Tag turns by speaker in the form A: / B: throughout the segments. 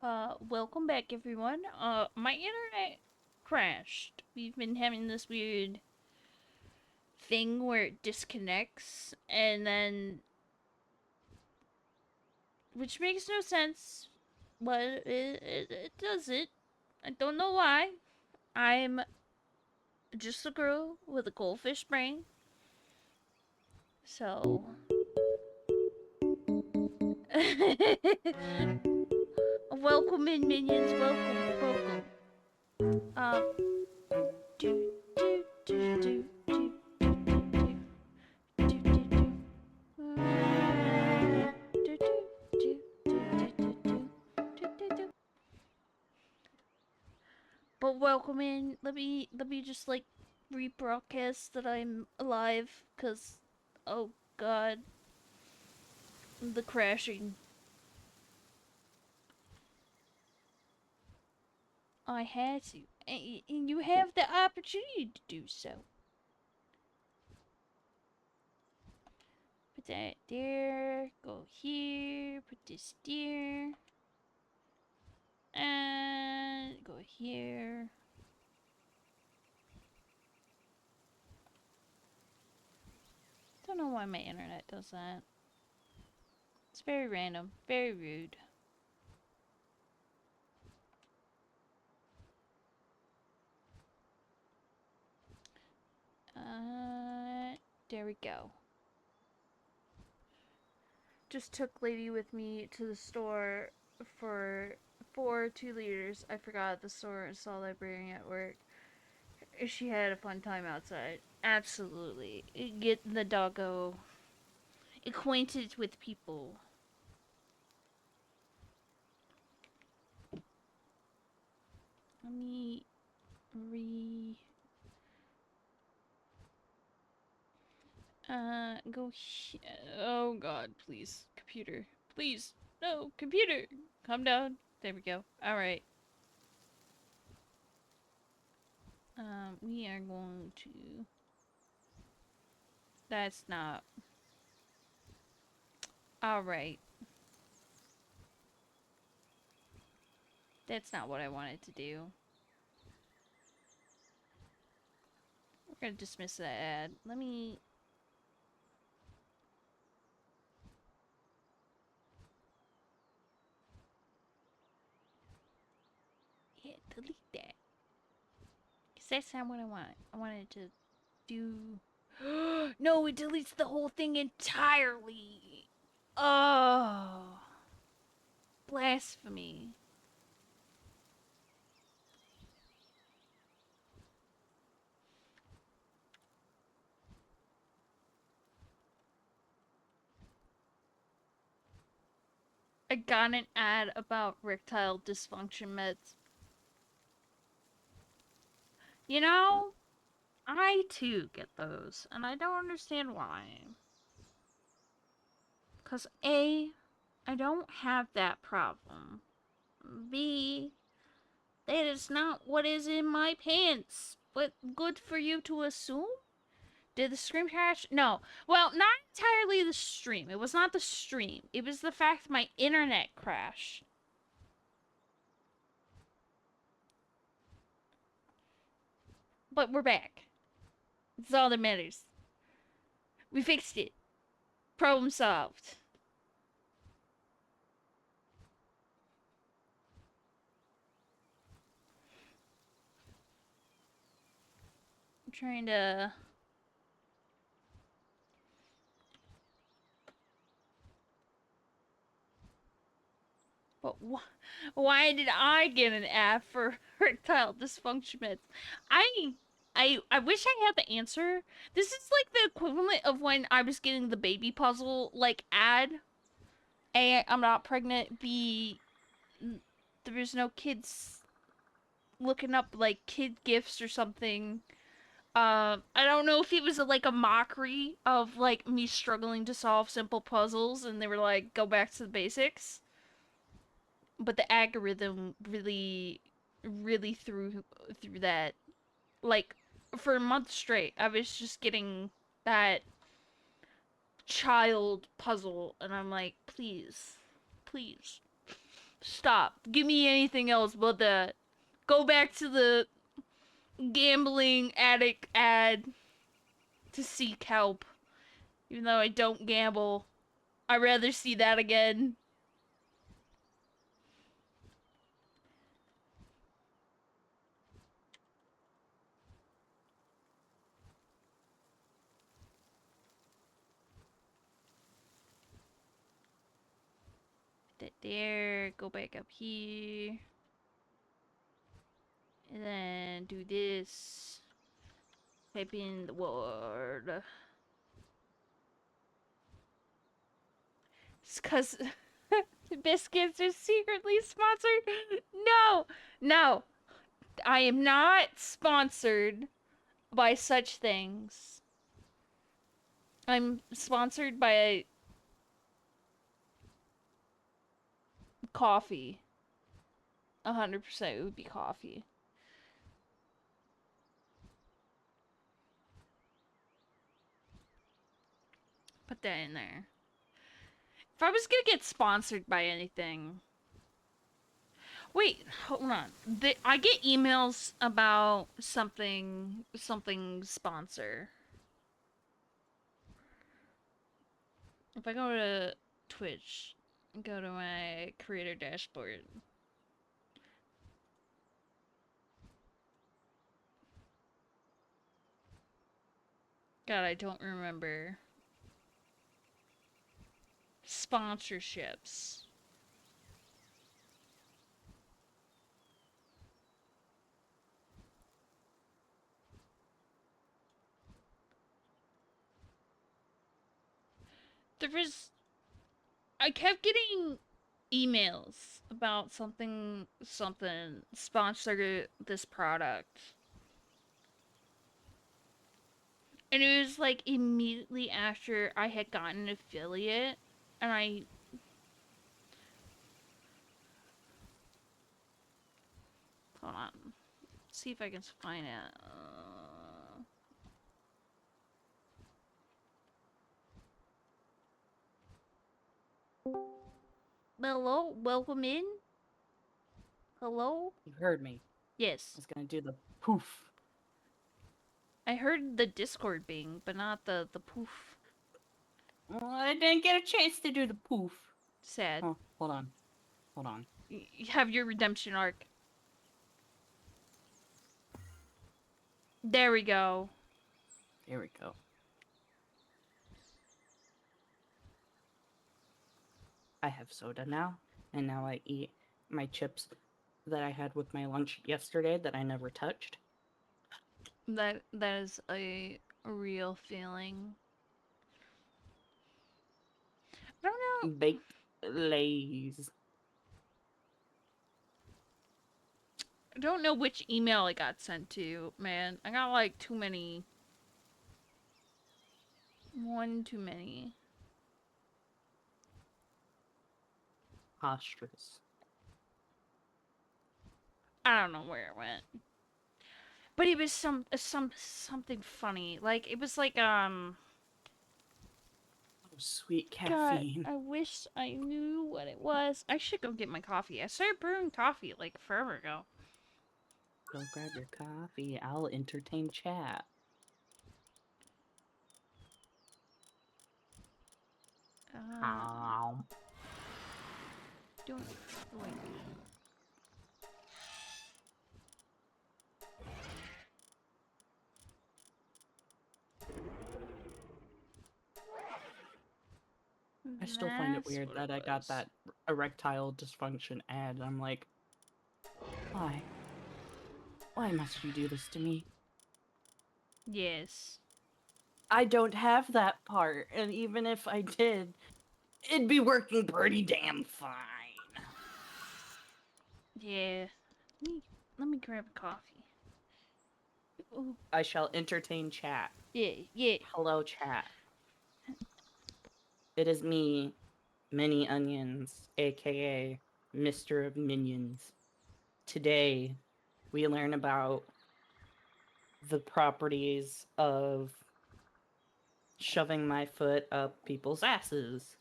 A: Welcome back everyone. My internet crashed. We've been having this weird thing where it disconnects and then which makes no sense, but it does it. I don't know why. I'm just a girl with a goldfish brain. So welcome in minions, welcome. Um do do do do do do do do do. But welcome in. Let me just like rebroadcast that I'm alive, cause oh god, the crashing. I had to, and you have the opportunity to do so. Put that there. Go here. Put this there. And go here. Don't know why my internet does that. It's very random. Very rude. There we go. Just took lady with me to the store for 2 liters. I forgot at the store and saw librarian at work. She had a fun time outside. Absolutely. Get the doggo acquainted with people. Let me go oh god, please. Computer. Please. No, computer. Calm down. There we go. Alright. We are going to... That's not... Alright. That's not what I wanted to do. We're gonna dismiss that ad. Let me... Yeah, delete that. Because that's not what I want. I wanted to do... No, it deletes the whole thing entirely! Oh... Blasphemy. I got an ad about erectile dysfunction meds. You know, I too get those, and I don't understand why. Because A, I don't have that problem. B, that is not what is in my pants. But good for you to assume? Did the stream crash? No. Well, not entirely the stream. It was not the stream. It was the fact my internet crashed. But we're back. That's all that matters. We fixed it. Problem solved. I'm trying to... But why did I get an ad for erectile dysfunction meds? I wish I had the answer. This is like the equivalent of when I was getting the baby puzzle like ad. A, I'm not pregnant. B, there's no kids looking up like kid gifts or something. I don't know if it was like a mockery of like me struggling to solve simple puzzles, and they were like, go back to the basics. But the algorithm really threw that, like, for a month straight I was just getting that child puzzle, and I'm like, please, please, Stop. Give me anything else but that. Go back to the gambling addict ad to seek help. Even though I don't gamble, I'd rather see that again. That there, go back up here. And then do this. Type in the word. It's cause Biscuits are secretly sponsored. No! No! I am not sponsored by such things. I'm sponsored by coffee. 100% it would be coffee. Put that in there. If I was gonna get sponsored by anything. Wait, hold on. I get emails about something sponsor. If I go to Twitch, go to my creator dashboard. God, I don't remember. Sponsorships. I kept getting emails about something sponsor this product. And it was like immediately after I had gotten an affiliate and I hold on. See if I can find it. Hello, welcome in. Hello?
B: You heard me.
A: Yes.
B: I was gonna do the poof.
A: I heard the Discord bing, but not the poof.
B: Well, I didn't get a chance to do the poof.
A: Sad.
B: Oh, hold on. Hold on.
A: You have your redemption arc. There we go.
B: There we go. I have soda now, and now I eat my chips that I had with my lunch yesterday that I never touched.
A: That is a real feeling. I don't know.
B: Baked Lays.
A: I don't know which email I got sent to, man. I got like too many. One too many.
B: Ostrich.
A: I don't know where it went. But it was something funny. Like it was like
B: Oh, sweet caffeine.
A: God, I wish I knew what it was. I should go get my coffee. I started brewing coffee like forever ago.
B: Go grab your coffee. I'll entertain chat.
A: Don't wait.
B: I still find it
A: That's
B: weird
A: what
B: that
A: it
B: I got
A: was.
B: that erectile dysfunction ad. I'm like, why? Why must you do this to me?
A: Yes.
B: I don't have that part, and even if I did, it'd be working pretty damn fine.
A: Yeah. Let me grab a coffee. Ooh.
B: I shall entertain chat.
A: Yeah.
B: Hello, chat. It is me, Mini Onions, aka Mr. of Minions. Today, we learn about the properties of shoving my foot up people's asses.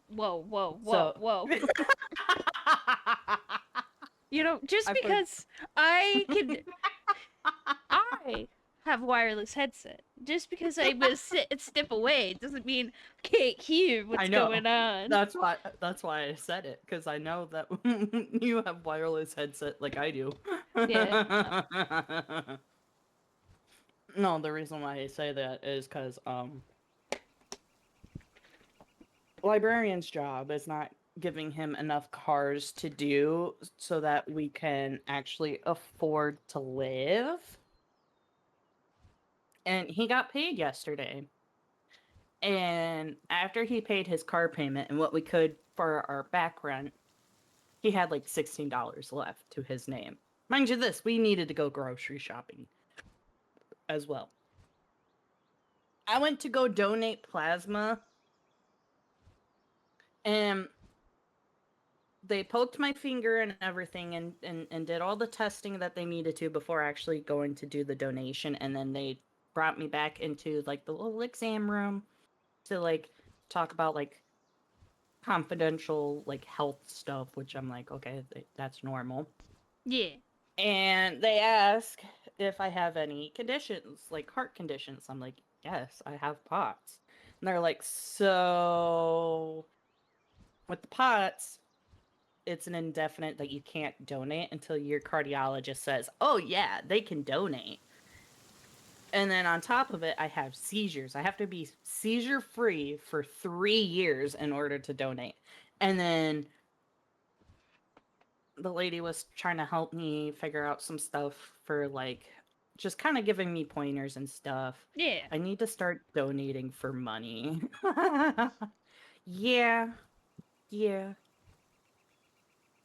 A: Whoa, whoa, whoa,
B: So
A: whoa. You know, just
B: I put
A: because I can, I have wireless headset. Just because I was step away doesn't mean I can't hear
B: I
A: what's
B: know.
A: going on.
B: That's why I said it, because I know that you have wireless headset like I do.
A: Yeah.
B: No, the reason why I say that is because librarian's job is not giving him enough cars to do so that we can actually afford to live. And he got paid yesterday. And after he paid his car payment and what we could for our back rent, he had like $16 left to his name. Mind you, this, we needed to go grocery shopping as well. I went to go donate plasma, and they poked my finger and everything, and did all the testing that they needed to before actually going to do the donation. And then they brought me back into like the little exam room to like talk about like confidential like health stuff, which I'm like, okay, that's normal.
A: Yeah.
B: And they ask if I have any conditions, like heart conditions. I'm like, yes, I have POTS. And they're like, so with the POTS, it's an indefinite that you can't donate until your cardiologist says, oh, yeah, they can donate. And then on top of it, I have seizures. I have to be seizure free for 3 years in order to donate. And then the lady was trying to help me figure out some stuff for like just kind of giving me pointers and stuff.
A: Yeah.
B: I need to start donating for money. Yeah, yeah.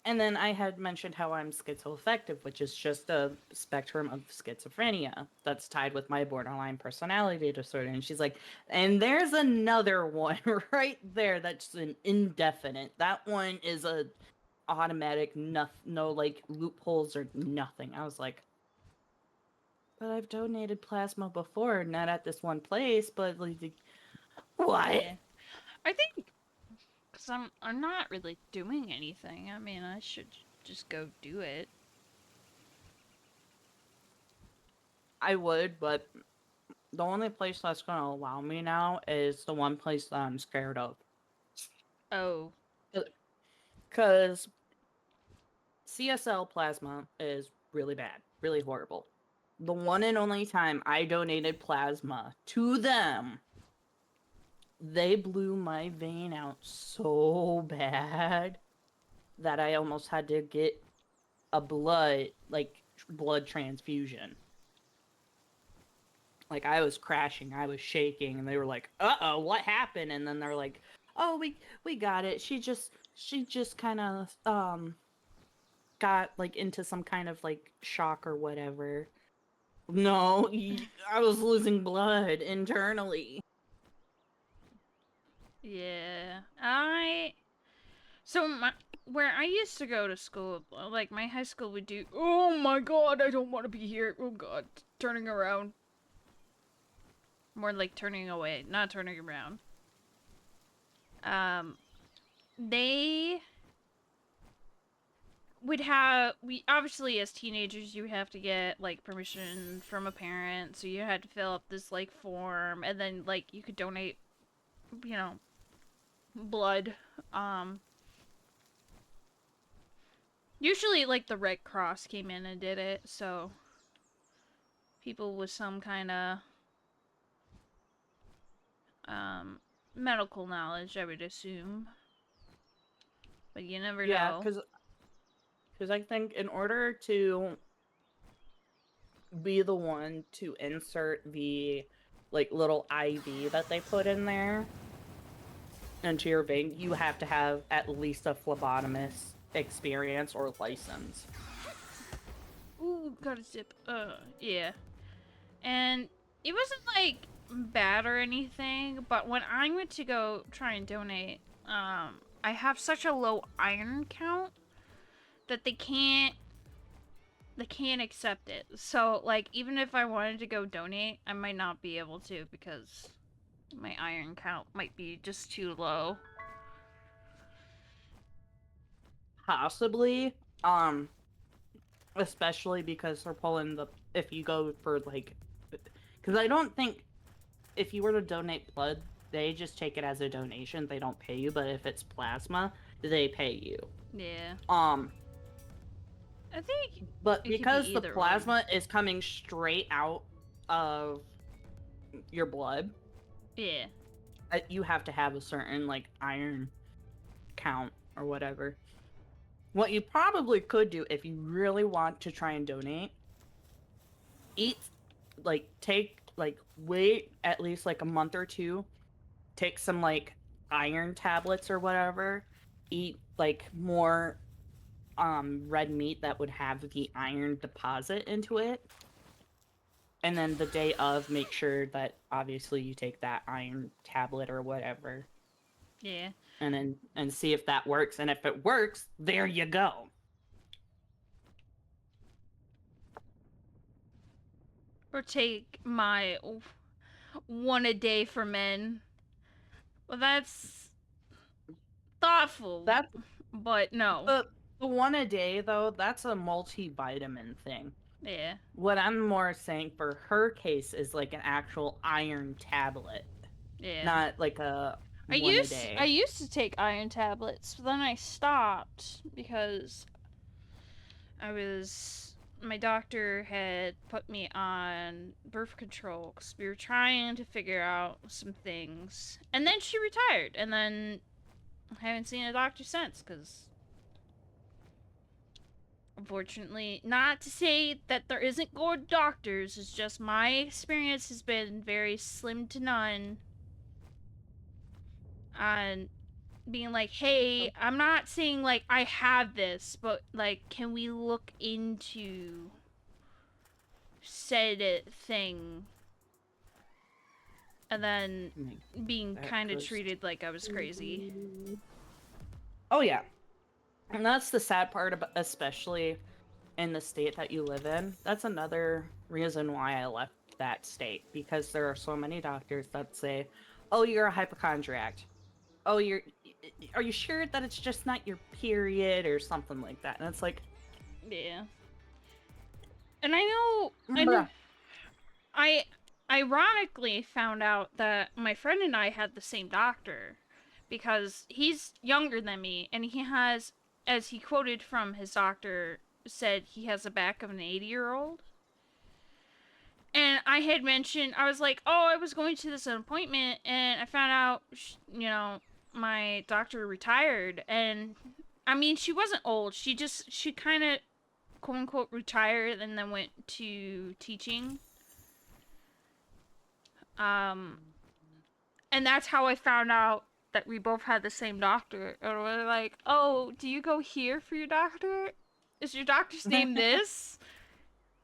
B: And then I had mentioned how I'm schizoaffective, which is just a spectrum of schizophrenia that's tied with my borderline personality disorder. And she's like, and there's another one right there that's an indefinite. That one is a automatic, no like loopholes or nothing. I was like, but I've donated plasma before, not at this one place, but like, what?
A: Yeah. I think because I'm not really doing anything. I mean, I should just go do it.
B: I would, but the only place that's going to allow me now is the one place that I'm scared of.
A: Oh.
B: Because CSL plasma is really bad, really horrible. The one and only time I donated plasma to them, they blew my vein out so bad that I almost had to get a blood transfusion. Like I was crashing, I was shaking, and they were like, "Uh-oh, what happened?" And then they're like, "Oh, we got it. She just kind of got like into some kind of like shock or whatever." No, I was losing blood internally.
A: Yeah. So where I used to go to school, like my high school would do. Oh my god, I don't want to be here. Oh god, turning around. More like turning away, not turning around. Um, they would have we obviously as teenagers you have to get like permission from a parent, so you had to fill up this like form, and then like you could donate, you know, blood. Um, Usually like the Red Cross came in and did it, so people with some kind of um medical knowledge, I would assume, but you never
B: Yeah,
A: know.
B: because I think in order to be the one to insert the like little IV that they put in there into your vein, you have to have at least a phlebotomist experience or license.
A: Ooh, got a zip. Yeah. And it wasn't like bad or anything, but when I went to go try and donate, I have such a low iron count that they can't accept it. So like even if I wanted to go donate, I might not be able to because my iron count might be just too low.
B: Possibly. Especially because they're pulling the if you go for like because I don't think if you were to donate blood, they just take it as a donation. They don't pay you, but if it's plasma, they pay you.
A: Yeah.
B: Um,
A: I think
B: but
A: it could be
B: because the
A: either or.
B: plasma is coming straight out of your blood,
A: Yeah.
B: you have to have a certain like iron count or whatever. What you probably could do if you really want to try and donate, eat take wait at least like a month or two, take some like iron tablets or whatever, eat like more red meat that would have the iron deposit into it. And then the day of, make sure that obviously you take that iron tablet or whatever.
A: Yeah.
B: And see if that works. And if it works, there you go.
A: Or take my one a day for men. Well, that's thoughtful,
B: That's
A: but no.
B: the one a day though, that's a multivitamin thing.
A: Yeah.
B: What I'm more saying for her case is like an actual iron tablet,
A: Yeah.
B: not like a
A: I
B: one a
A: used I
B: day.
A: used to take iron tablets, but then I stopped because my doctor had put me on birth control because we were trying to figure out some things, and then she retired, and then I haven't seen a doctor since because. Unfortunately, not to say that there isn't good doctors, it's just my experience has been very slim to none on being like, hey, I'm not saying like I have this, but like, can we look into said thing? And then being kind of treated like I was crazy.
B: Oh yeah, and that's the sad part about, especially in the state that you live in. That's another reason why I left that state, because there are so many doctors that say, "Oh, you're a hypochondriac. Oh, are you sure that it's just not your period or something like that?" And it's like,
A: Yeah. And I know,
B: bruh.
A: I ironically found out that my friend and I had the same doctor because he's younger than me and he has, as he quoted from his doctor, said he has the back of an 80-year-old. And I had mentioned, I was like, oh, I was going to this appointment and I found out, my doctor retired. And I mean, she wasn't old. She kind of, quote unquote, retired and then went to teaching. Um, and that's how I found out that we both had the same doctor. And we're like, oh, do you go here for your doctor? Is your doctor's name this?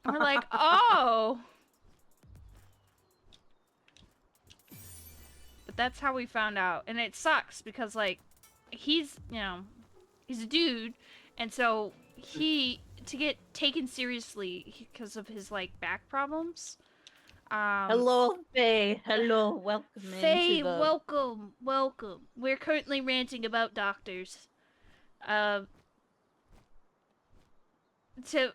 A: And we're like, oh. But that's how we found out. And it sucks because, like, he's a dude. And so to get taken seriously because of his, like, back problems.
B: Hello, Faye. Hello, welcome into
A: Faye,
B: the.
A: welcome, welcome. We're currently ranting about doctors. Uh, to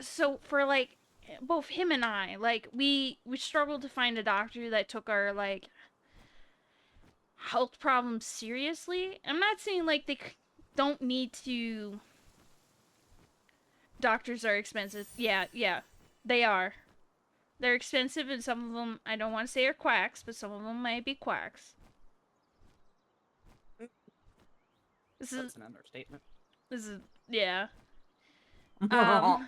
A: so for like both him and I, like we struggled to find a doctor that took our like health problems seriously. I'm not saying like they don't need to. Doctors are expensive. Yeah, yeah, they are. They're expensive, and some of them I don't want to say are quacks, but some of them might be quacks. This is
B: That's an understatement.
A: this is yeah. Um,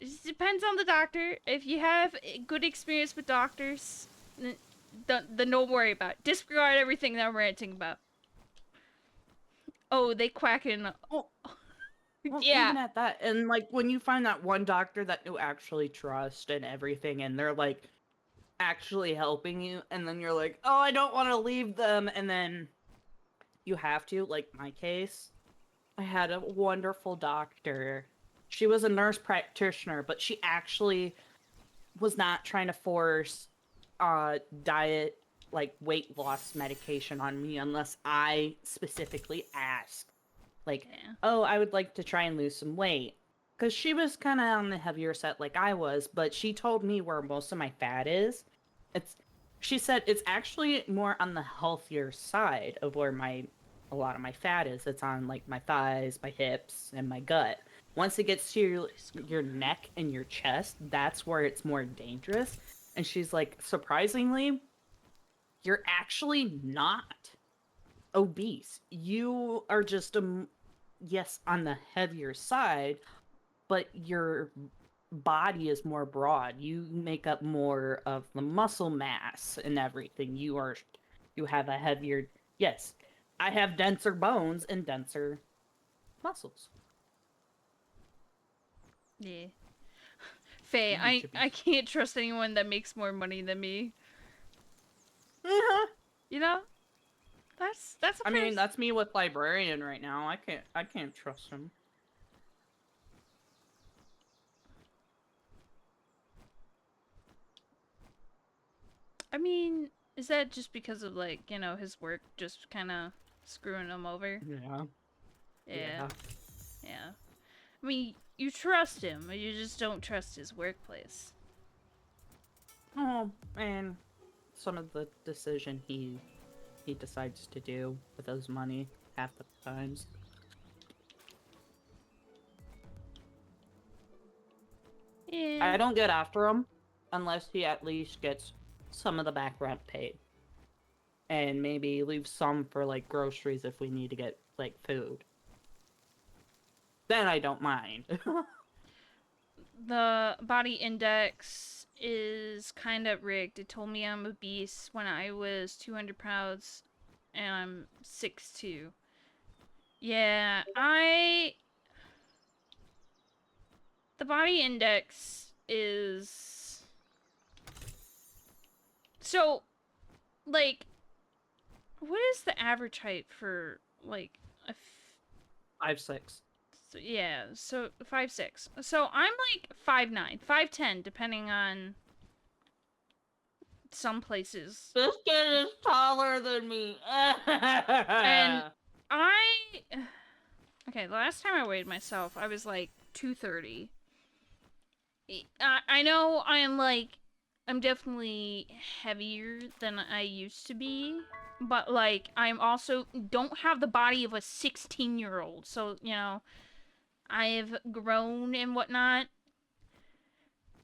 A: it depends on the doctor. If you have a good experience with doctors, then don't worry about it. Disregard everything that I'm ranting about. Oh, they quacking.
B: Well,
A: Yeah.
B: even at that, and like when you find that one doctor that you actually trust and everything, and they're like actually helping you, and then you're like, oh, I don't want to leave them, and then you have to. Like my case, I had a wonderful doctor. She was a nurse practitioner, but she actually was not trying to force diet like weight loss medication on me unless I specifically asked. Like,
A: Yeah.
B: oh, I would like to try and lose some weight. Because she was kind of on the heavier set like I was, but she told me where most of my fat is. It's, she said it's actually more on the healthier side of where a lot of my fat is. It's on like my thighs, my hips, and my gut. Once it gets to your neck and your chest, that's where it's more dangerous. And she's like, surprisingly, you're actually not obese. You are just yes, on the heavier side, but your body is more broad. You make up more of the muscle mass and everything. You have a heavier, yes. I have denser bones and denser muscles.
A: Yeah. Faye,
B: You
A: I
B: should be.
A: I can't trust anyone that makes more money than me.
B: Uh-huh.
A: You know? That's a
B: I
A: fair
B: mean, that's me with librarian right now. I can't trust him.
A: I mean, is that just because of like, his work just kind of screwing him over?
B: Yeah.
A: Yeah.
B: Yeah.
A: Yeah. I mean, you trust him, but you just don't trust his workplace.
B: Oh, and some of the decision he decides to do with his money half the times.
A: Yeah.
B: I don't get after him unless he at least gets some of the back rent paid and maybe leave some for like groceries if we need to get like food. Then I don't mind.
A: The body index is kind of rigged. It told me I'm obese when I was 200 pounds and I'm 6'2". Yeah, the body index is so like what is the average height for like a
B: 5'6".
A: so, yeah, so 5'6". So I'm like 5'9", 5'10", depending on some places.
B: This kid is taller than me.
A: And I okay, the last time I weighed myself, I was like 230. I know I'm definitely heavier than I used to be, but like I'm also don't have the body of a 16-year-old. So, I've grown and whatnot.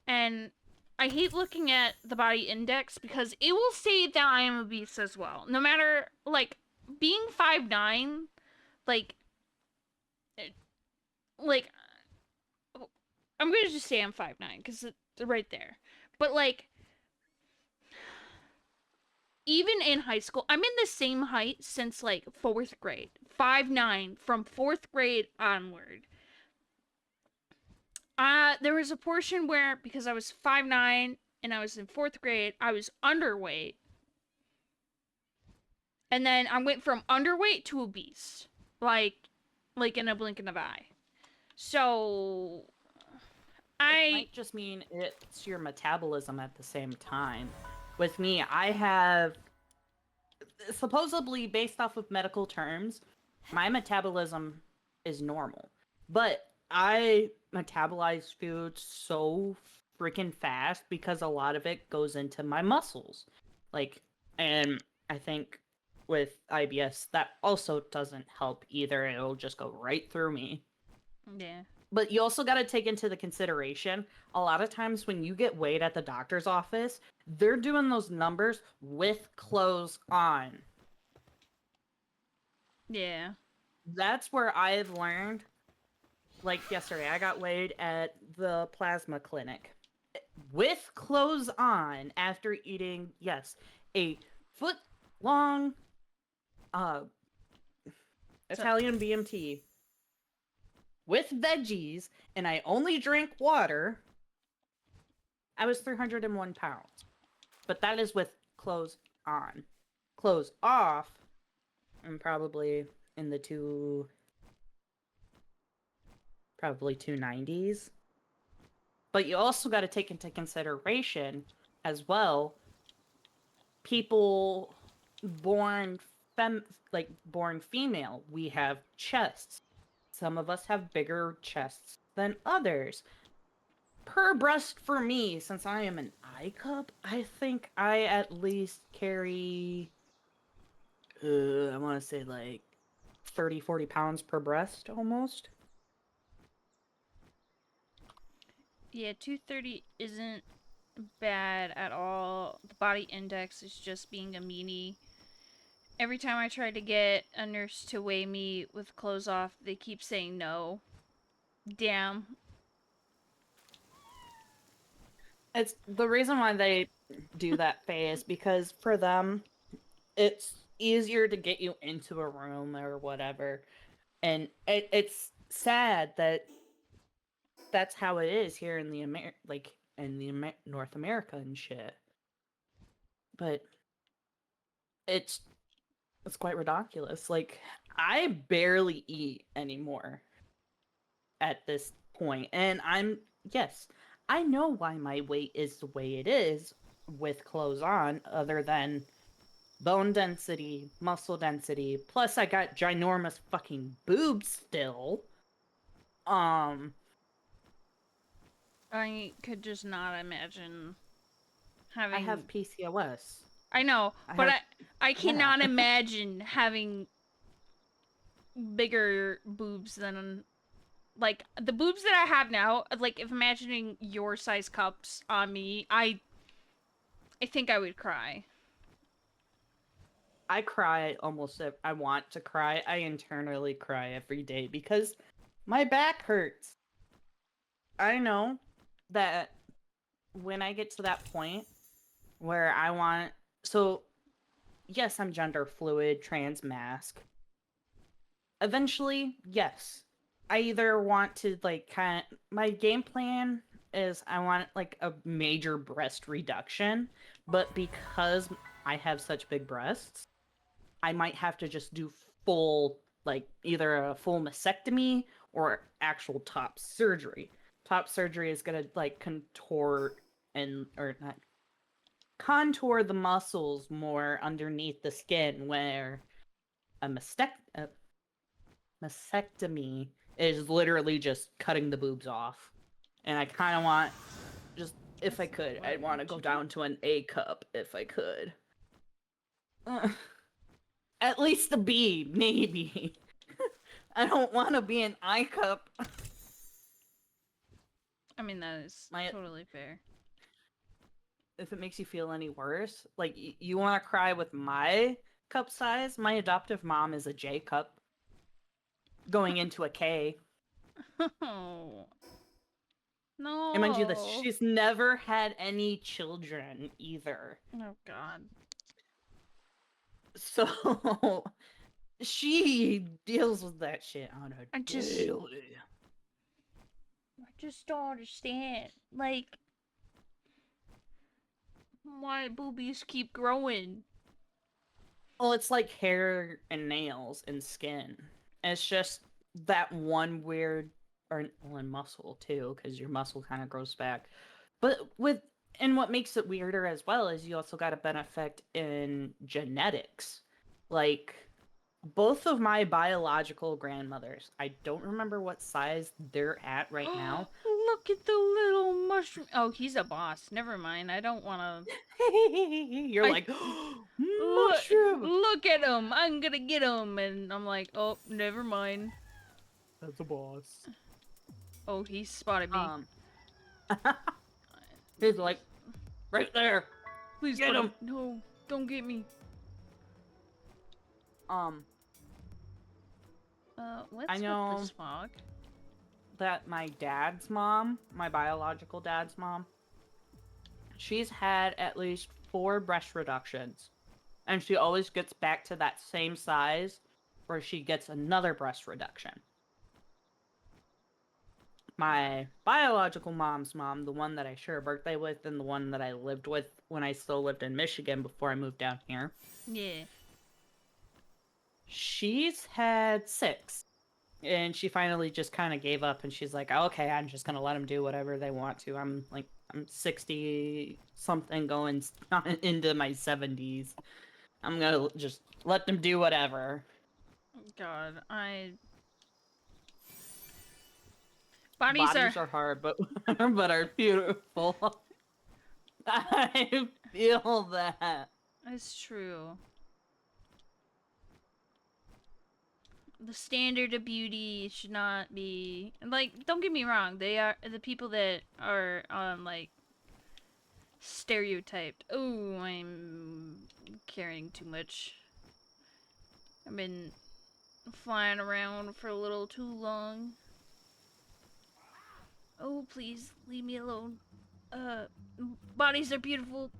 A: And I hate looking at the body index because it will say that I am obese as well. No matter like being 5'9", like like I'm gonna just say I'm 5'9" because it's right there. But like even in high school, I'm in the same height since like fourth grade. 5'9" from fourth grade onward. There was a portion where because I was 5'9" and I was in fourth grade, I was underweight. And then I went from underweight to obese. Like in a blink of an eye. So
B: It
A: I
B: might just mean it's your metabolism at the same time. With me, I have supposedly based off of medical terms, my metabolism is normal. But I metabolize food so freaking fast because a lot of it goes into my muscles. Like, and I think with IBS, that also doesn't help either. It'll just go right through me.
A: yeah.
B: But you also got to take into the consideration a lot of times when you get weighed at the doctor's office, they're doing those numbers with clothes on.
A: Yeah.
B: That's where I've learned. Like yesterday, I got weighed at the plasma clinic with clothes on after eating, yes, a foot long uh,
A: So
B: Italian BMT with veggies, and I only drank water. I was 301 pounds. But that is with clothes on. Clothes off, I'm probably in the probably 290s. But you also got to take into consideration as well people born born female. We have chests. Some of us have bigger chests than others. Per breast for me, since I am an I cup, I think I at least carry, I want to say like 30, 40 pounds per breast almost.
A: Yeah, 230 isn't bad at all. The body index is just being a meanie. Every time I try to get a nurse to weigh me with clothes off, they keep saying no. Damn.
B: It's the reason why they do that phase because for them, it's easier to get you into a room or whatever. And it's sad that that's how it is here in the North America and shit. But it's it's quite ridiculous. Like I barely eat anymore at this point, and yes, I know why my weight is the way it is with clothes on, other than bone density, muscle density. Plus, I got ginormous fucking boobs still. Um,
A: I could just not imagine
B: I have
A: having.
B: PCOS.
A: I know,
B: I
A: but
B: have
A: I
B: yeah.
A: cannot imagine having bigger boobs than like the boobs that I have now. Like if imagining your size cups on me, I think I would cry.
B: I cry almost. I want to cry. I internally cry every day because my back hurts. I know that when I get to that point where I want, so yes, I'm gender fluid, trans mask. Eventually, yes, I either want to like kind of, my game plan is I want like a major breast reduction, but because I have such big breasts, I might have to just do full, like either a full mastectomy or actual top surgery. Top surgery is gonna like contort and or not contour the muscles more underneath the skin, where a mastectomy is literally just cutting the boobs off. And I kind of want, just if I
A: That's not
B: could,
A: what I
B: I'd want to
A: want
B: go
A: to do.
B: down to an A cup if I could. Uh, at least a B, maybe. I don't want to be an I cup.
A: I mean, that is
B: My,
A: totally fair.
B: if it makes you feel any worse, like you want to cry with my cup size. My adoptive mom is a J cup going into a K.
A: Oh,
B: And mind you, this
A: no.
B: she's never had any children either.
A: Oh, God.
B: So she deals with that shit on a
A: I just,
B: daily.
A: I just don't understand. Like, why boobies keep growing?
B: Well, it's like hair and nails and skin. It's just that one weird, or well, and muscle too, because your muscle kind of grows back. But and what makes it weirder as well is you also got a benefit in genetics. Like both of my biological grandmothers, I don't remember what size they're at right now.
A: Look at the little mushroom. Oh, he's a boss. Never mind. I don't want to.
B: You're
A: I
B: like,
A: look,
B: mushroom.
A: look at him. I'm gonna get him, and I'm like, oh, never mind.
B: That's a boss.
A: Oh, he spotted me.
B: Um, he's like, right there.
A: Please,
B: Get him.
A: buddy. No, don't get me.
B: Um, I
A: What's with
B: know
A: this fog?
B: that my dad's mom, my biological dad's mom, she's had at least 4 breast reductions. And she always gets back to that same size where she gets another breast reduction. My biological mom's mom, the one that I share a birthday with, and the one that I lived with when I still lived in Michigan before I moved down here,
A: Yeah.
B: she's had 6. And she finally just kind of gave up and she's like, okay, I'm just going to let them do whatever they want to. I'm 60 something going into my 70s. I'm going to just let them do whatever.
A: God, Bodies are.
B: Bodies are hard, but but are beautiful. I feel that.
A: It's true. The standard of beauty should not be like. Don't get me wrong. They are the people that are like stereotyped. Oh, I'm carrying too much. I've been flying around for a little too long. Oh, please leave me alone. Uh, bodies are beautiful.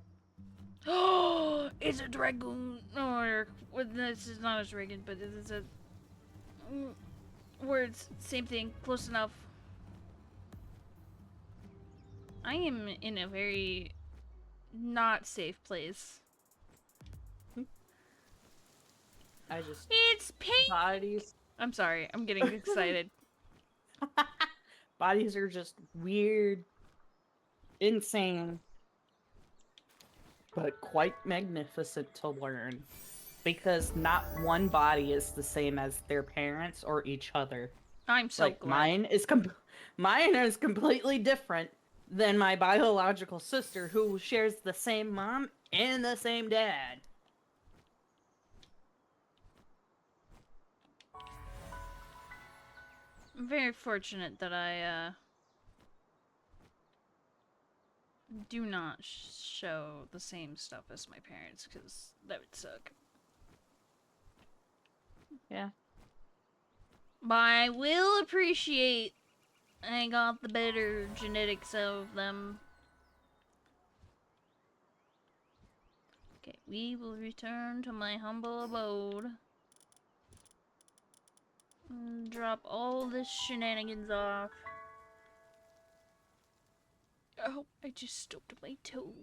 A: Oh, it's a dragoon. Or well, this is not a dragon, but it is a words. Same thing. Close enough. I am in a very not safe place.
B: I just
A: It's pink.
B: bodies.
A: I'm sorry. I'm getting excited.
B: Bodies are just weird, insane, but quite magnificent to learn. Because not one body is the same as their parents or each other.
A: I'm so
B: Like
A: glad.
B: mine is completely different than my biological sister who shares the same mom and the same dad.
A: I'm very fortunate that I do not show the same stuff as my parents, because that would suck.
B: Yeah.
A: But I will appreciate I got the better genetics of them. Okay, we will return to my humble abode. And drop all this shenanigans off. Oh, I just stubbed my toe.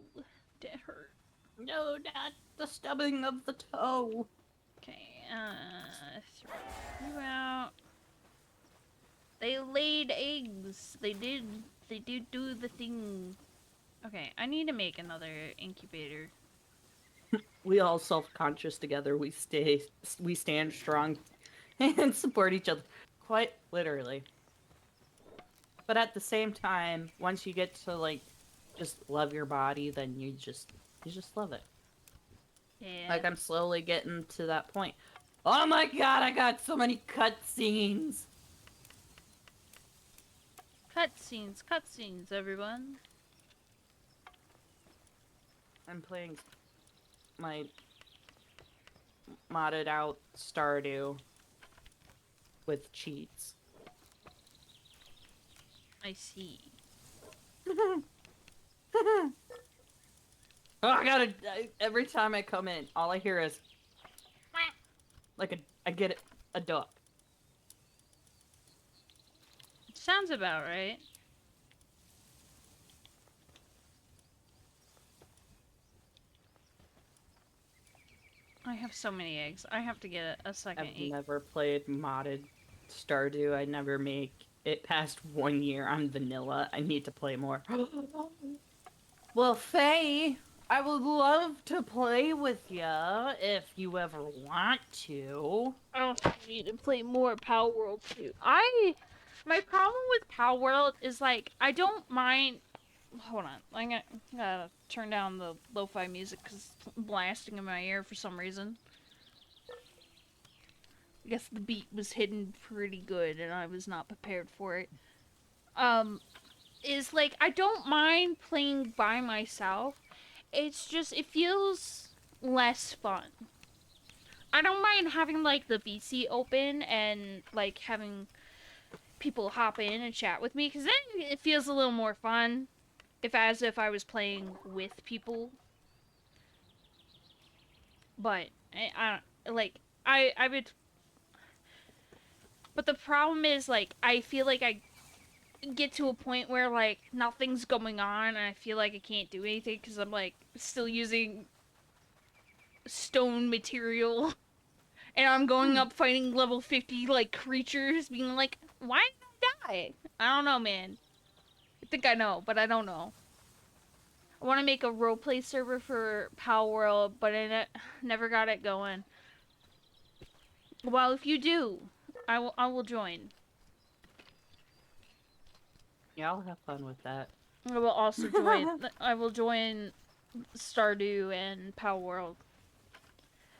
A: That hurt.
B: No, not the stubbing of the toe.
A: Okay, throw you out. They laid eggs. They did do the thing. Okay, I need to make another incubator.
B: We all self-conscious together. We stand strong and support each other, quite literally. But at the same time, once you get to like just love your body, then you just love it.
A: Yeah.
B: Like I'm slowly getting to that point. Oh my god, I got so many cutscenes.
A: Cutscenes, everyone.
B: I'm playing my modded out Stardew with cheats.
A: I see.
B: Oh, every time I come in, all I hear is like I get a duck.
A: Sounds about right. I have so many eggs. I have to get a second
B: I've
A: egg.
B: never played modded Stardew. I never make it past 1 year on vanilla. I need to play more. Well, Faye, I would love to play with ya if you ever want to.
A: I also need to play more Palworld too. My problem with Palworld is like I don't mind. Hold on, I gotta turn down the lo-fi music because it's blasting in my ear for some reason. I guess the beat was hidden pretty good and I was not prepared for it. Is like I don't mind playing by myself. It's just it feels less fun. I don't mind having like the VC open and like having people hop in and chat with me because then it feels a little more fun. If I was playing with people. But I like I would. But the problem is like I feel like I get to a point where like nothing's going on and I feel like I can't do anything because I'm like still using stone material and I'm going up fighting level 50 like creatures being like why did I die? I don't know, man. I think I know, but I don't know. I want to make a roleplay server for Palworld, but I never got it going. Well, if you do, I will join.
B: Yeah, I'll have fun with that.
A: I will also join. I will join Stardew and Palworld.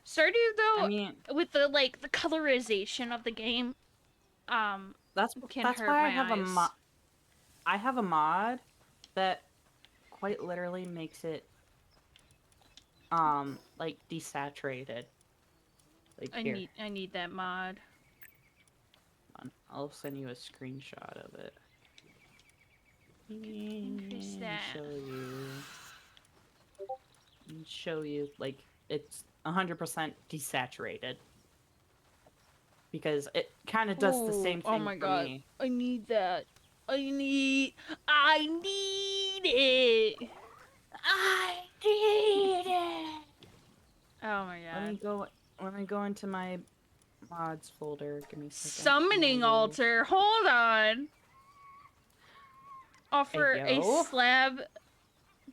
A: Stardew
B: I
A: though,
B: mean,
A: with the the colorization of the game, um,
B: that's
A: can
B: that's
A: hurt
B: why
A: my eyes.
B: I have a mod that quite literally makes it like desaturated. Like here,
A: I need that mod.
B: I'll send you a screenshot of it.
A: Increase
B: And
A: that.
B: show you like it's 100% desaturated because it kind of does the
A: Oh,
B: same
A: oh
B: thing
A: my
B: for
A: god.
B: me.
A: I need that. I need it.
B: I need it.
A: Oh my
B: Let me
A: god.
B: go. Let me go into my mods folder. Give me a second.
A: Summoning
B: Modded.
A: altar. Hold on.
B: Hey
A: Offer a
B: yo.
A: slab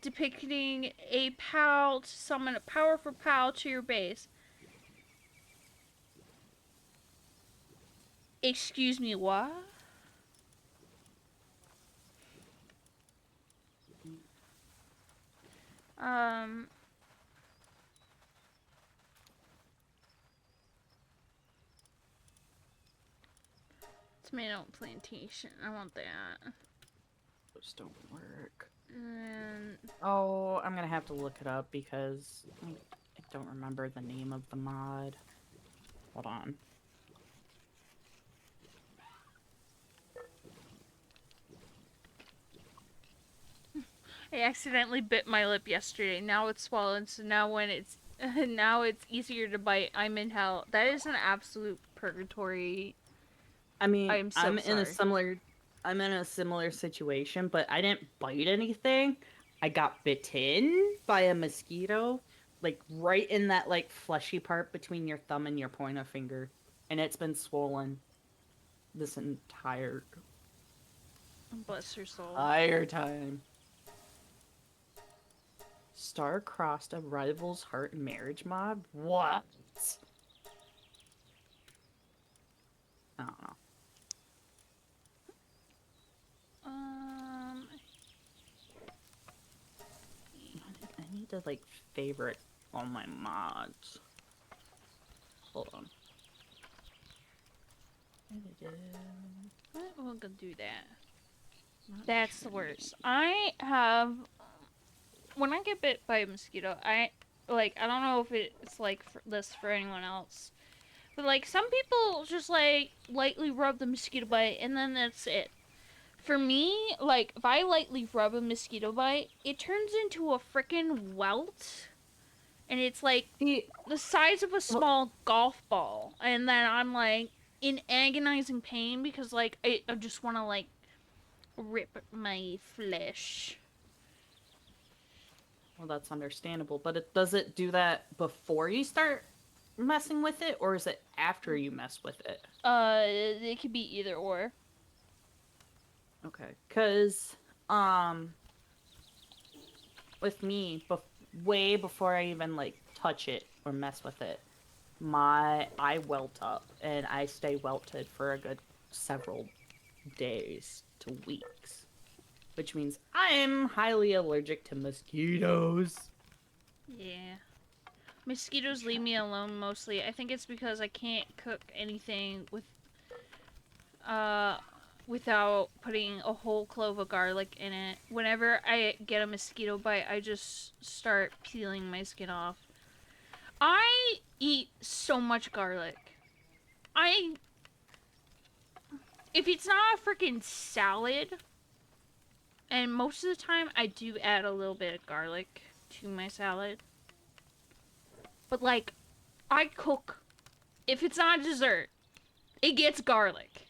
A: depicting a pal to summon a powerful pal to your base. Excuse me, what? Um, tomato plantation. I want that.
B: Those don't work.
A: And
B: Oh, I'm gonna have to look it up because I don't remember the name of the mod. Hold on.
A: I accidentally bit my lip yesterday. Now it's swollen, so now when it's now it's easier to bite. I'm in hell. That is an absolute purgatory.
B: I
A: I
B: mean,
A: am so sorry.
B: I'm in a similar situation, but I didn't bite anything. I got bitten by a mosquito, like right in that like fleshy part between your thumb and your pointer finger, and it's been swollen this
A: Bless her soul.
B: entire time. Star-crossed a rival's heart and marriage mod? What? I don't know.
A: Um,
B: I need to like favorite all my mods. Hold on.
A: we'll go do that. That's the worst. I have when I get bit by a mosquito, I don't know if it's like this for anyone else, but like some people just like lightly rub the mosquito bite and then that's it. For me, like if I lightly rub a mosquito bite, it turns into a freaking welt, and it's like
B: See,
A: the size of a
B: well,
A: small golf ball, and then I'm like in agonizing pain because like I just want to like rip my flesh.
B: well, that's understandable, but does it do that before you start messing with it, or is it after you mess with it?
A: It could be either or.
B: Okay, because um, with me, way before I even like touch it or mess with it, I welt up and I stay welted for a good several days to weeks, which means I'm highly allergic to mosquitoes.
A: Yeah. Mosquitoes leave me alone mostly. I think it's because I can't cook anything uh without putting a whole clove of garlic in it. Whenever I get a mosquito bite, I just start peeling my skin off. I eat so much garlic. I if it's not a freaking salad, and most of the time I do add a little bit of garlic to my salad. But like I cook if it's not a dessert, it gets garlic.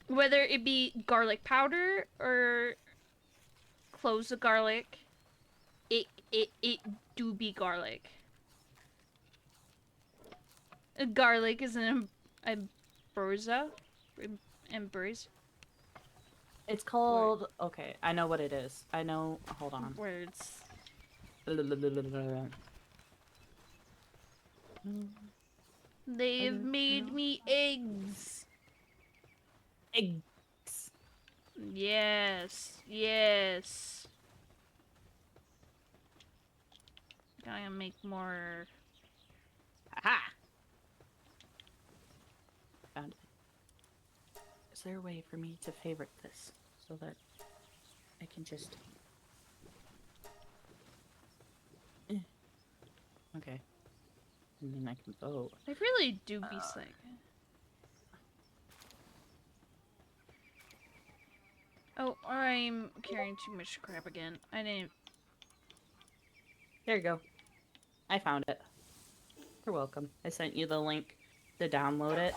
A: Whether it be garlic powder or cloves of garlic, it do be garlic. Garlic is an ambrosia, ambrosia
B: It's
A: word
B: called, okay, I know what it is. I know, hold on.
A: words. They've made me eggs.
B: Eggs.
A: Yes. Yes. Gotta make more.
B: Aha! Found it. Is there a way for me to favorite this so that I can just... Okay. And then I can vote.
A: They really do be sick. Oh, I'm carrying too much crap again. I didn't.
B: There you go. I found it. You're welcome. I sent you the link to download it.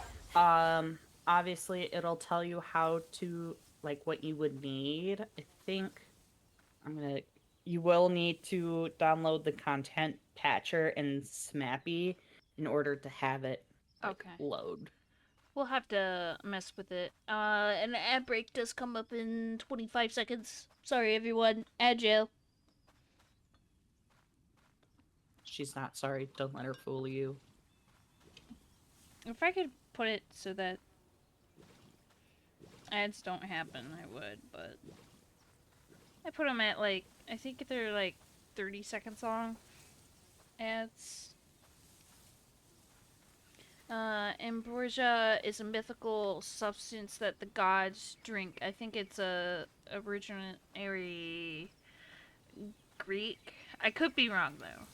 B: Obviously it'll tell you how to, like, what you would need. I think you will need to download the content patcher and Smappy in order to have it, like,
A: Okay.
B: load.
A: We'll have to mess with it. An ad break does come up in 25 seconds. Sorry, everyone. Ad jail.
B: She's not sorry. Don't let her fool you.
A: If I could put it so that ads don't happen, I would, but I put them at, like, I think they're like 30 seconds long ads. Ambrosia is a mythical substance that the gods drink. I think it's a originary Greek. I could be wrong though.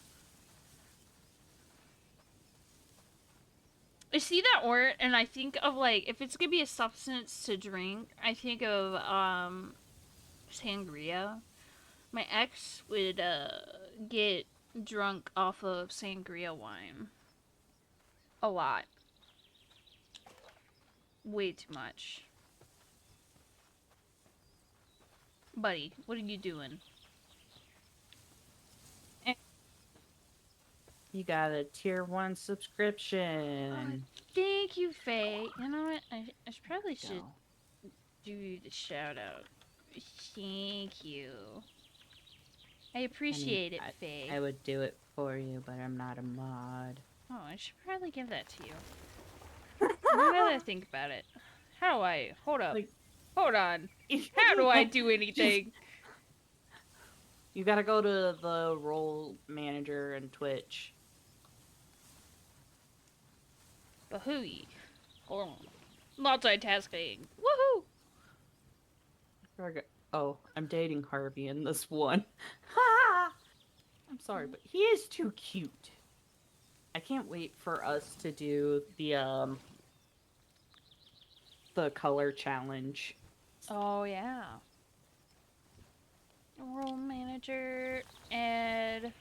A: I see that word and I think of, like, if it's gonna be a substance to drink, I think of sangria. My ex would get drunk off of sangria wine. A lot. Way too much. Buddy, what are you doing?
B: You got a tier 1 subscription.
A: Thank you, Faye. You know what? I probably should
B: Go.
A: do the shout out. Thank you. I
B: I mean,
A: appreciate it, Faye.
B: I would do it for you, but I'm not a mod.
A: Oh, I should probably give that to you. Now that I think about it. How do I? Hold up.
B: Like,
A: Hold on. How do I do anything?
B: You gotta go to the role manager and Twitch.
A: Bahooey. Hold on. Multitasking. Woohoo!
B: Oh, I'm dating Harvey in this one. I'm sorry, but he is too cute. I can't wait for us to do the color challenge.
A: Oh, yeah. Role manager and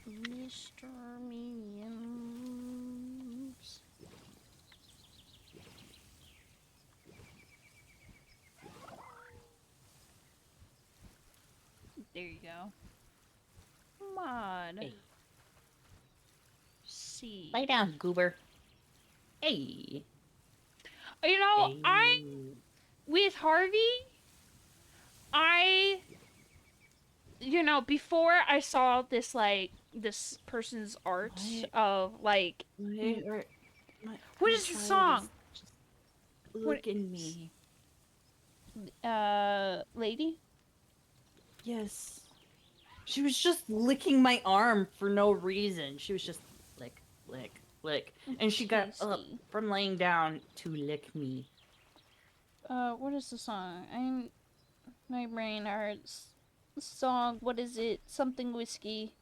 A: Mr. Minions. There you go. Mod.
B: Hey.
A: C.
B: Lay down, goober. Hey.
A: You know,
B: Hey.
A: with Harvey, before I saw this, like, this person's art
B: What?
A: of, like, what is the song?
B: Just look at me.
A: Lady?
B: Yes. She was just licking my arm for no reason. She was just lick, lick, lick. And she got up
A: Tasty.
B: from laying down to lick me.
A: What is the song? My brain hurts. Song, what is it? Something whiskey.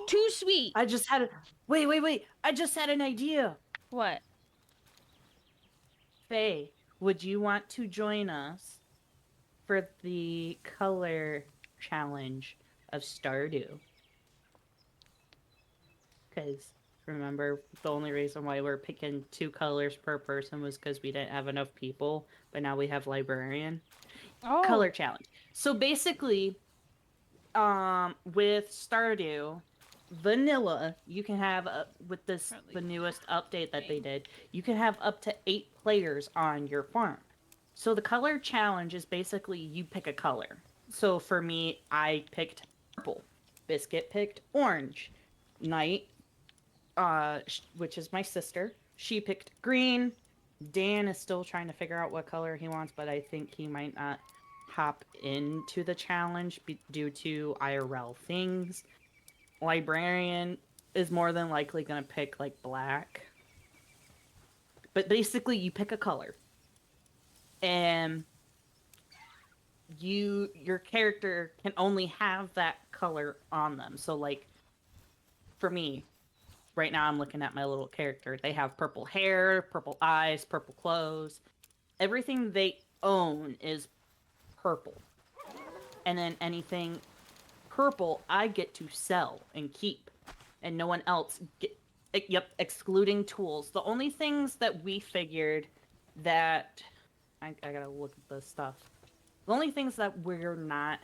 A: Too sweet.
B: I just had a... Wait. I just had an idea.
A: What?
B: Faye, would you want to join us for the color challenge of Stardew? Because remember, the only reason why we're picking 2 colors per person was because we didn't have enough people, but now we have librarian.
A: Oh.
B: Color challenge. So basically, with Stardew vanilla, you can have with this the newest update that they did, you can have up to 8 players on your farm. So the color challenge is basically you pick a color. So for me, I picked purple. Biscuit picked orange. Night, which is my sister, she picked green. Dan is still trying to figure out what color he wants, but I think he might not hop into the challenge due to IRL things. Librarian is more than likely going to pick like black. But basically, you pick a color, and your character can only have that color on them. So, like for me, right now, I'm looking at my little character. They have purple hair, purple eyes, purple clothes. Everything they own is purple. And then anything purple I get to sell and keep. And no one else yep, excluding tools. The only things that we figured that I gotta look at the stuff. The only things that we're not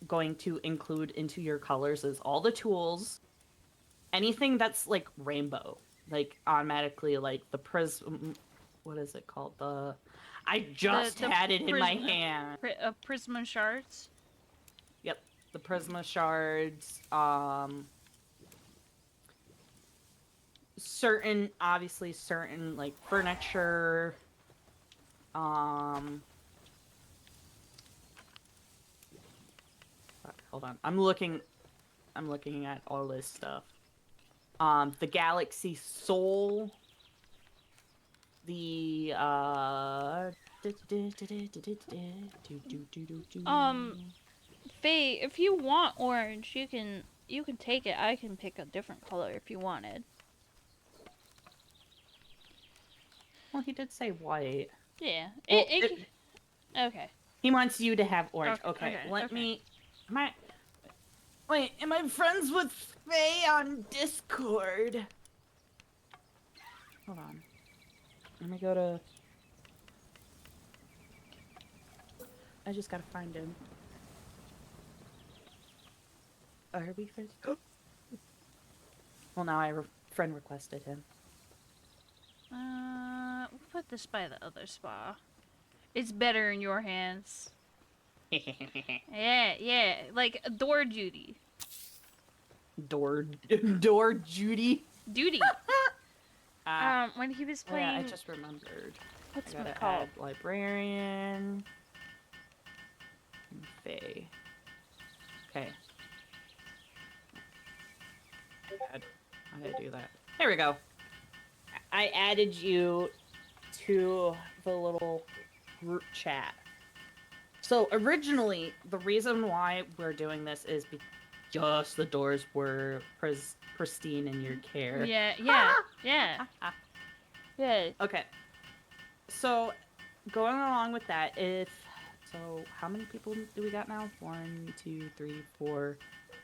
B: going to include into your colors is all the tools, anything that's like rainbow, like automatically like the prism. What is it called? I just
A: The
B: had it in my
A: prism
B: hand.
A: prisma shards.
B: Yep, the prisma shards. Obviously certain like furniture. Hold on. I'm looking at all this stuff. The Galaxy Soul. The
A: Faye, if you want orange, you can take it. I can pick a different color if you wanted.
B: Well, he did say white.
A: Yeah.
B: Well,
A: Okay.
B: he wants you to have orange.
A: Okay.
B: Okay, let
A: Okay.
B: me. Wait, am I friends with Faye on Discord? Hold on. Let me go to. I just gotta find him. Are we friends? Well, now friend requested him.
A: We'll put this by the other spa. It's better in your hands. Yeah. Like door duty.
B: Door Judy.
A: Duty. When he was playing.
B: Yeah, I just remembered.
A: What's
B: I gotta
A: it called?
B: add librarian. And Faye. Okay. How did I do that? There we go. I added you to the little group chat. So originally, the reason why we're doing this is because the doors were pristine in your care.
A: Yeah.
B: Okay. So going along with that, how many people do we got now? 1, 2, 3, 4,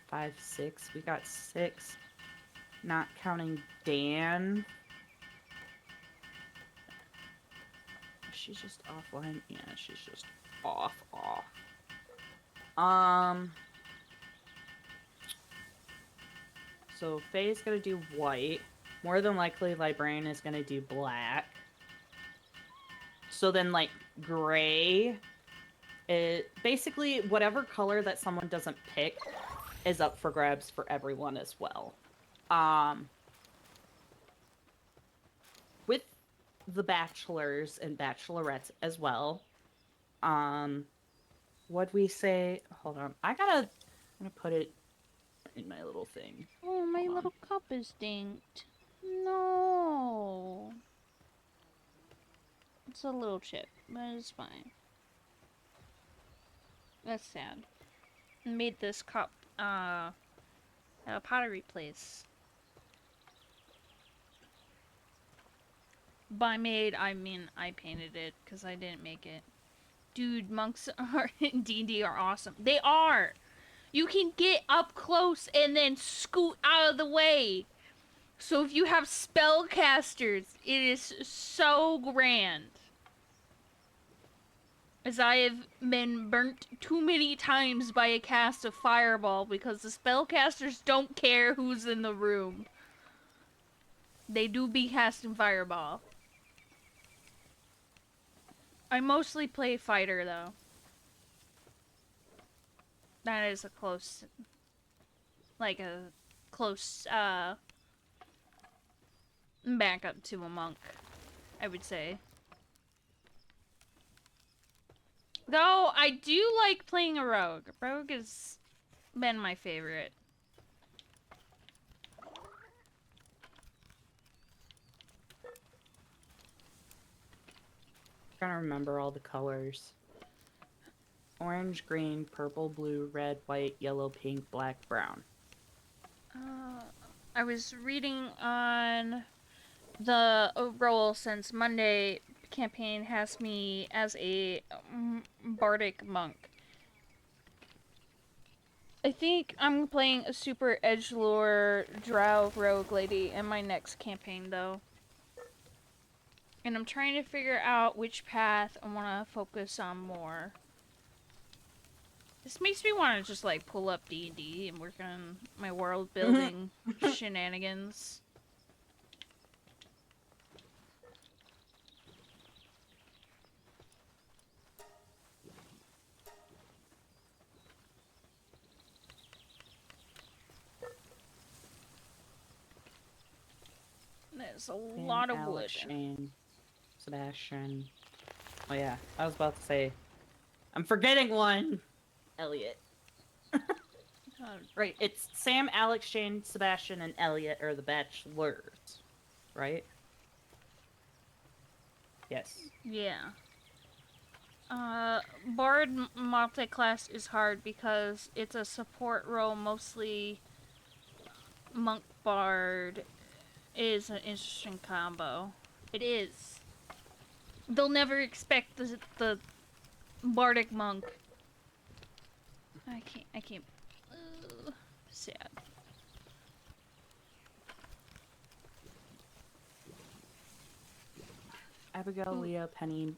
B: 5, 6. We got 6. Not counting Dan. She's just offline. Yeah, she's just off. So Faye's gonna do white. More than likely, Librarian is gonna do black. So then, like, gray. Basically, whatever color that someone doesn't pick is up for grabs for everyone as well. With the bachelors and bachelorettes as well. What'd we say? Hold on. I'm gonna put it in my little thing.
A: Oh, my little cup is dinked. No. It's a little chip, but it's fine. That's sad. I made this cup, at a pottery place. By made, I mean I painted it, because I didn't make it. Dude, monks in D&D are awesome. They are! You can get up close and then scoot out of the way. So if you have spellcasters, it is so grand. As I have been burnt too many times by a cast of fireball because the spellcasters don't care who's in the room. They do be casting fireball. I mostly play fighter though. That is a close backup to a monk. I would say. Though, I do like playing a rogue. Rogue has been my favorite.
B: Trying to remember all the colors. Orange, green, purple, blue, red, white, yellow, pink, black, brown.
A: I was reading on the role since Monday campaign has me as a bardic monk. I think I'm playing a super edgelord drow rogue lady in my next campaign though. And I'm trying to figure out which path I want to focus on more. This makes me want to just like pull up D&D and work on my world building shenanigans. There's a lot of wood.
B: Shane, Sebastian. Oh yeah, I was about to say, I'm forgetting one. Elliot. Right, it's Sam, Alex, Shane, Sebastian, and Elliot are the bachelors, right? Yes.
A: Yeah. Bard multi-class is hard because it's a support role, mostly monk bard is an interesting combo. It is. They'll never expect the bardic monk. I can't. Sad.
B: Abigail, Leah, Penny.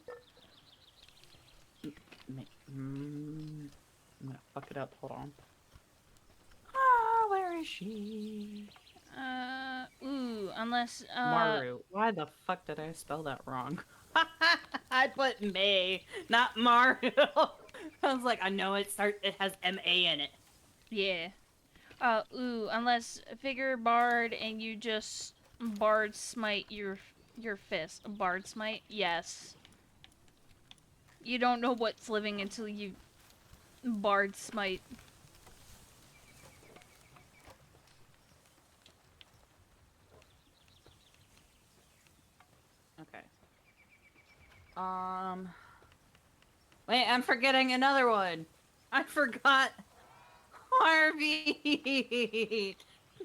B: I'm gonna fuck it up. Hold on. Ah, where is she?
A: Unless
B: Maru. Why the fuck did I spell that wrong? I put May, not Maru. I was like, I know it has M-A in it.
A: yeah. Unless figure bard and you just bard smite your fist. Bard smite? Yes. You don't know what's living until you bard smite.
B: Okay. Wait, I'm forgetting another one. I forgot Harvey.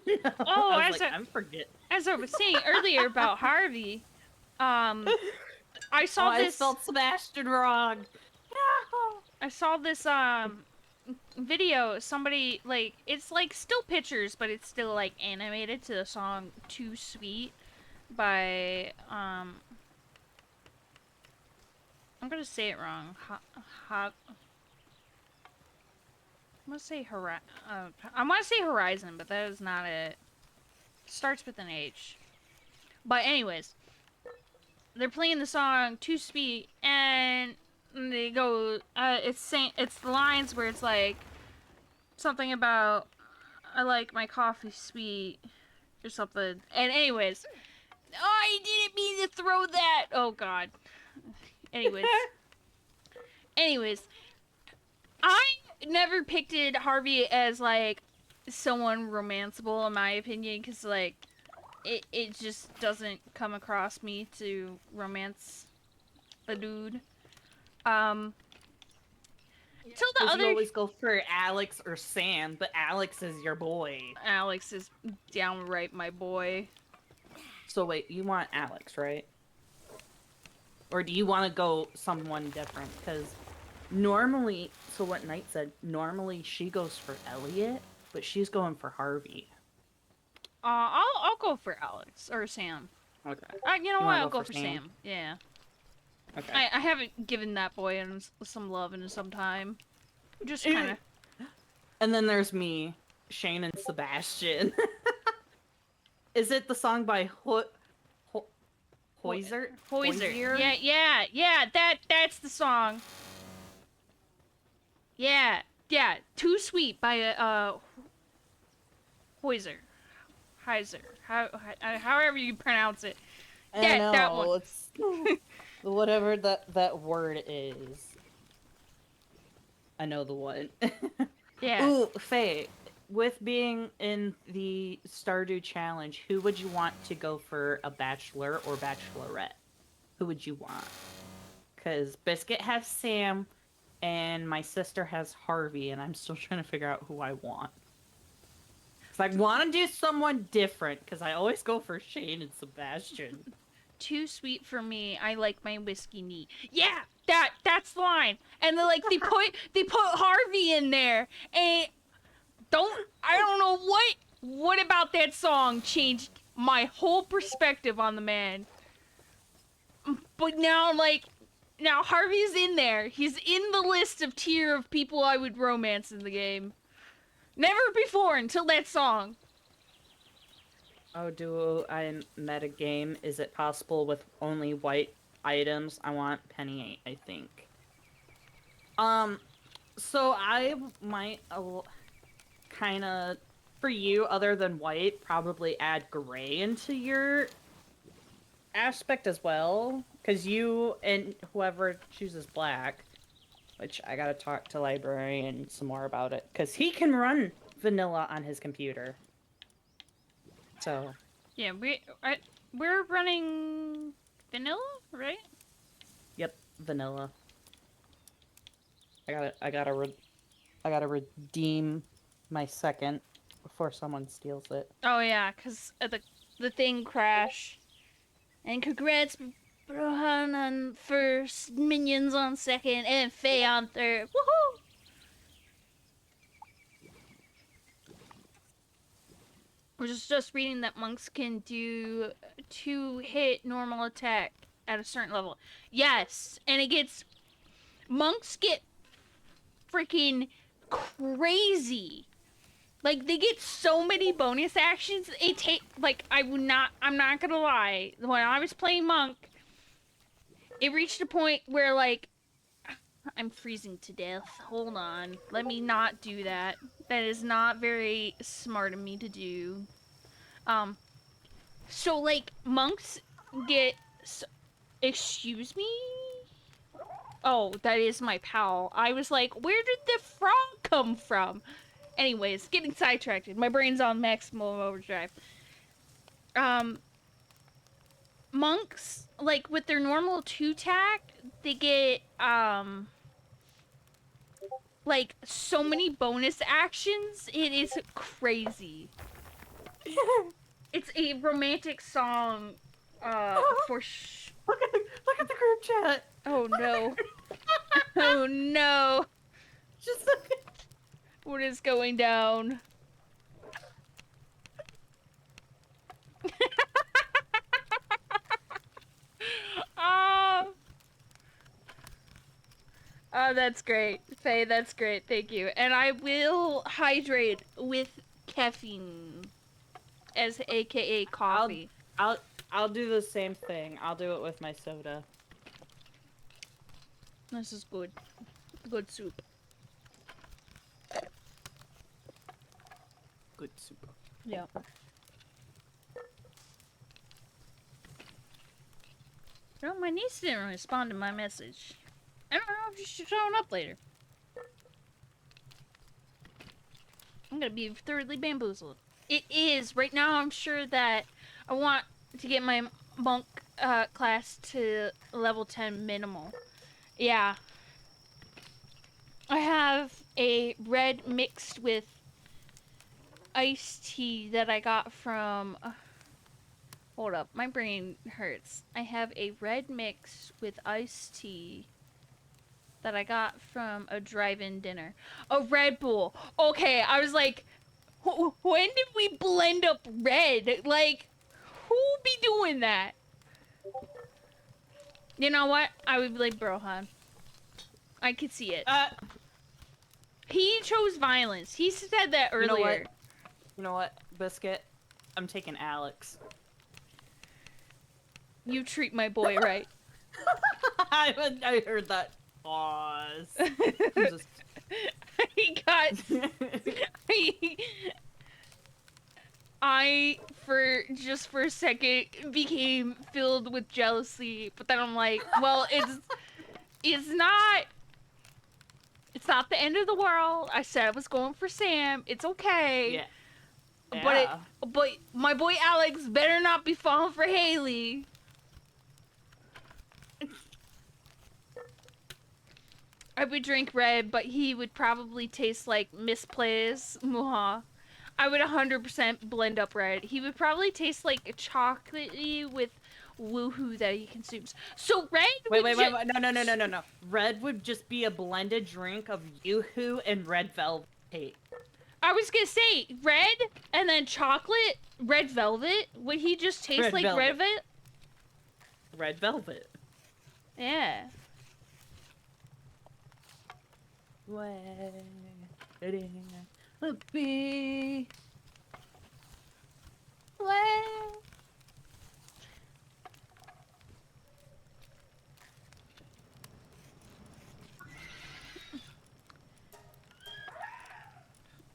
B: No,
A: Oh,
B: I was like, I'm forgetting.
A: as I was saying earlier about Harvey, I saw
B: I
A: this.
B: spelled Sebastian wrong. No.
A: I saw this video. Somebody like it's like still pictures, but it's still like animated to the song "Too Sweet" by I'm gonna say it wrong. I'm gonna say Horizon, but that is not it. Starts with an H. But anyways, they're playing the song "Too Sweet" and they go. It's the lines where it's like something about I like my coffee sweet or something. And anyways, I didn't mean to throw that. Oh god. Anyways. I never picted Harvey as like someone romanceable in my opinion because like it just doesn't come across me to romance a dude. Till the other
B: you always go for Alex or Sam, but Alex is your boy.
A: Alex is downright my boy.
B: So wait, you want Alex, right? Or do you want to go someone different? Because normally, so what Knight said, normally she goes for Elliot, but she's going for Harvey.
A: I'll go for Alex or Sam.
B: Okay.
A: You know what? I'll go for Sam. Yeah.
B: Okay.
A: I haven't given that boy some love in some time. Just kind of.
B: And then there's me, Shane, and Sebastian. Is it the song by Hoiser?
A: Yeah. That's the song. Yeah. Too Sweet by Hoiser. However you pronounce it.
B: I
A: That one.
B: know, it's whatever that word is. I know the one.
A: Yeah.
B: Ooh, Faye, with being in the Stardew Challenge, who would you want to go for a bachelor or bachelorette? Who would you want? Because Biscuit has Sam, and my sister has Harvey, and I'm still trying to figure out who I want. Because I want to do someone different, because I always go for Shane and Sebastian.
A: Too sweet for me. I like my whiskey neat. Yeah, that's the line. And they put Harvey in there, and I don't know what about that song changed my whole perspective on the man. But now Harvey's in there. He's in the list of tier of people I would romance in the game. Never before until that song.
B: Oh, do I meta game? Is it possible with only white items? I want Penny 8, I think. So I might kind of, for you, other than white, probably add gray into your aspect as well. Because you and whoever chooses black, which I gotta talk to librarian some more about it, because he can run vanilla on his computer. So.
A: Yeah, we're running vanilla, right?
B: Yep, vanilla. I gotta redeem my second before someone steals it.
A: Oh yeah, cause the thing crashed. And congrats, Brohan on first, Minions on second, and Faye on third. Woohoo! I was just reading that monks can do 2-hit normal attack at a certain level. Yes, and monks get freaking crazy. Like they get so many bonus actions. I'm not gonna lie. When I was playing monk, it reached a point where like I'm freezing to death. Hold on. Let me not do that. That is not very smart of me to do. So like monks get excuse me? Oh, that is my pal. I was like, where did the frog come from? Anyways, getting sidetracked. My brain's on maximum overdrive. Um Monks, like with their normal 2-tack, they get like so many bonus actions. It is crazy. It's a romantic song for
B: Look at the group chat.
A: Oh no. Oh no.
B: Just look at...
A: What is going down? Oh. Oh, that's great. Faye, that's great. Thank you. And I will hydrate with caffeine, as aka coffee.
B: I'll do the same thing. I'll do it with my soda.
A: This is good. Good soup.
B: Good soup.
A: Yeah. No, my niece didn't respond to my message. I don't know if she's showing up later. I'm gonna be thoroughly bamboozled. It is. Right now, I'm sure that I want to get my monk class to level 10 minimal. Yeah. I have a red mixed with iced tea that I got from... hold up, my brain hurts. I have a red mix with iced tea that I got from a drive-in dinner. A Red Bull. Okay, I was like, when did we blend up red? Like, who be doing that? You know what? I would be like Brohan. I could see it. He chose violence. He said that earlier.
B: You know what, Biscuit? I'm taking Alex.
A: You treat my boy right.
B: I heard that pause.
A: He got... I for a second became filled with jealousy, but then I'm like, well, it's not the end of the world. I said I was going for Sam. It's okay.
B: Yeah.
A: But
B: Yeah.
A: but my boy Alex better not be falling for Haley. I would drink red, but he would probably taste like misplays. Muha. I would 100% blend up red. He would probably taste like a chocolatey with woohoo that he consumes. So red
B: Wait,
A: would
B: wait. No. Red would just be a blended drink of Yoo-hoo and red velvet cake.
A: I was gonna say red and then chocolate, red velvet. Would he just taste
B: Red
A: like
B: velvet.
A: red velvet?
B: Red velvet.
A: Yeah.
B: Waiting a bee.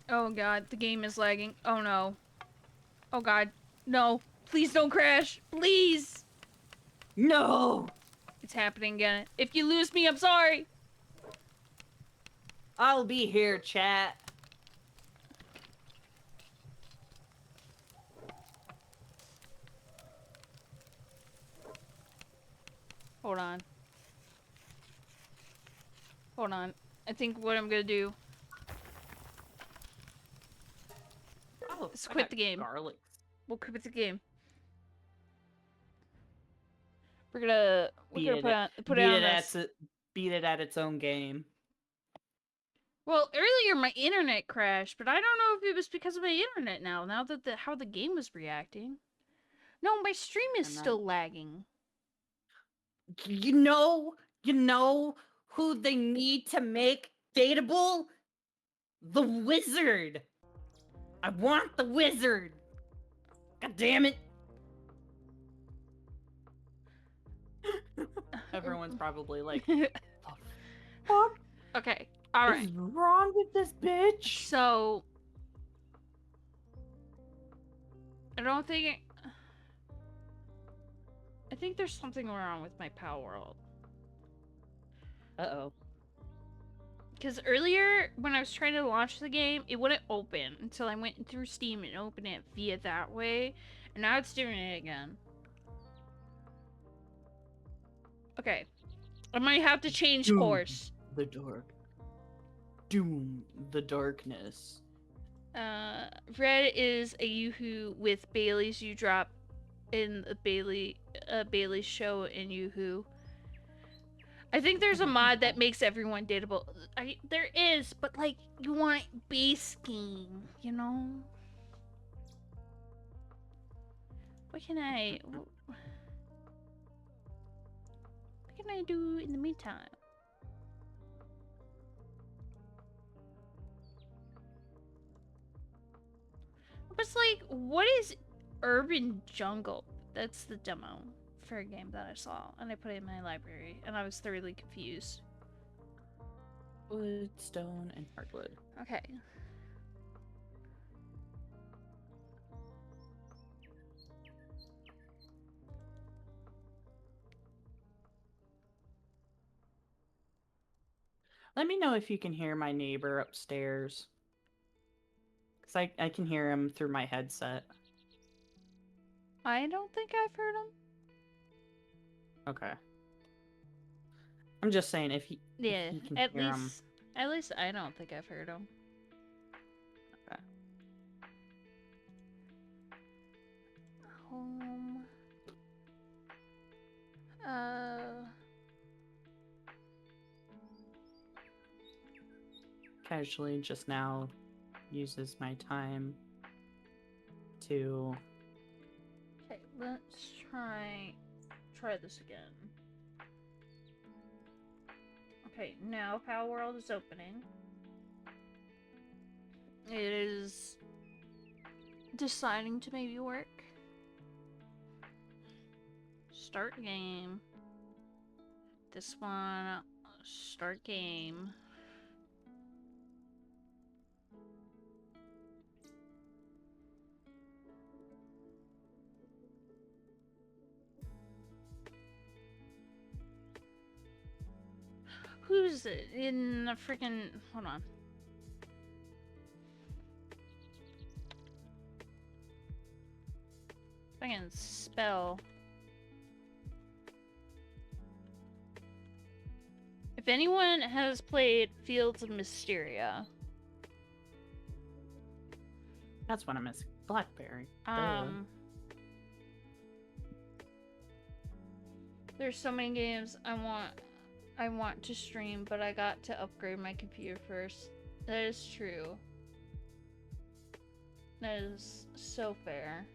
A: Oh god, the game is lagging. Oh no. Oh god. No. Please don't crash. Please.
B: No!
A: It's happening again. If you lose me, I'm sorry.
B: I'll be here, chat.
A: Hold on. Hold on. I think what I'm gonna do
B: Oh,
A: is
B: I
A: quit
B: got
A: the game.
B: garlic.
A: We'll quit the game. We're gonna put it on this.
B: Beat it at its own game.
A: Well, earlier my internet crashed, but I don't know if it was because of my internet now. Now that how the game was reacting. No, my stream is still lagging.
B: You know who they need to make dateable? The wizard. I want the wizard. God damn it. Everyone's probably like, fuck
A: Okay, alright.
B: is wrong with this bitch?
A: So, I don't think I think there's something wrong with my Palworld.
B: Uh-oh.
A: Because earlier, when I was trying to launch the game, it wouldn't open until I went through Steam and opened it via that way. And now it's doing it again. Okay. I might have to change course.
B: The dark. Doom the darkness.
A: Red is a Yoo-hoo with Bailey's you drop in the Bailey's show in Yoo-hoo. I think there's a mod that makes everyone dateable. There is, but like you want base game, you know? What can I do in the meantime? But it's like, what is Urban Jungle? That's the demo for a game that I saw, and I put it in my library, and I was thoroughly confused.
B: Wood, stone, and hardwood.
A: Okay.
B: Let me know if you can hear my neighbor upstairs. Because I can hear him through my headset.
A: I don't think I've heard him.
B: Okay. I'm just saying if he can
A: at
B: hear him.
A: least I don't think I've heard him.
B: Okay.
A: Home.
B: Casually just now uses my time to
A: Okay, let's try this again. Okay, now Palworld is opening. It is deciding to maybe work. Start game. This one, start game. who's in the freaking... Hold on. If I can spell... If anyone has played Fields of Mysteria...
B: That's what I miss. Blackberry. Duh.
A: There's so many games I want to stream, but I got to upgrade my computer first. That is true. That is so fair.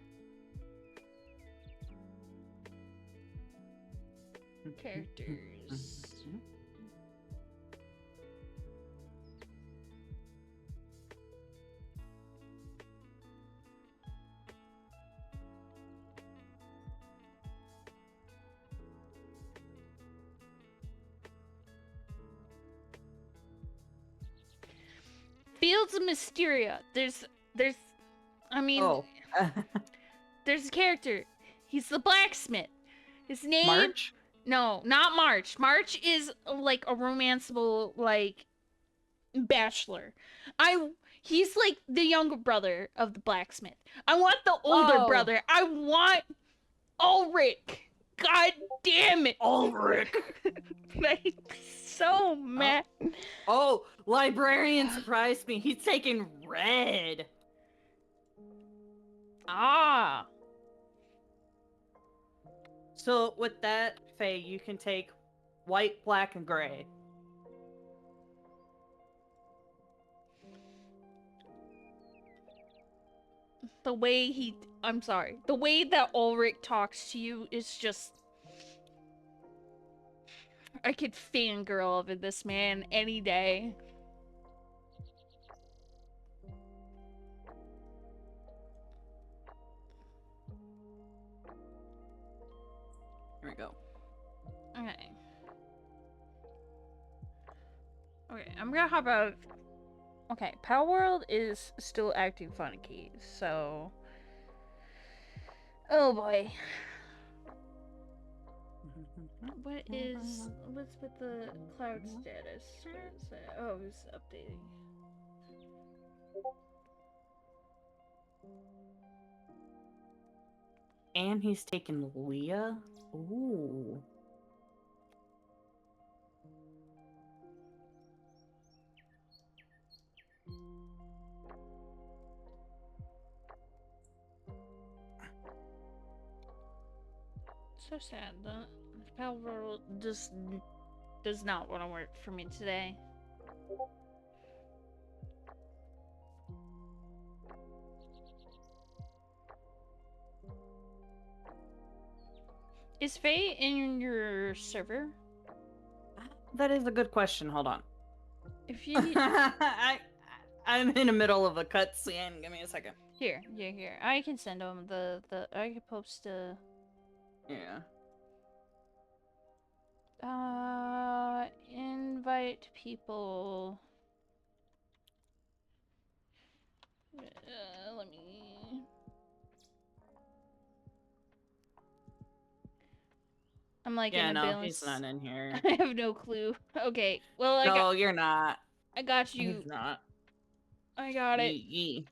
A: Characters. Fields of Mysteria. There's I mean,
B: Oh.
A: there's a character. He's the blacksmith. His name...
B: March?
A: No, not March. March is like a romanceable, like, bachelor. He's like the younger brother of the blacksmith. I want the older brother. I want Ulrich. God damn it.
B: Ulrich.
A: I'm so mad.
B: Oh, librarian surprised me. He's taking red.
A: Ah.
B: So with that, Faye, you can take white, black, and gray.
A: The way I'm sorry. The way that Ulrich talks to you is just... I could fangirl over this man any day.
B: Here we go.
A: Okay. Okay, I'm gonna hop out. Okay, Palworld is still acting funky, so... Oh boy. What's with the cloud status? Oh, it's updating.
B: And he's taking Leah? Ooh.
A: So sad. The Palworld just does not want to work for me today. Is Faye in your server?
B: That is a good question. Hold on.
A: If you need...
B: I'm in the middle of a cutscene. Give me a second.
A: Here. I can send them I can post a...
B: Yeah.
A: Invite people. Let me... I'm like
B: yeah,
A: in a
B: no,
A: balance.
B: he's not in here.
A: I have no clue. Okay, well,
B: No, you're not.
A: I got you.
B: He's not.
A: I got it.
B: Yee.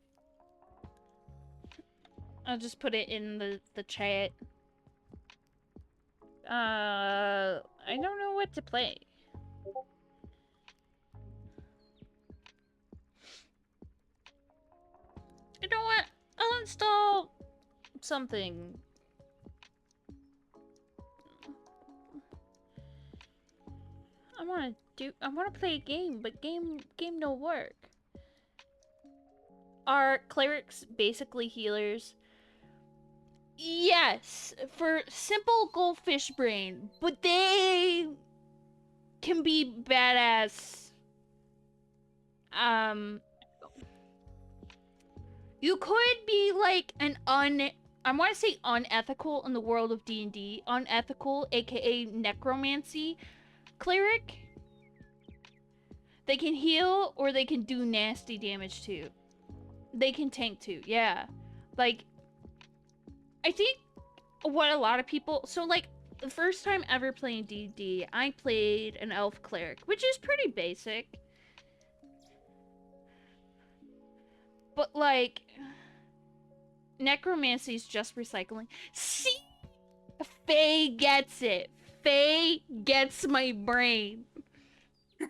A: I'll just put it in the chat. I don't know what to play. You know what? I'll install something. I wanna play a game, but game no work. Are clerics basically healers? Yes, for simple goldfish brain, but they can be badass. You could be like an I want to say unethical in the world of D&D, unethical, aka necromancy cleric. They can heal or they can do nasty damage too. They can tank too, yeah. Like, I think what a lot of people... So, like, the first time ever playing D&D, I played an elf cleric, which is pretty basic. But, like, necromancy is just recycling. See? Faye gets it. Faye gets my brain.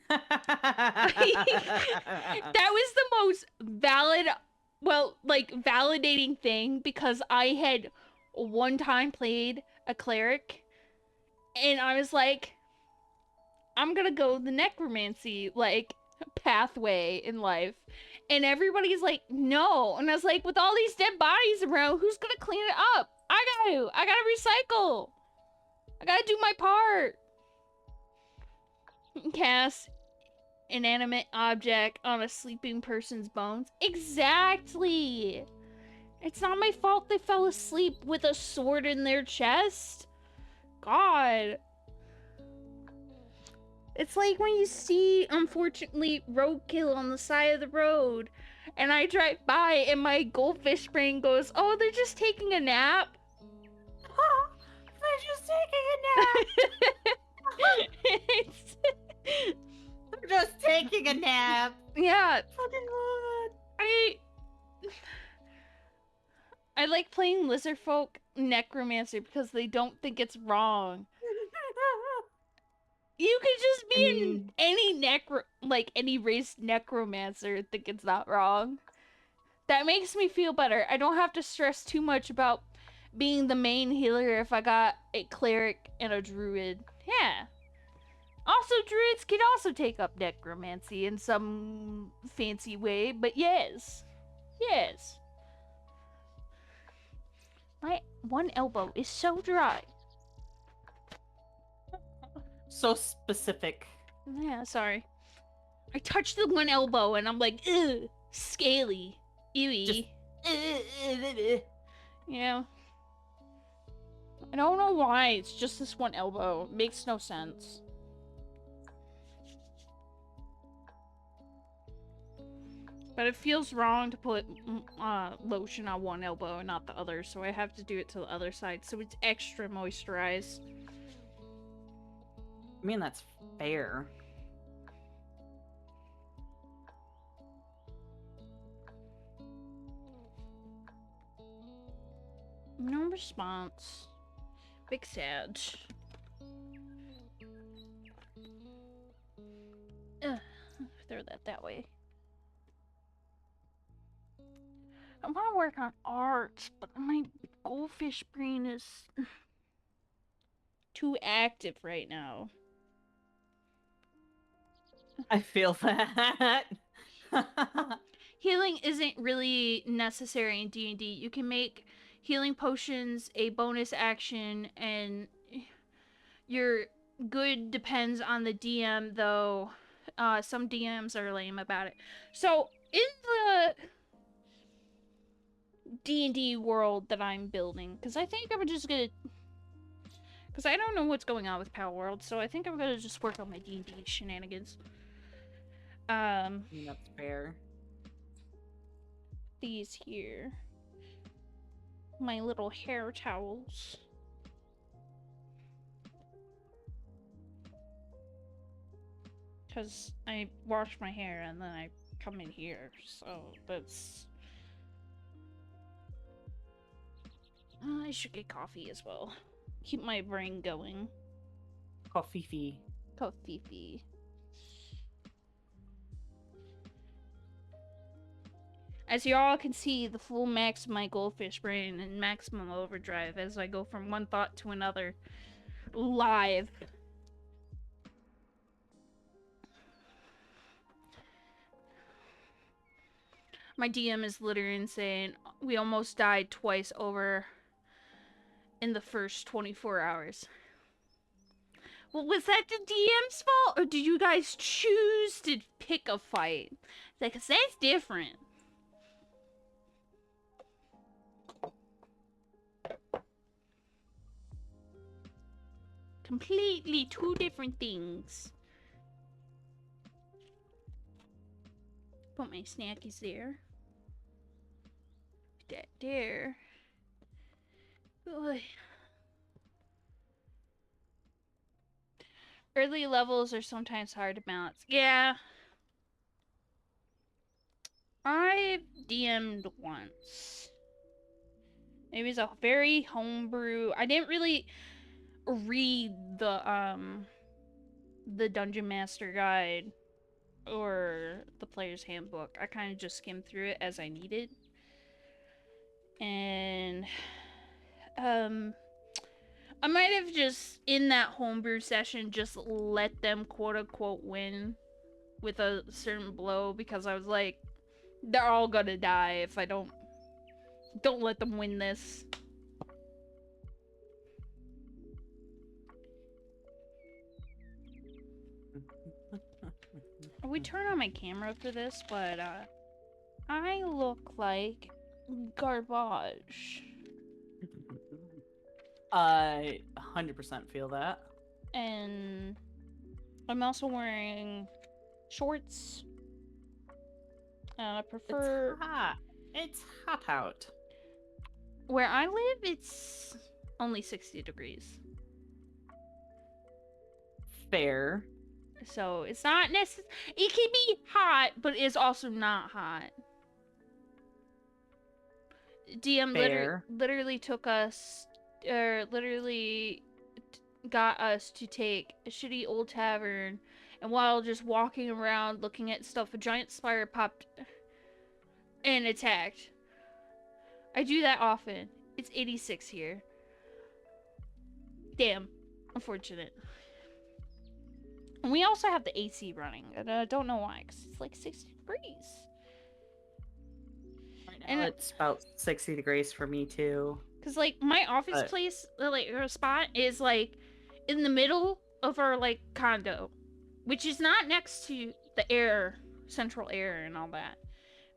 A: That was the most valid, well, like, validating thing, because I had one time played a cleric, and I was like, I'm gonna go the necromancy, like, pathway in life. And everybody's like, no. And I was like, with all these dead bodies around, who's gonna clean it up? I gotta recycle. I gotta do my part. Cast inanimate object on a sleeping person's bones. Exactly. It's not my fault they fell asleep with a sword in their chest. God. It's like when you see, unfortunately, roadkill on the side of the road, and I drive by and my goldfish brain goes, oh, they're just taking a nap.
B: They're just taking a nap. They're just taking a nap.
A: Yeah.
B: Fucking what?
A: I like playing lizardfolk necromancer because they don't think it's wrong. You could just be any race necromancer and think it's not wrong. That makes me feel better. I don't have to stress too much about being the main healer if I got a cleric and a druid. Yeah. Also, druids can also take up necromancy in some fancy way, but yes. Yes. My one elbow is so dry.
B: So specific.
A: Yeah, sorry. I touched the one elbow and I'm like, ugh, scaly. Ewy. Yeah. I don't know why, it's just this one elbow. It makes no sense. But it feels wrong to put lotion on one elbow and not the other, so I have to do it to the other side, so it's extra moisturized.
B: I mean, that's fair.
A: No response. Big sad. Ugh, throw that way. I want to work on art, but my goldfish brain is too active right now.
B: I feel that.
A: Healing isn't really necessary in D&D. You can make healing potions a bonus action, and your good depends on the DM, though some DMs are lame about it. So, in the D&D world that I'm building, because I think I'm just gonna... Because I don't know what's going on with Palworld, so I think I'm gonna just work on my D&D shenanigans.
B: That's fair.
A: These here. My little hair towels. Because I wash my hair and then I come in here, so that's... I should get coffee as well. Keep my brain going.
B: Coffee.
A: Coffee. As y'all can see, the full max of my goldfish brain and maximum overdrive as I go from one thought to another. Live. My DM is literally insane. We almost died twice over in the first 24 hours. Well, was that the DM's fault? Or did you guys choose to pick a fight? Because that's different. Completely two different things. Put my snackies there. That there. Boy. Early levels are sometimes hard to balance. Yeah, I've DM'd once. It was a very homebrew. I didn't really read the Dungeon Master Guide or the Player's Handbook. I kind of just skimmed through it as I needed. And I might have just in that homebrew session just let them quote unquote win with a certain blow because I was like, they're all gonna die if I don't let them win this. We turn on my camera for this, but I look like garbage.
B: I 100% feel that.
A: And I'm also wearing shorts. I prefer.
B: It's hot. It's hot out.
A: Where I live, it's only 60 degrees.
B: Fair.
A: So it's not necessary. It can be hot, but it's also not hot. DM literally took us, literally got us to take a shitty old tavern, and while just walking around looking at stuff, a giant spider popped and attacked. I do that often. It's 86 here. Damn. Unfortunate. And we also have the AC running, and I don't know why, because it's like 60 degrees.
B: Right now it's about 60 degrees for me too.
A: Because like my office place, like our spot is like in the middle of our like condo, which is not next to the air, central air and all that.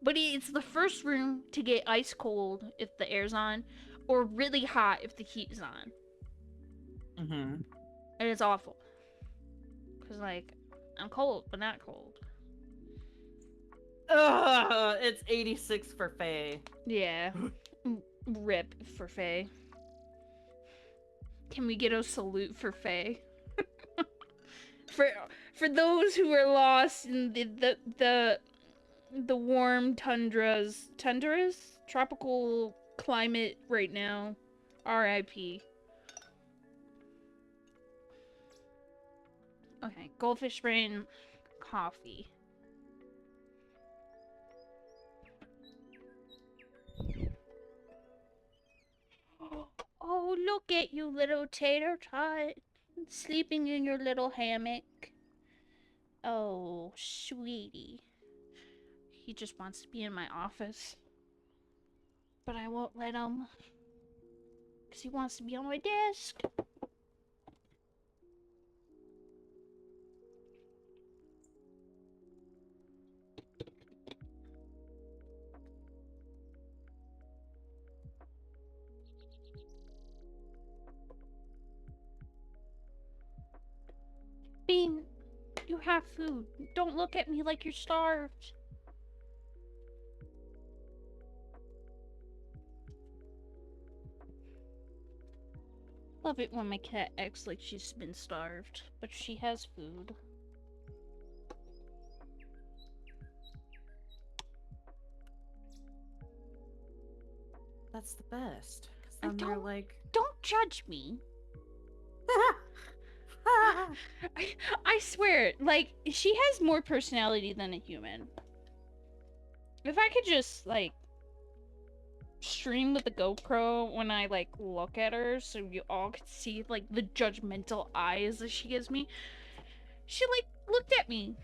A: But it's the first room to get ice cold if the air's on, or really hot if the heat is on.
B: Mm-hmm.
A: And it's awful. Because, like, I'm cold, but not cold.
B: Ugh, it's 86 for Faye.
A: Yeah. Rip for Faye. Can we get a salute for Faye? for those who are lost in the warm tundras, tropical climate right now. R.I.P. Okay, goldfish brain, coffee. Oh, look at you, little tater tot, sleeping in your little hammock. Oh, sweetie. He just wants to be in my office. But I won't let him. Because he wants to be on my desk. Bean, you have food. Don't look at me like you're starved. Love it when my cat acts like she's been starved, but she has food.
B: That's the best. Because then they're like...
A: Don't judge me. I swear, like, she has more personality than a human. If I could just, like, stream with the GoPro when I, like, look at her so you all could see, like, the judgmental eyes that she gives me. She, like, looked at me,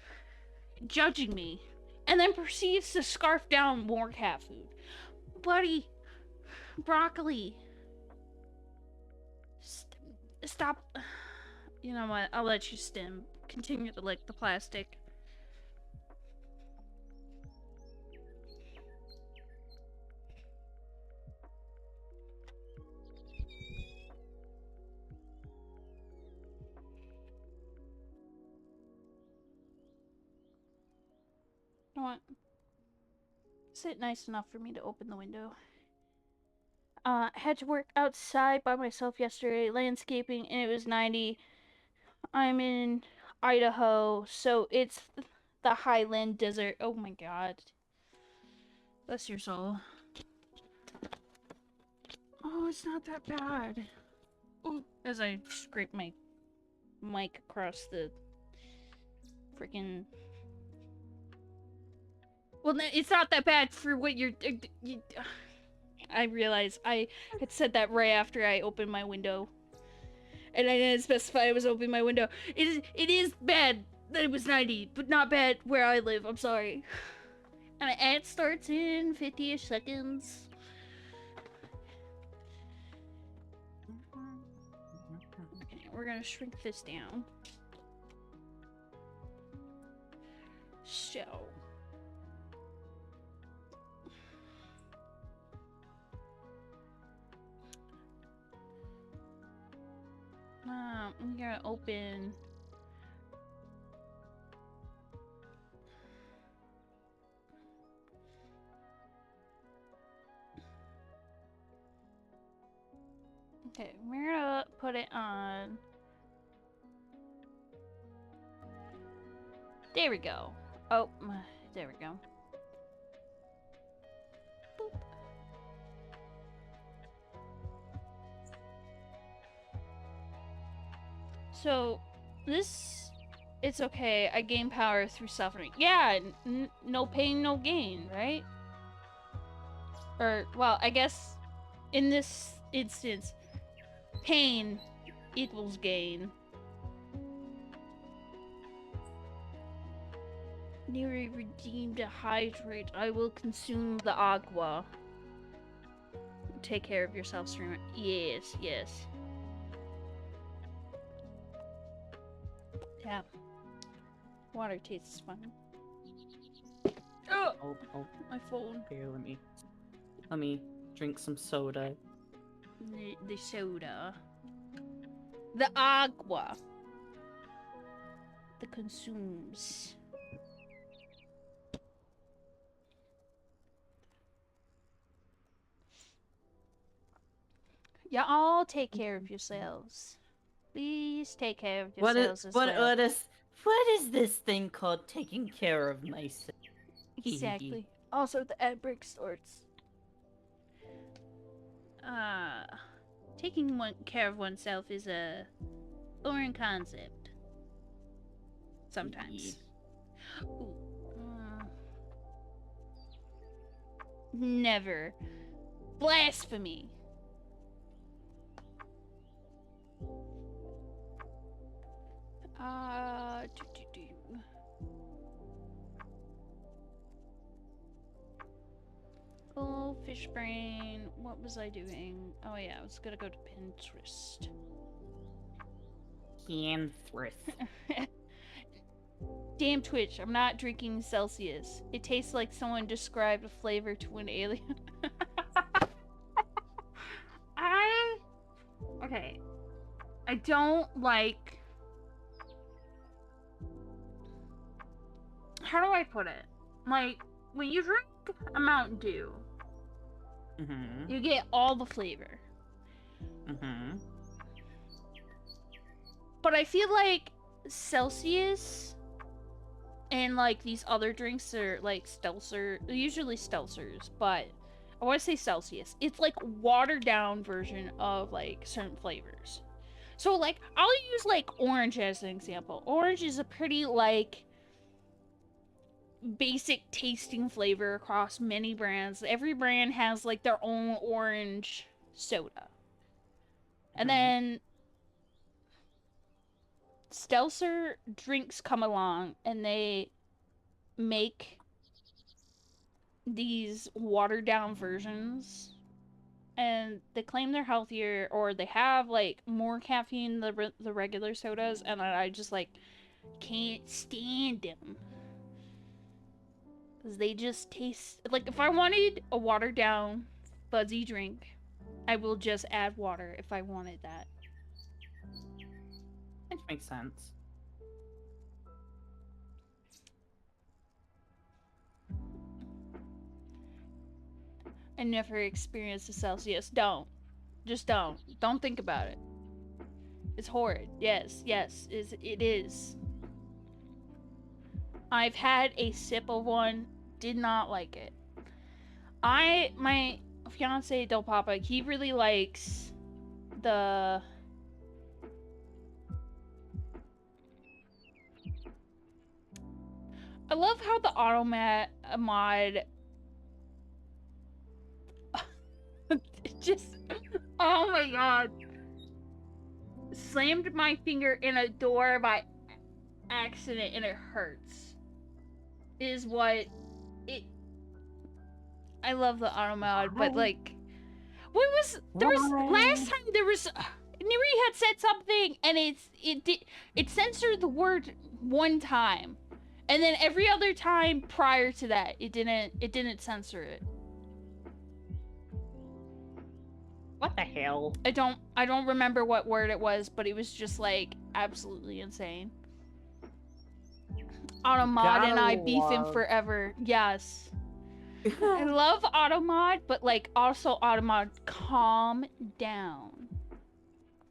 A: judging me, and then proceeds to scarf down more cat food. Buddy, broccoli. Stop. You know what? I'll let you stim. Continue to lick the plastic. You know what? Is it nice enough for me to open the window? I had to work outside by myself yesterday, landscaping, and it was 90. I'm in Idaho, so it's the highland desert. Oh my god. Bless your soul. Oh, it's not that bad. Ooh, as I scrape my mic across the freaking. Well, it's not that bad for what you're. I realize I had said that right after I opened my window. And I didn't specify I was opening my window. It is bad that it was 90, but not bad where I live. I'm sorry. And it starts in 50-ish seconds. Okay, we're gonna shrink this down. So. I'm gonna open. Okay, we're gonna put it on. There we go. Oh, there we go. Boop. So, this, it's okay. I gain power through suffering. Yeah, no pain, no gain, right? Or, well, I guess in this instance, pain equals gain. Nearly redeemed a hydrate. I will consume the agua. Take care of yourself, streamer. Yes, yes. Yeah. Water tastes fun. Oh, my phone.
B: Here, let me drink some soda.
A: The soda. The agua. The consumes. Y'all take care of yourselves. Please take care of yourselves as well.
B: What is this thing called taking care of myself?
A: Exactly. Also, the ad break starts. Taking care of oneself is a foreign concept. Sometimes. Ooh. Never. Blasphemy. Oh, fish brain. What was I doing? Oh yeah, I was gonna go to Pinterest. Damn Twitch, I'm not drinking Celsius. It tastes like someone described a flavor to an alien. Okay. I don't like... How do I put it? Like, when you drink a Mountain Dew, you get all the flavor. But I feel like Celsius and like these other drinks are like Stelzer, usually Stelzers, but I want to say Celsius. It's like watered down version of like certain flavors. So like I'll use like orange as an example. Orange is a pretty like basic tasting flavor across many brands. Every brand has like their own orange soda. And then Stelzer drinks come along and they make these watered down versions and they claim they're healthier or they have like more caffeine than the regular sodas, and I just like can't stand them because they just taste like, if I wanted a watered down fuzzy drink, I will just add water if I wanted that.
B: It makes sense.
A: I never experienced a Celsius. Don't. Just don't. Don't think about it. It's horrid. Yes, it is. I've had a sip of one, did not like it. My fiance Del Papa, he really likes the I love how the automat mod just oh my god, slammed my finger in a door by accident and it hurts. Is what it I love the automat, but like what was there was last time there was Neri had said something and it censored the word one time. And then every other time prior to that, it didn't censor it.
B: What the hell?
A: I don't remember what word it was, but it was just like absolutely insane. Automod and I beefing forever. Yes. I love Automod, but like also Automod, calm down.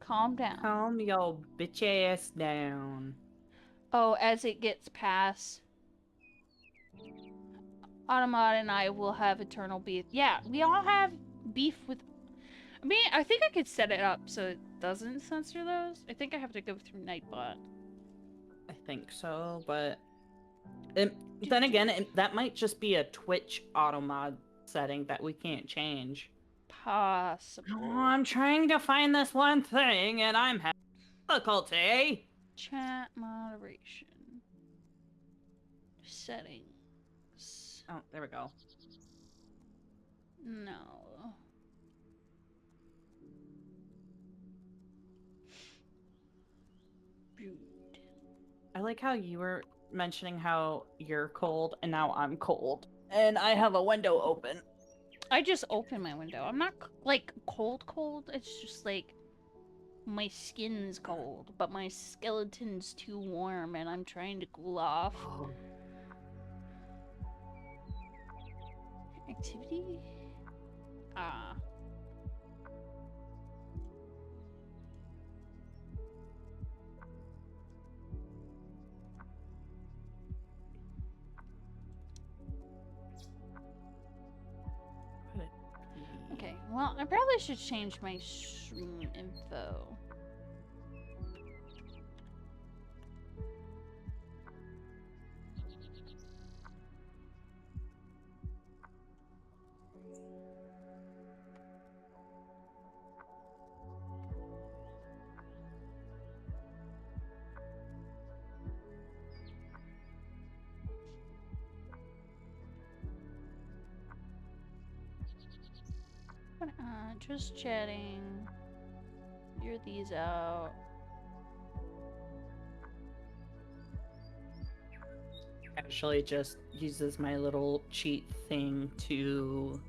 A: Calm down.
B: Calm your bitch ass down.
A: Oh, as it gets past, Automod and I will have eternal beef. Yeah, we all have beef with. I mean, I think I could set it up so it doesn't censor those. I think I have to go through Nightbot.
B: I think so, but then again, that might just be a Twitch automod setting that we can't change.
A: Possible.
B: Oh, I'm trying to find this one thing, and I'm having difficulty.
A: Chat moderation. Settings.
B: Oh, there we go.
A: No.
B: I like how you were mentioning how you're cold, and now I'm cold. And I have a window open.
A: I just opened my window. I'm not, like, cold. It's just, like, my skin's cold, but my skeleton's too warm, and I'm trying to cool off. Activity? Ah. Okay, well, I probably should change my stream info. Just chatting. Clear these out.
B: Actually just uses my little cheat thing to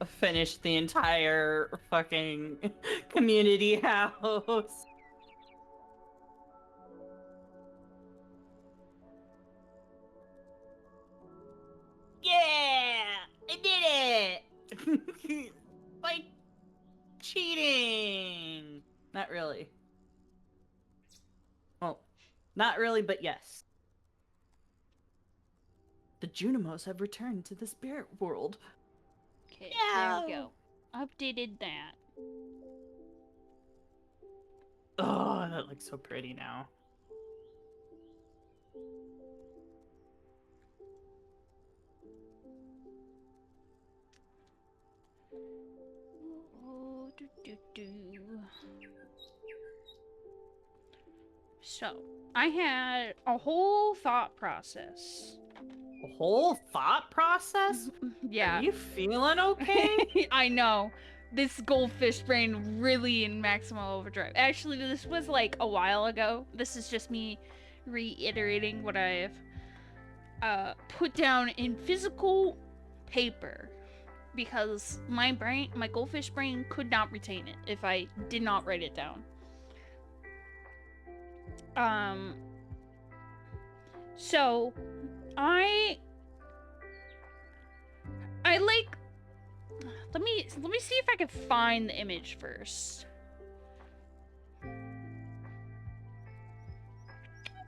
B: finish the entire fucking community house. Yeah! I did it! By cheating! Not really. Well, not really, but yes. The Junimos have returned to the spirit world.
A: Okay, there we go. Updated that.
B: Oh, that looks so pretty now.
A: Oh, So, I had a whole thought process.
B: A whole thought process?
A: Yeah.
B: Are you feeling okay?
A: I know. This goldfish brain really in maximum overdrive. Actually, this was like a while ago. This is just me reiterating what I've put down in physical paper. Because my goldfish brain could not retain it if I did not write it down. So I like let me see if I can find the image first.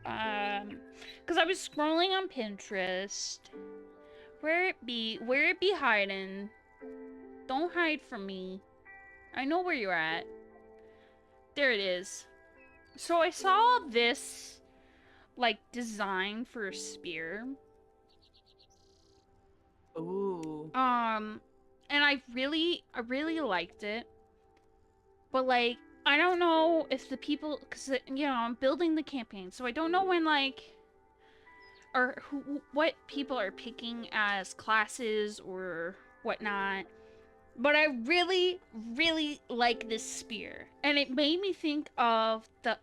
A: Because I was scrolling on Pinterest. Where it be hiding? Don't hide from me. I know where you're at. There it is. So I saw this, like, design for a spear.
B: Ooh.
A: And I really liked it. But, like, I don't know if the people, because, you know, I'm building the campaign, so I don't know when, like, or what people are picking as classes or whatnot. But I really like this spear. And it made me think of the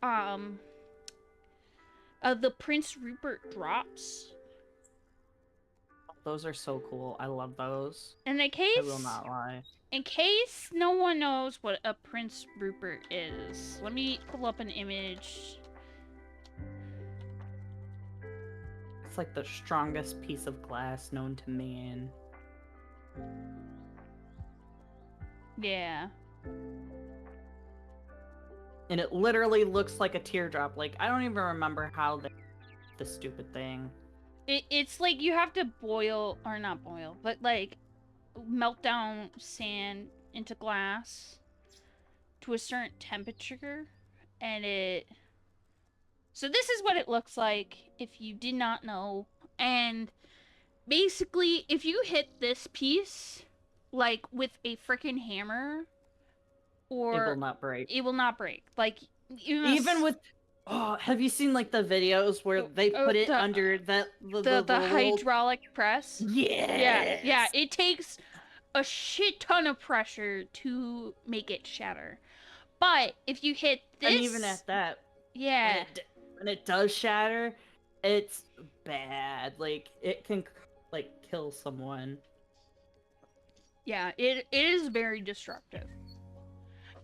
A: Prince Rupert drops.
B: Those are so cool. I love those.
A: And
B: I will not lie.
A: in case no one knows what a Prince Rupert is, let me pull up an image.
B: It's like the strongest piece of glass known to man.
A: Yeah.
B: And it literally looks like a teardrop. Like, I don't even remember how they the stupid thing.
A: It's like you have to boil, or not boil, but like melt down sand into glass to a certain temperature, and it... So this is what it looks like if you did not know. And basically, if you hit this piece, like, with a freaking hammer, or...
B: It will not break.
A: It will not break. Like, you must...
B: Even with... Oh, have you seen, like, the videos where they put it under that...
A: The hydraulic press?
B: Yes!
A: Yeah, it takes a shit ton of pressure to make it shatter. But if you hit this...
B: And even at that...
A: Yeah.
B: When it does shatter, it's bad. Like, it can, like, kill someone.
A: Yeah, it is very destructive.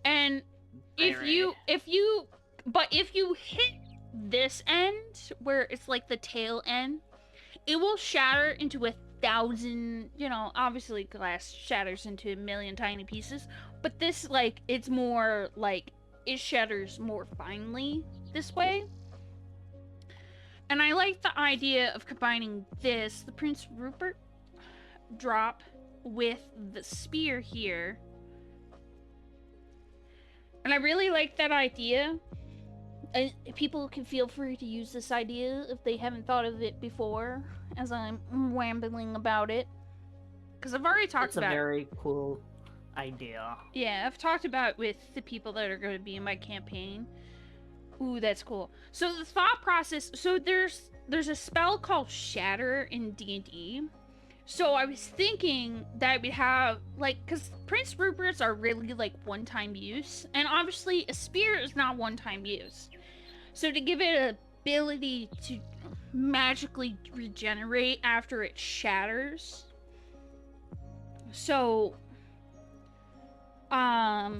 A: And if you hit this end, where it's like the tail end, it will shatter into 1,000, you know, obviously glass shatters into a million tiny pieces, but this, like, it's more like, it shatters more finely this way. And I like the idea of combining this, the Prince Rupert drop, with the spear here. And I really like that idea. And people can feel free to use this idea if they haven't thought of it before, as I'm rambling about it. Because I've already talked about it.
B: It's a very cool idea.
A: Yeah, I've talked about it with the people that are going to be in my campaign. Ooh, that's cool. So the thought process, so there's a spell called Shatter in D&D. So I was thinking that we'd have, like, because Prince Ruperts are really, like, one-time use. And obviously a spear is not one-time use. So to give it an ability to magically regenerate after it shatters. So, I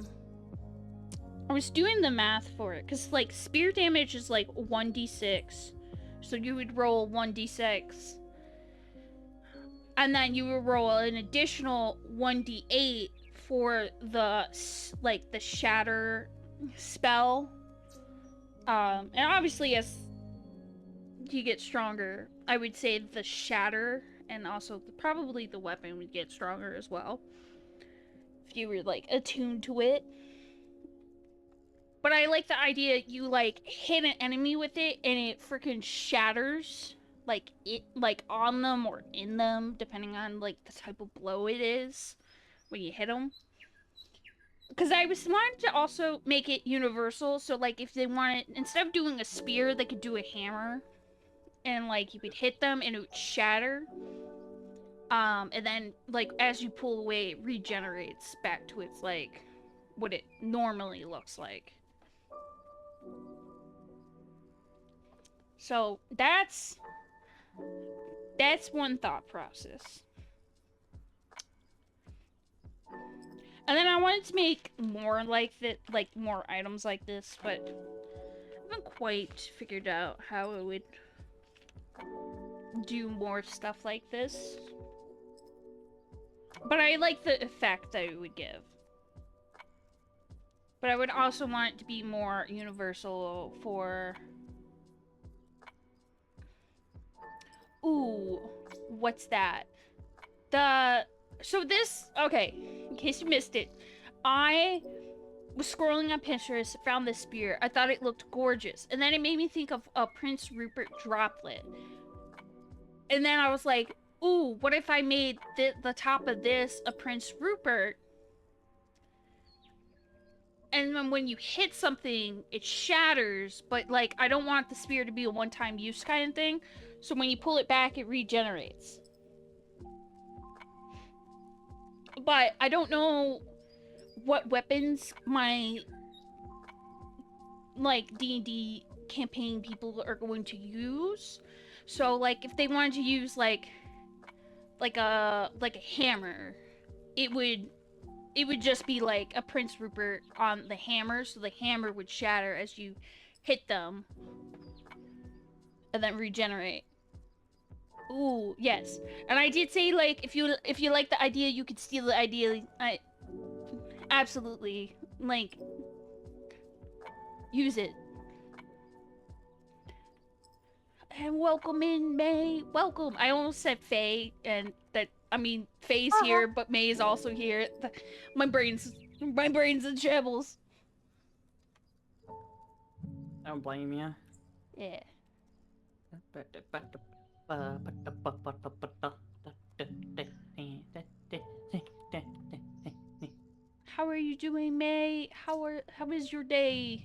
A: was doing the math for it, because, like, spear damage is, like, 1d6. So you would roll 1d6. And then you would roll an additional 1d8 for the, like, the shatter spell. And obviously as you get stronger, I would say the shatter and also probably the weapon would get stronger as well. If you were, like, attuned to it. But I like the idea you, like, hit an enemy with it and it freaking shatters, like, it, like, on them or in them, depending on, like, the type of blow it is when you hit them. Because I was wanting to also make it universal, so, like, if they wanted, instead of doing a spear, they could do a hammer. And, like, you could hit them and it would shatter. And then, like, as you pull away, it regenerates back to its, like, what it normally looks like. So that's one thought process. And then I wanted to make more like that, like more items like this, but I haven't quite figured out how I would do more stuff like this. But I like the effect that it would give. But I would also want it to be more universal for Ooh, what's that? So this, okay, in case you missed it, I was scrolling on Pinterest, found this spear. I thought it looked gorgeous, and then it made me think of a Prince Rupert droplet. And then I was like, ooh, what if I made the top of this a Prince Rupert? And then when you hit something, it shatters, but like I don't want the spear to be a one-time use kind of thing. So when you pull it back, it regenerates. But I don't know what weapons my like D&D campaign people are going to use. So like if they wanted to use like a hammer, it would just be like a Prince Rupert on the hammer, so the hammer would shatter as you hit them and then regenerate. Ooh, yes. And I did say like if you like the idea, you could steal the idea. I absolutely like use it. And welcome in, May. Welcome. I almost said Faye, and that I mean Faye's here, but May is also here. My brain's in shambles.
B: I don't blame you.
A: Yeah. How are you doing, May? How is your day?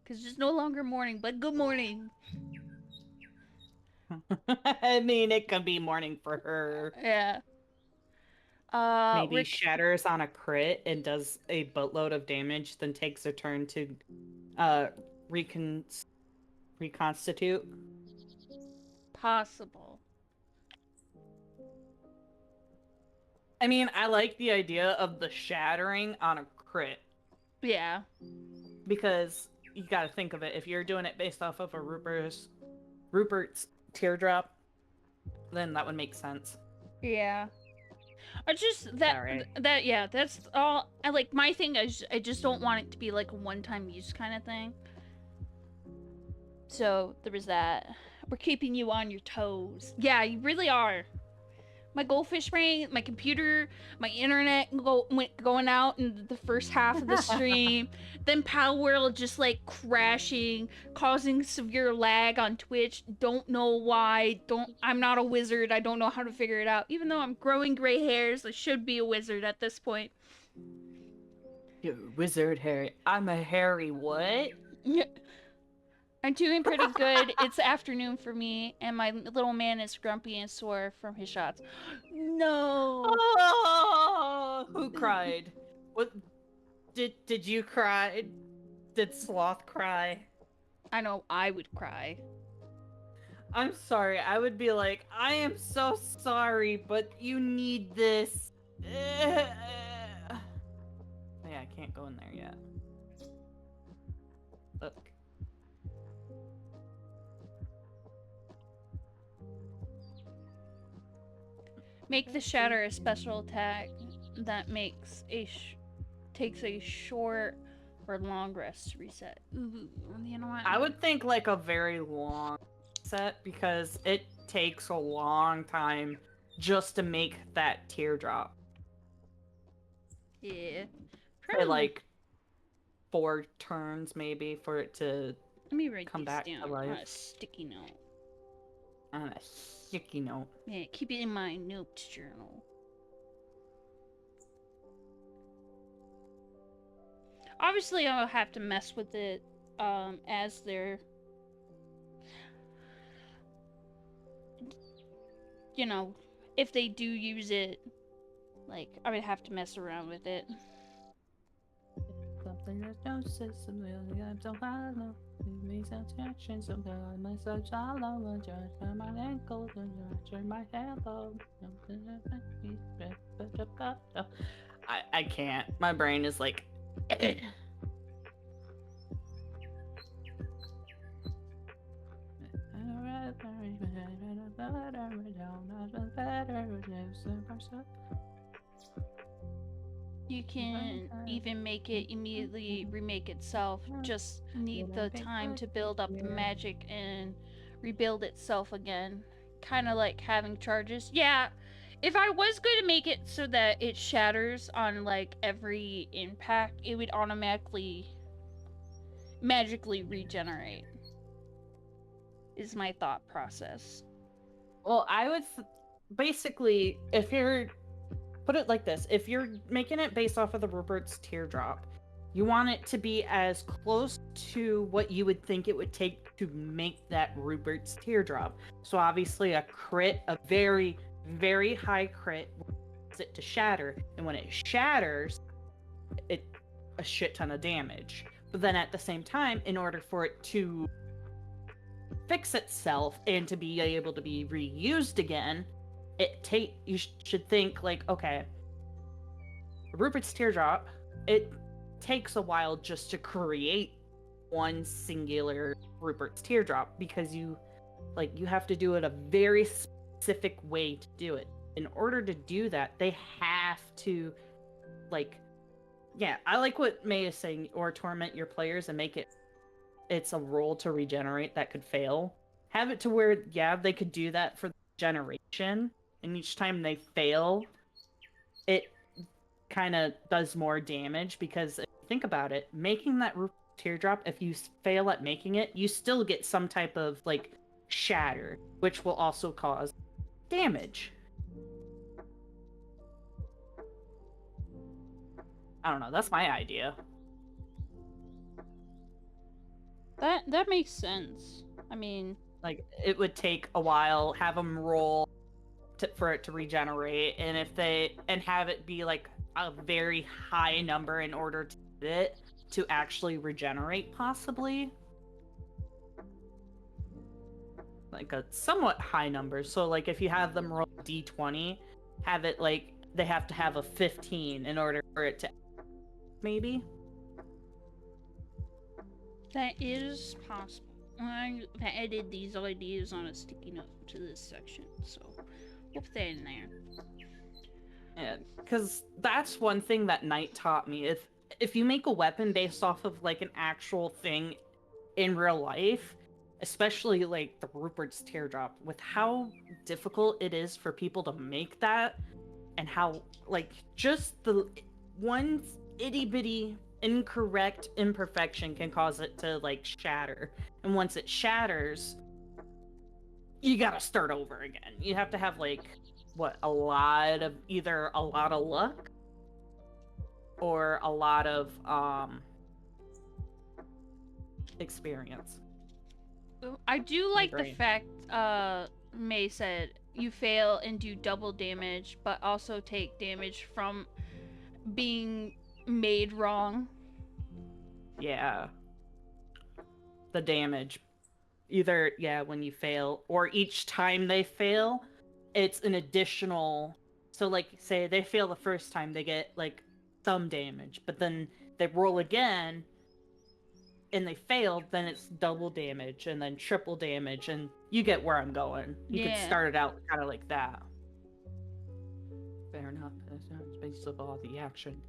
A: Because it's no longer morning, but good morning.
B: I mean, it could be morning for her.
A: Yeah.
B: Maybe
A: Rick,
B: shatters on a crit and does a boatload of damage, then takes a turn to reconstitute.
A: possible.
B: I mean, I like the idea of the shattering on a crit.
A: Yeah.
B: Because you gotta think of it, if you're doing it based off of a Rupert's teardrop, then that would make sense.
A: Yeah. Or just that yeah, that's all. I like my thing is I just don't want it to be like a one-time use kind of thing. So there was that. We're keeping you on your toes. Yeah, you really are. My goldfish brain, my computer, my internet went going out in the first half of the stream. Then Palworld just like crashing, causing severe lag on Twitch. Don't know why. I'm not a wizard. I don't know how to figure it out. Even though I'm growing gray hairs, I should be a wizard at this point.
B: You're a wizard, Harry. I'm a Harry what?
A: I'm doing pretty good. It's afternoon for me, and my little man is grumpy and sore from his shots. No.
B: Oh, who cried? What did you cry? Did Sloth cry?
A: I know I would cry.
B: I'm sorry. I would be like, I am so sorry, but you need this. Yeah, I can't go in there yet. Look.
A: Make the shatter a special attack that takes a short or long rest to reset. Ooh, you know what?
B: I would think like a very long set because it takes a long time just to make that teardrop.
A: Yeah.
B: For like 4 turns maybe for it to
A: let me write
B: come
A: this
B: back
A: down
B: to life.
A: on a sticky note.
B: On a sticky note.
A: Yeah, keep it in my notes journal. Obviously, I'll have to mess with it as they're, you know, if they do use it, like, I would have to mess around with it.
B: Something that no system really I'm so hollow. Me satisfaction sometimes myself shallow. Judge my ankles and judge my hello. I can't. My brain is like.
A: You can even make it immediately remake itself. Just need the time to build up the magic and rebuild itself again. Kind of like having charges. Yeah, if I was going to make it so that it shatters on like every impact, it would automatically magically regenerate. Is my thought process.
B: Well, basically, if you're put it like this, if you're making it based off of the Rupert's teardrop, you want it to be as close to what you would think it would take to make that Rupert's teardrop. So obviously a crit, a very, very high crit, wants it to shatter. And when it shatters, it a shit ton of damage. But then at the same time, in order for it to fix itself and to be able to be reused again, you should think like, okay, Rupert's teardrop, it takes a while just to create one singular Rupert's teardrop, because you have to do it a very specific way to do it. In order to do that, they have to I like what May is saying, or torment your players and make it's a roll to regenerate that could fail. Have it to where they could do that for the generation, and each time they fail, it kind of does more damage, because if you think about it, making that teardrop, if you fail at making it, you still get some type of shatter, which will also cause damage. I don't know, that's my idea.
A: That makes sense. I mean,
B: it would take a while, have them roll for it to regenerate, and have it be a very high number in order to get it to actually regenerate, possibly a somewhat high number. So if you have them roll d20, have it they have to have a 15 in order for it to maybe.
A: That is possible. I added these ideas on a sticky note to this section, so we'll put that in there.
B: Yeah, because that's one thing that Knight taught me. If you make a weapon based off of an actual thing in real life, especially the Rupert's teardrop, with how difficult it is for people to make that, and how just the one itty bitty incorrect imperfection can cause it to shatter. And once it shatters, you gotta start over again. You have to have either a lot of luck or a lot of experience.
A: I do like the fact May said you fail and do double damage, but also take damage from being made wrong.
B: Yeah. The damage. Either, when you fail, or each time they fail, it's an additional. So, say they fail the first time, they get, some damage, but then they roll again, and they failed, then it's double damage, and then triple damage, and you get where I'm going. You could start it out kind of like that. Fair enough. It's based off all the action.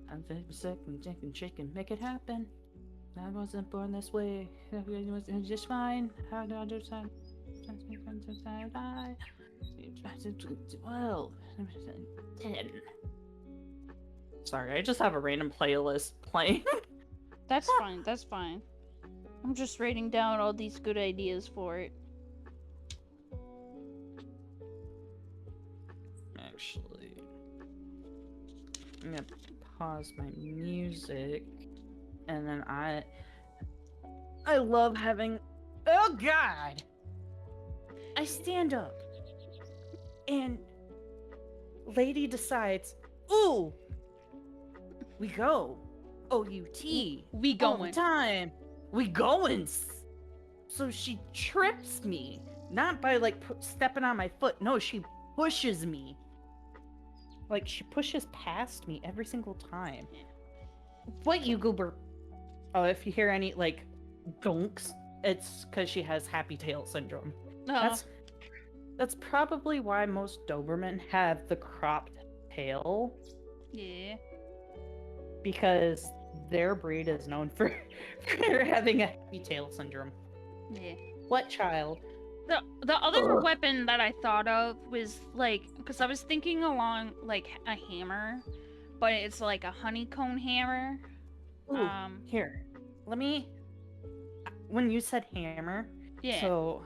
B: I'm sick and chicken, make it happen. I wasn't born this way. It was just fine. How do I do that? Well, 10. Sorry, I just have a random playlist playing.
A: That's fine. That's fine. I'm just writing down all these good ideas for it.
B: Actually, I'm gonna pause my music, and then I love having. Oh God! I stand up, and lady decides, ooh, we go. O-U-T.
A: We going.
B: All the time. We going. So she trips me. Not by stepping on my foot. No, she pushes me. She pushes past me every single time. What, you goober? Oh, if you hear any donks, it's because she has happy tail syndrome. That's probably why most Doberman have the cropped tail.
A: Yeah.
B: Because their breed is known for having a happy tail syndrome.
A: Yeah.
B: What child
A: The other
B: Ugh.
A: weapon that I thought of was like, because I was thinking along like a hammer, but it's like a honeycomb hammer.
B: Ooh, here. Let me. When you said hammer,
A: Yeah,
B: so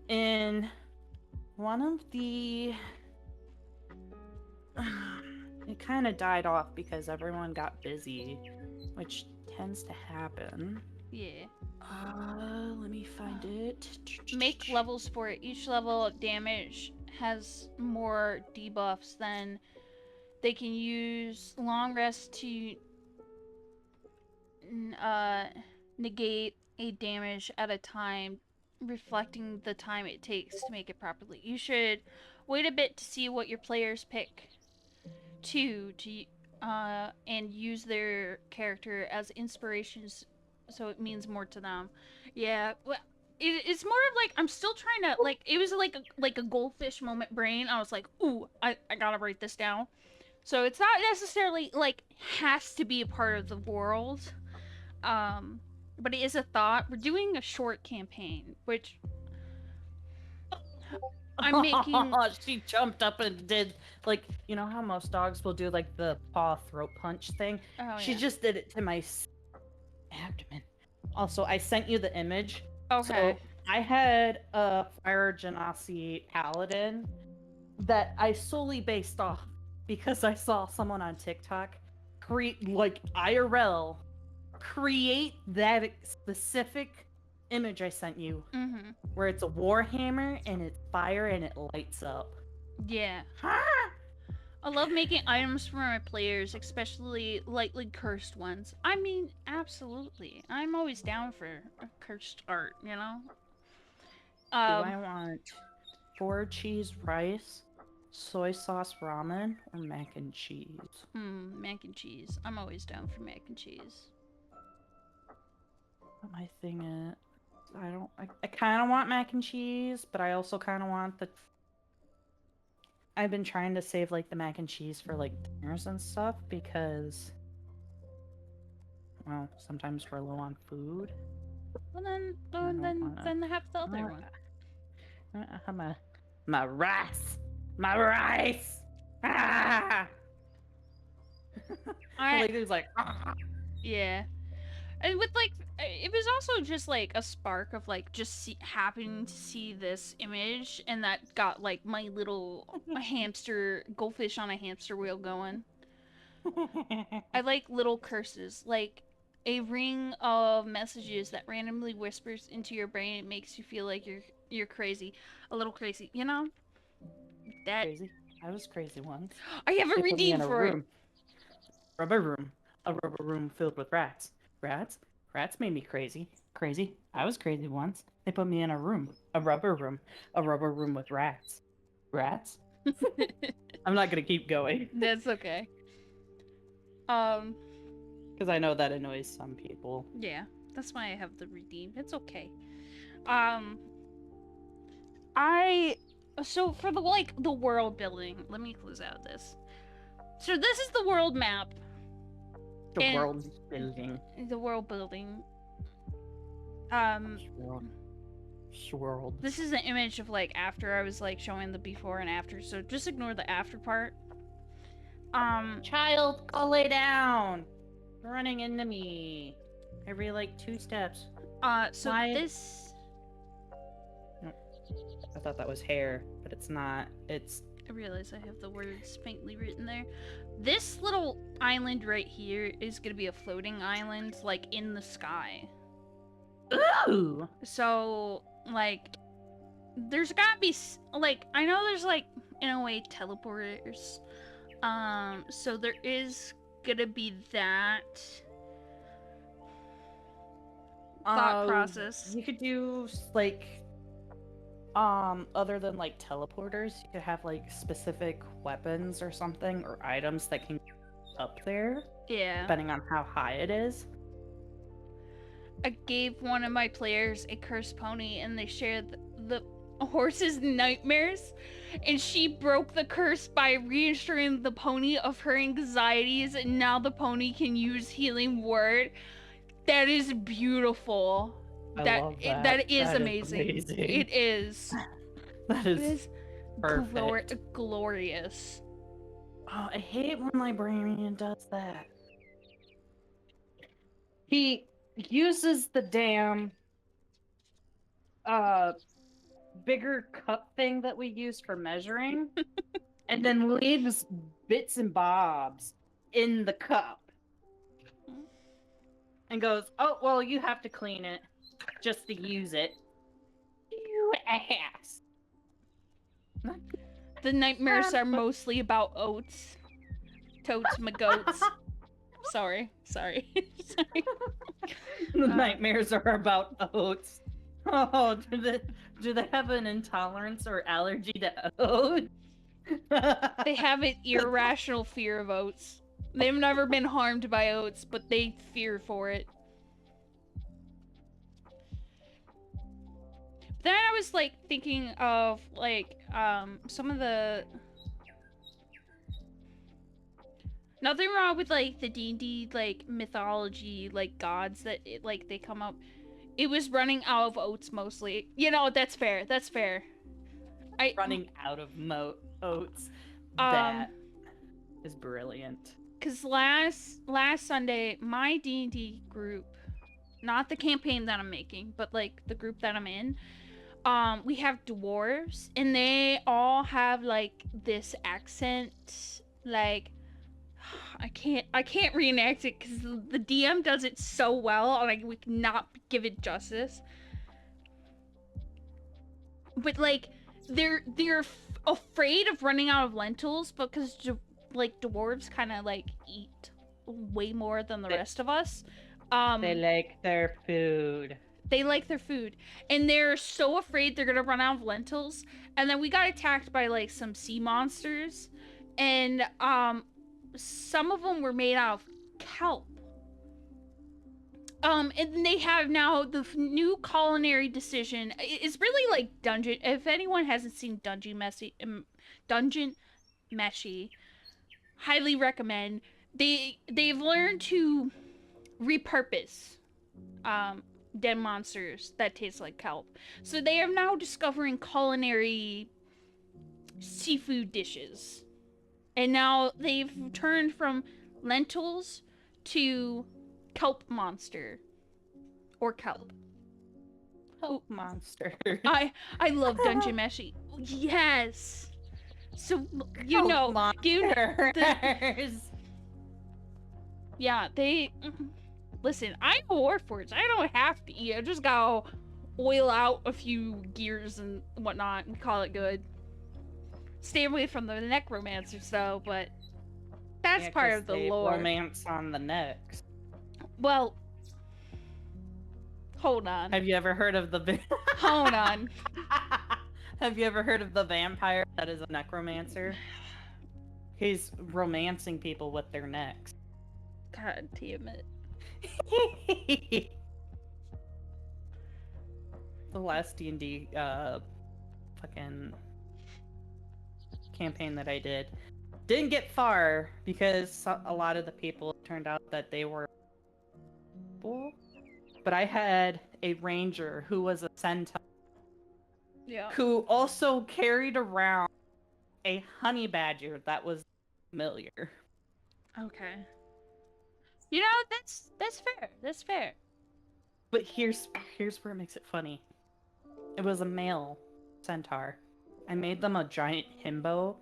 B: in one of the. It kind of died off because everyone got busy, which tends to happen.
A: yeah.
B: Let me find it.
A: Make levels for it. Each level of damage has more debuffs than they can use long rest to uh, negate a damage at a time, reflecting the time it takes to make it properly. You should wait a bit to see what your players pick to and use their character as inspirations, so it means more to them. Yeah, well, it's more of like I'm still trying to like it was like a goldfish moment brain. I was like, ooh, I gotta write this down. So it's not necessarily like has to be a part of the world, um, but it is a thought. We're doing a short campaign, which I'm making.
B: She jumped up and did like how most dogs will do like the paw throat punch thing.
A: Oh
B: She
A: yeah.
B: just did it to my abdomen. Also, I sent you the image.
A: Okay.
B: So I had a Fire Genasi Paladin that I solely based off because I saw someone on TikTok create like IRL create that specific image I sent you
A: Mhm.
B: where it's a warhammer and it's fire and it lights up.
A: Yeah. I love making items for my players, especially lightly cursed ones. I mean, absolutely. I'm always down for a cursed art, you know?
B: Do
A: Um,
B: I want 4 cheese rice, soy sauce ramen, or mac and cheese?
A: mac and cheese. I'm always down for mac and cheese.
B: What my thing is, I don't. I kind of want mac and cheese, but I also kind of want the. I've been trying to save like the mac and cheese for like dinners and stuff because, well, sometimes we're low on food.
A: Well then,
B: I
A: well,
B: don't
A: then,
B: wanna.
A: then have the other one.
B: My rice, my rice. Ah!
A: I
B: Like there's like. Ah!
A: yeah. And with like, it was also just like a spark of like just happening to see this image, and that got like my little hamster goldfish on a hamster wheel going. I like little curses, like a ring of messages that randomly whispers into your brain. It makes you feel like you're crazy, a little crazy. You know that
B: Crazy. I was crazy once.
A: I have a
B: They put me
A: redeem
B: in a
A: for it.
B: room, a rubber room filled with rats. Rats? Rats made me crazy. Crazy. I was crazy once. They put me in a room, a rubber room with rats. Rats? I'm not gonna keep going
A: That's okay. Um,
B: because I know that annoys some people.
A: yeah, that's why I have the redeem. It's okay. Um, I so for the like the world building. Let me close out this. So this is the world map.
B: The
A: And
B: world's building.
A: the world building. Um,
B: Swirl. Swirled.
A: this is an image of like after I was like showing the before and after. So just ignore the after part.
B: Child, go lay down. Running into me. Every like 2 steps.
A: So
B: Why?
A: this.
B: I thought that was hair, but it's not. It's.
A: I realize I have the words faintly written there. This little island right here is gonna be a floating island, like in the sky.
B: Ooh!
A: So, like, there's gotta be, like, I know there's, like, in a way, teleporters. So there is gonna be that thought process.
B: You could do, like, other than, like, teleporters, you could have, like, specific weapons or something, or items that can get up there,
A: Yeah.
B: depending on how high it is.
A: I gave one of my players a cursed pony, and they shared the horse's nightmares, and she broke the curse by reassuring the pony of her anxieties, and now the pony can use healing word. That is beautiful.
B: I love that.
A: That is
B: That is
A: amazing.
B: amazing.
A: It is.
B: That
A: It
B: is
A: is
B: perfect.
A: glorious.
B: Oh, I hate when librarian does that. He uses the damn uh bigger cup thing that we use for measuring and then leaves bits and bobs in the cup and goes, "Oh, well, you have to clean it just to use it." You ass.
A: The nightmares are mostly about oats. Totes my goats. Sorry. Sorry.
B: The nightmares are about oats. Oh, do they have an intolerance or allergy to oats?
A: They have an irrational fear of oats. They've never been harmed by oats, but they fear for it. Then I was like thinking of like some of the nothing wrong with like the D&D like mythology like gods that like they come up. It was running out of oats mostly. You know, that's fair. That's fair.
B: Running out of oats.
A: Um
B: That is brilliant.
A: cuz last Sunday my D&D group, not the campaign that I'm making, but like the group that I'm in, we have dwarves and they all have like this accent, like I can't reenact it because the DM does it so well and we cannot give it justice. But like they're afraid of running out of lentils because like dwarves kind of like eat way more than the rest of us.
B: They like their food.
A: They like their food, and they're so afraid they're gonna run out of lentils. And then we got attacked by like some sea monsters, and some of them were made out of kelp. And they have now the new culinary decision. It's really like dungeon. If anyone hasn't seen Dungeon Meshi, highly recommend. They've learned to repurpose dead monsters that taste like kelp. So they are now discovering culinary seafood dishes. And now they've turned from lentils to kelp monster. Or kelp.
B: Kelp monster.
A: I love Dungeon Meshi. Yes. So you
B: Kelp
A: know,
B: monsters.
A: yeah, they listen, I'm a warforged. I don't have to eat. I just gotta oil out a few gears and whatnot and call it good. Stay away from the necromancers though, but that's part of the lore.
B: Romance on the necks.
A: Well, hold on.
B: Have you ever heard of the?
A: Hold on.
B: Have you ever heard of the vampire that is a necromancer? He's romancing people with their necks.
A: God damn it.
B: The last D&D fucking campaign that I didn't get far because a lot of the people turned out that they were bull. But I had a ranger who was a centaur.
A: Yeah.
B: Who also carried around a honey badger that was familiar.
A: Okay. You know, that's fair. That's fair.
B: But here's where it makes it funny. It was a male centaur. I made them a giant himbo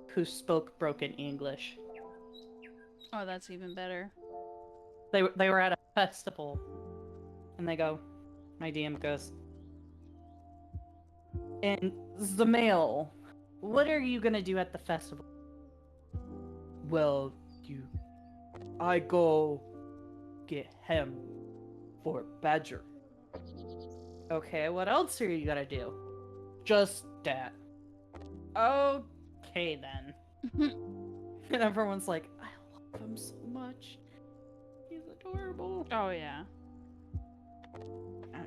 B: who spoke broken English.
A: Oh, that's even better.
B: They were at a festival, and my DM goes, and the male, what are you gonna do at the festival? Well, I go get him for badger. Okay, what else are you gonna do? Just that. Okay then. And everyone's like, I love him so much. He's adorable.
A: Oh yeah.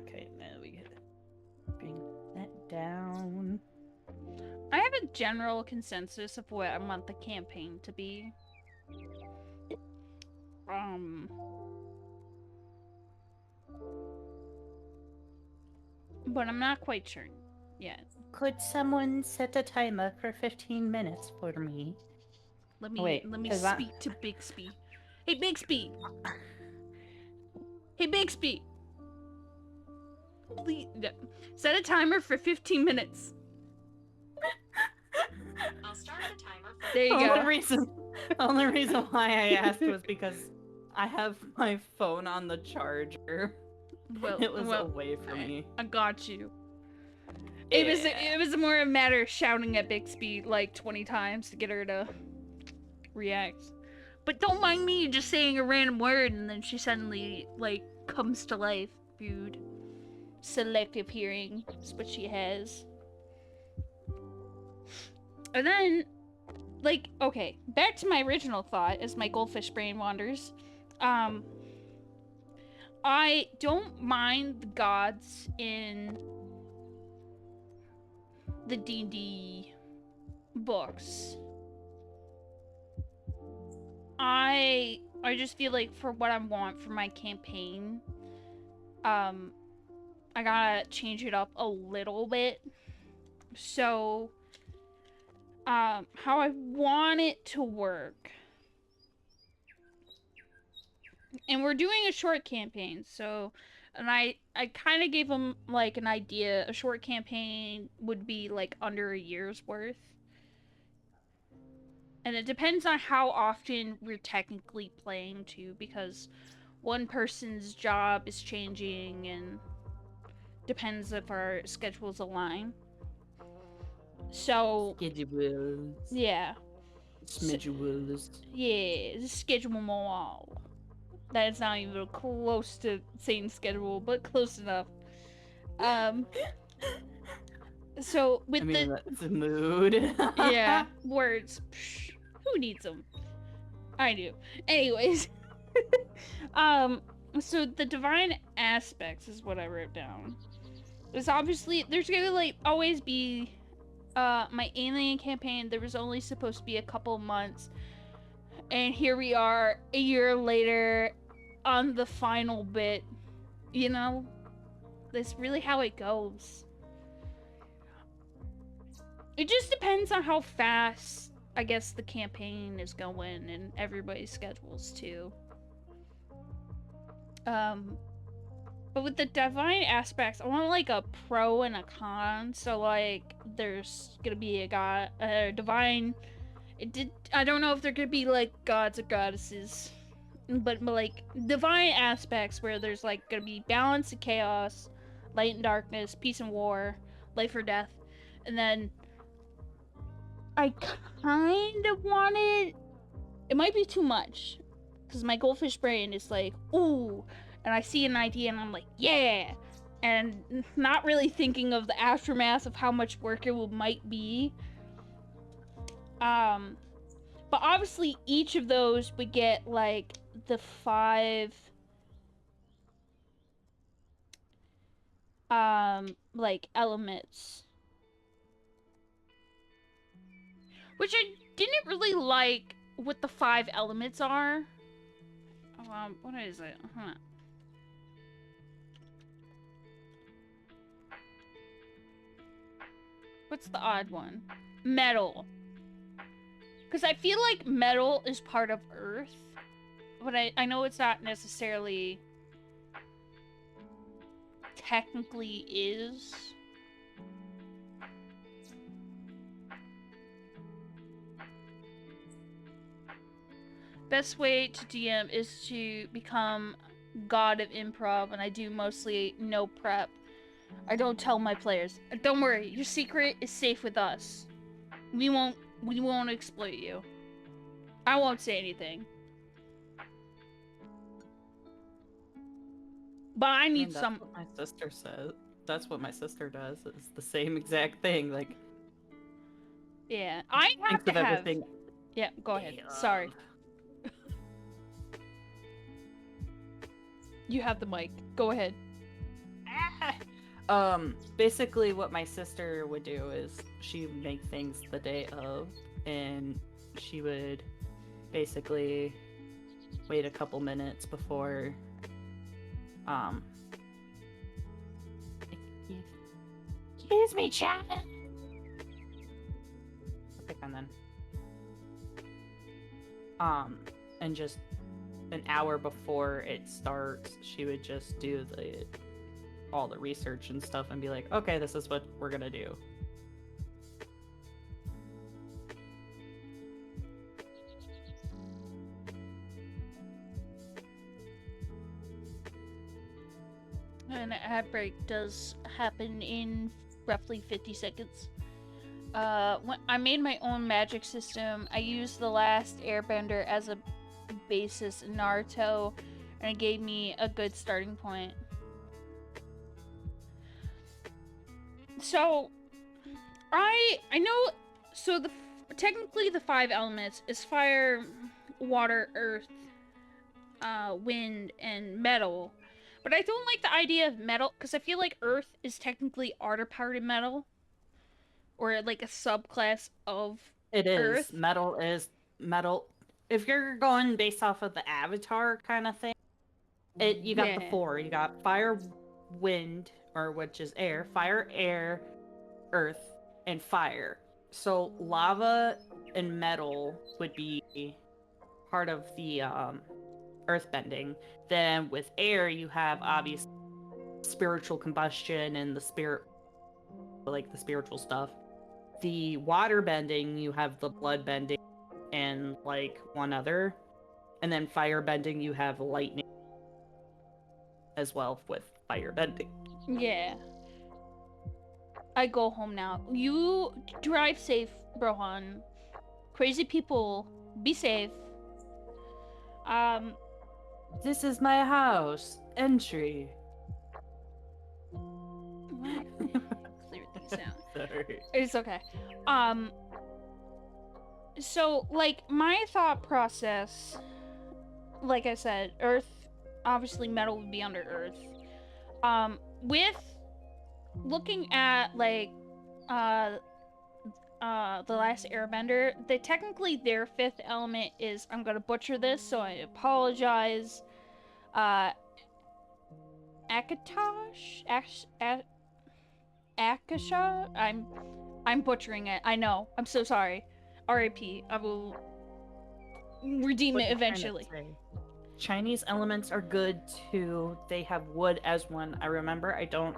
B: Okay, now we gotta bring that down.
A: I have a general consensus of what I want the campaign to be. but I'm not quite sure yet.
B: Could someone set a timer for 15 minutes for me? Wait,
A: Let me
B: because I...
A: speak to Bixby. Hey Bixby. Hey Bixby. Please set a timer for 15 minutes.
C: I'll start the timer for...
A: There you go.
B: Only reason why I asked was because I have my phone on the charger. It was away from me.
A: I got you.
B: Yeah.
A: It was more a matter of shouting at Bixby like 20 times to get her to react. But don't mind me just saying a random word and then she suddenly like comes to life. Rude. Selective hearing is what she has. And then, like, okay, back to my original thought as my goldfish brain wanders. I don't mind the gods in the D&D books. I just feel like for what I want for my campaign, I gotta change it up a little bit. So, how I want it to work. And we're doing a short campaign, so, and I kind of gave them like an idea. A short campaign would be like under a year's worth. And it depends on how often we're technically playing too, because one person's job is changing and depends if our schedules align. So
B: Schedules.
A: yeah.
B: Schedules.
A: Yeah, schedule. That is not even close to saying schedule, but close enough. So with
B: that's a mood.
A: yeah, words. Psh, who needs them? I do. Anyways, so the divine aspects is what I wrote down. There's obviously there's gonna like always be my alien campaign. There was only supposed to be a couple months, and here we are a year later on the final bit. You know, that's really how it goes. It just depends on how fast, I guess, the campaign is going and everybody's schedules too. But with the divine aspects, I want like a pro and a con. So like, there's gonna be a divine. I don't know if they're gonna be like gods or goddesses, but like divine aspects where there's like gonna be balance and chaos, light and darkness, peace and war, life or death, and then I kind of want it might be too much, because my goldfish brain is like, ooh, and I see an idea and I'm like, yeah, and not really thinking of the aftermath of how much work it might be. But obviously each of those would get like the 5 like elements, which I didn't really like what the 5 elements are. What is it? What's the odd one? Metal. Because I feel like metal is part of Earth, but I know it's not necessarily technically is. Best way to DM is to become god of improv, and I do mostly no prep. I don't tell my players. Don't worry, your secret is safe with us. We won't exploit you. I won't say anything. But I need some.
B: That's what my sister says. That's what my sister does. It's the same exact thing. Like,
A: yeah, I have to have.
B: Everything.
A: Yeah, go ahead. Sorry. You have the mic. Go ahead.
B: Basically what my sister would do is she would make things the day of, and she would basically wait a couple minutes before Excuse me, chat. Pick on then. And just an hour before it starts, she would just do all the research and stuff and be like, okay, this is what we're gonna do.
A: An ad break does happen in roughly 50 seconds. When I made my own magic system, I used the last Airbender as a basis in Naruto, and it gave me a good starting point. So, I know. So technically the 5 elements is fire, water, earth, wind, and metal. But I don't like the idea of metal because I feel like earth is technically outer part of metal, or like a subclass of
B: It is.
A: earth.
B: Metal is metal. If you're going based off of the Avatar kind of thing, you got the 4. You got fire, wind, or which is air, fire, air, earth, and fire. So lava and metal would be part of the earthbending. Then with air, you have obviously spiritual combustion and the spirit, like the spiritual stuff. The water bending, you have the blood bending and like one other. And then fire bending, you have lightning as well with fire bending.
A: Yeah. I go home now. You drive safe, Brohan. Crazy people, be safe.
B: This is my house. Entry.
A: What? Clear things out.
B: Sorry.
A: It's okay. So, like, my thought process, like I said, earth, obviously metal would be under earth. With looking at, like, the last Airbender, technically their 5th element is, I'm gonna butcher this, so I apologize, Akatosh? Akasha? I'm butchering it. I know. I'm so sorry. R.I.P. I will redeem it eventually.
B: Chinese elements are good too. They have wood as one. I remember. I don't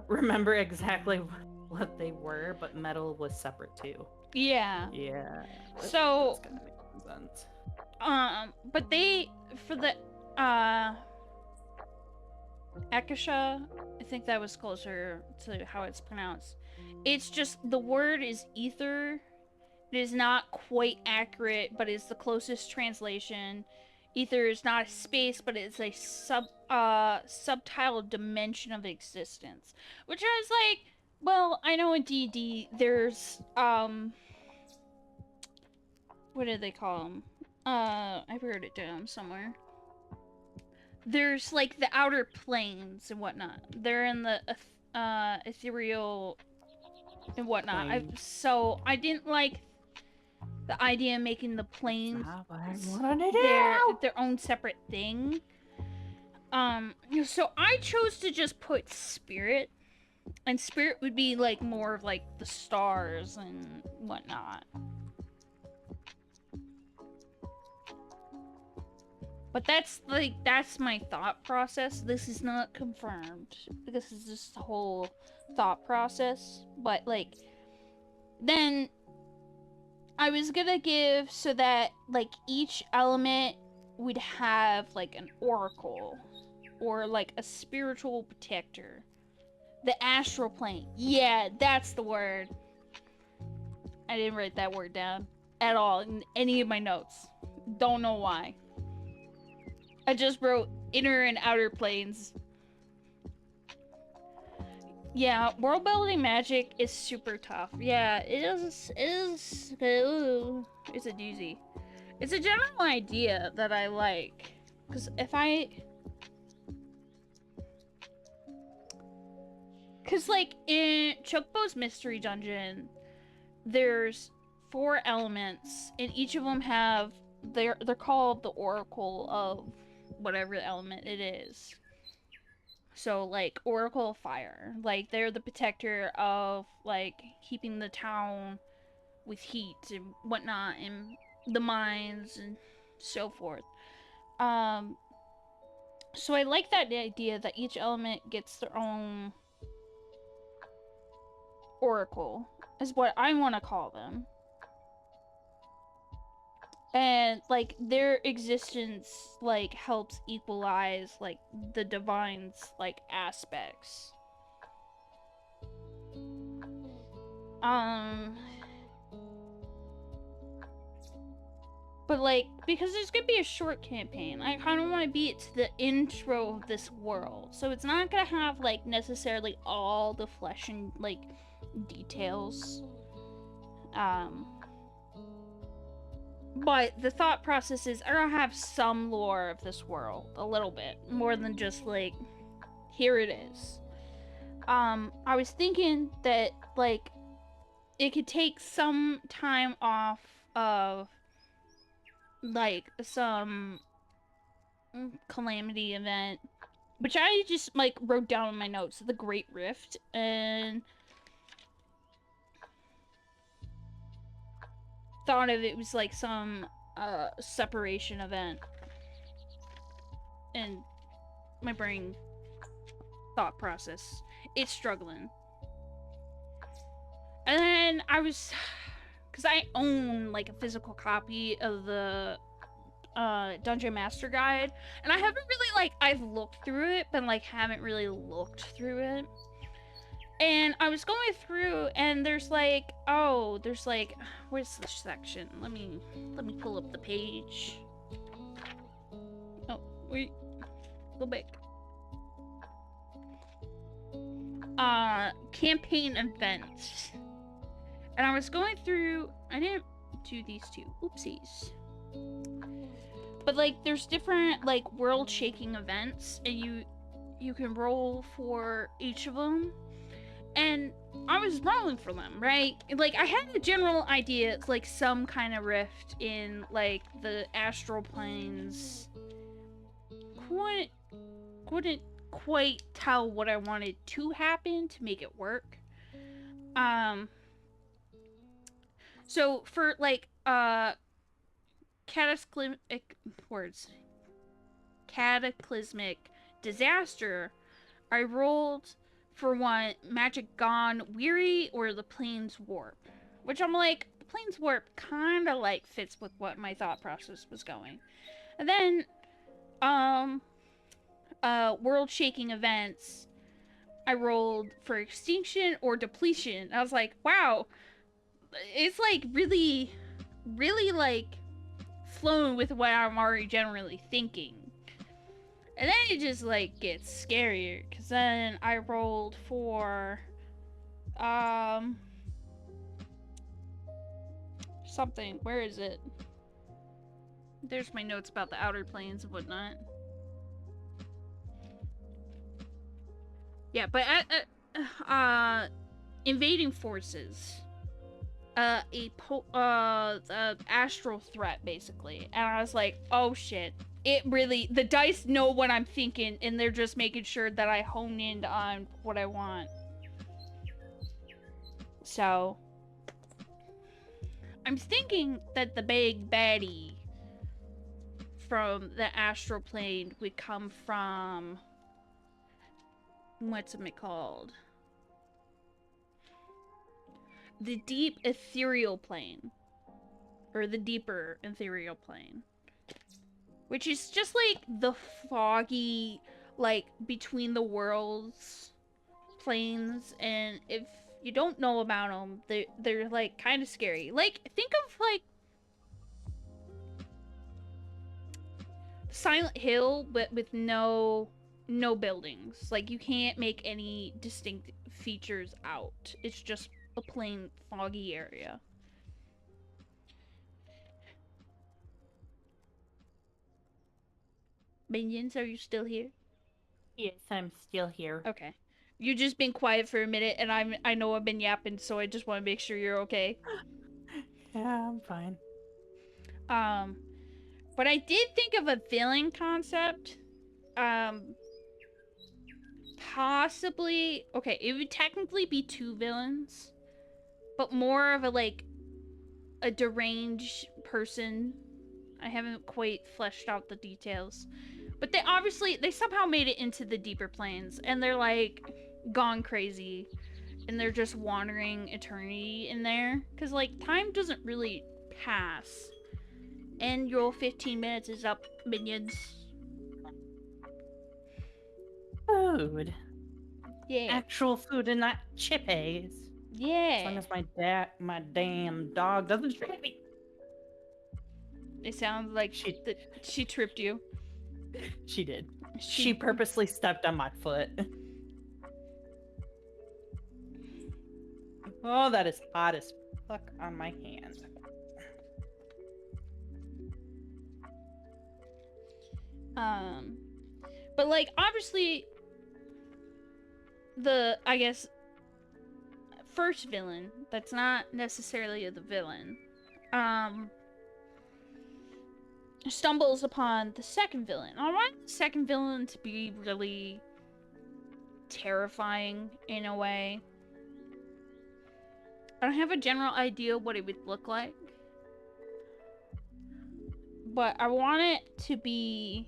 B: remember exactly what they were, but metal was separate too.
A: Yeah.
B: Yeah.
A: So,
B: that's gonna make sense.
A: but they, for the Akasha, I think that was closer to how it's pronounced. It's just the word is ether. It is not quite accurate, but it's the closest translation. Ether is not a space, but it's a subtile dimension of existence. Which I was like, well, I know in D&D there's what do they call them? I wrote it down somewhere. There's like the outer planes and whatnot. They're in the ethereal and whatnot. So I didn't like the idea of making the planes their own separate thing. So I chose to just put spirit, and spirit would be like more of like the stars and whatnot. But that's my thought process. This is not confirmed. This is just the whole thought process. But like, then I was gonna give so that like each element would have like an oracle or like a spiritual protector. The astral plane. Yeah, that's the word. I didn't write that word down at all in any of my notes. Don't know why. I just wrote inner and outer planes. Yeah, world building magic is super tough. Yeah, it is. It's a doozy. It's a general idea that I like. Because Because, like, in Chocobo's Mystery Dungeon, there's 4 elements, and each of them have... They're called the Oracle of whatever element it is. So, like, Oracle of Fire. Like, they're the protector of, like, keeping the town with heat and whatnot, and the mines and so forth. Um, so I like that idea that each element gets their own oracle, is what I want to call them. And, like, their existence, like, helps equalize, like, the divine's, like, aspects. But, like, because there's gonna be a short campaign, I kind of want to beat it to the intro of this world. So it's not gonna have, like, necessarily all the flesh and, like, details. But the thought process is I don't have some lore of this world, a little bit, more than just, like, here it is. I was thinking that, like, it could take some time off of, like, some calamity event, which I just, like, wrote down in my notes, the Great Rift, and thought of it was like some separation event, and my brain thought process, it's struggling. And then I was, because I own, like, a physical copy of the Dungeon Master Guide, and I haven't really, like, I've looked through it, but, like, haven't really looked through it. And I was going through, and there's, like, oh, there's, like, where's this section? Let me pull up the page. Oh, wait, go back. Campaign events. And I was going through, I didn't do these two, oopsies. But, like, there's different, like, world-shaking events, and you can roll for each of them. And I was rolling for them, right? Like, I had a general idea, it's like some kind of rift in, like, the astral planes. Couldn't quite tell what I wanted to happen to make it work. So for, like, cataclysmic disaster, I rolled for one magic gone weary or the planes warp, which I'm like, the planes warp kind of, like, fits with what my thought process was going. And then world shaking events, I rolled for extinction or depletion. I was like, wow, it's, like, really like flowing with what I'm already generally thinking. And then it just, like, gets scarier, because then I rolled for something. Where is it? There's my notes about the outer planes and whatnot. Yeah, but invading forces. Astral threat, basically. And I was like, oh shit. It really, the dice know what I'm thinking, and they're just making sure that I hone in on what I want. So, I'm thinking that the big baddie from the astral plane would come from, what's it called? The deep ethereal plane. Or the deeper ethereal plane. Which is just, like, the foggy, like, between the worlds planes, and if you don't know about them, they're like, kind of scary. Like, think of, like, Silent Hill, but with no buildings. Like, you can't make any distinct features out. It's just a plain foggy area. Minions, are you still here?
B: Yes, I'm still here.
A: Okay. You've just been quiet for a minute, and I know I've been yapping, so I just want to make sure you're okay.
B: Yeah, I'm fine.
A: But I did think of a villain concept. possibly... Okay, it would technically be 2 villains, but more of a, like, a deranged person. I haven't quite fleshed out the details. But they somehow made it into the deeper planes, and they're, like, gone crazy. And they're just wandering eternity in there. Because, like, time doesn't really pass. And your 15 minutes is up, minions.
B: Food.
A: Yeah.
B: Actual food and not chippies.
A: Yeah.
B: As long as my damn dog doesn't trip me.
A: It sounds like she tripped you.
B: She did. She purposely stepped on my foot. Oh, that is hot as fuck on my hand.
A: But like obviously the, I guess, first villain that's not necessarily the villain stumbles upon the second villain. I want the second villain to be really terrifying in a way. I don't have a general idea what it would look like, but I want it to be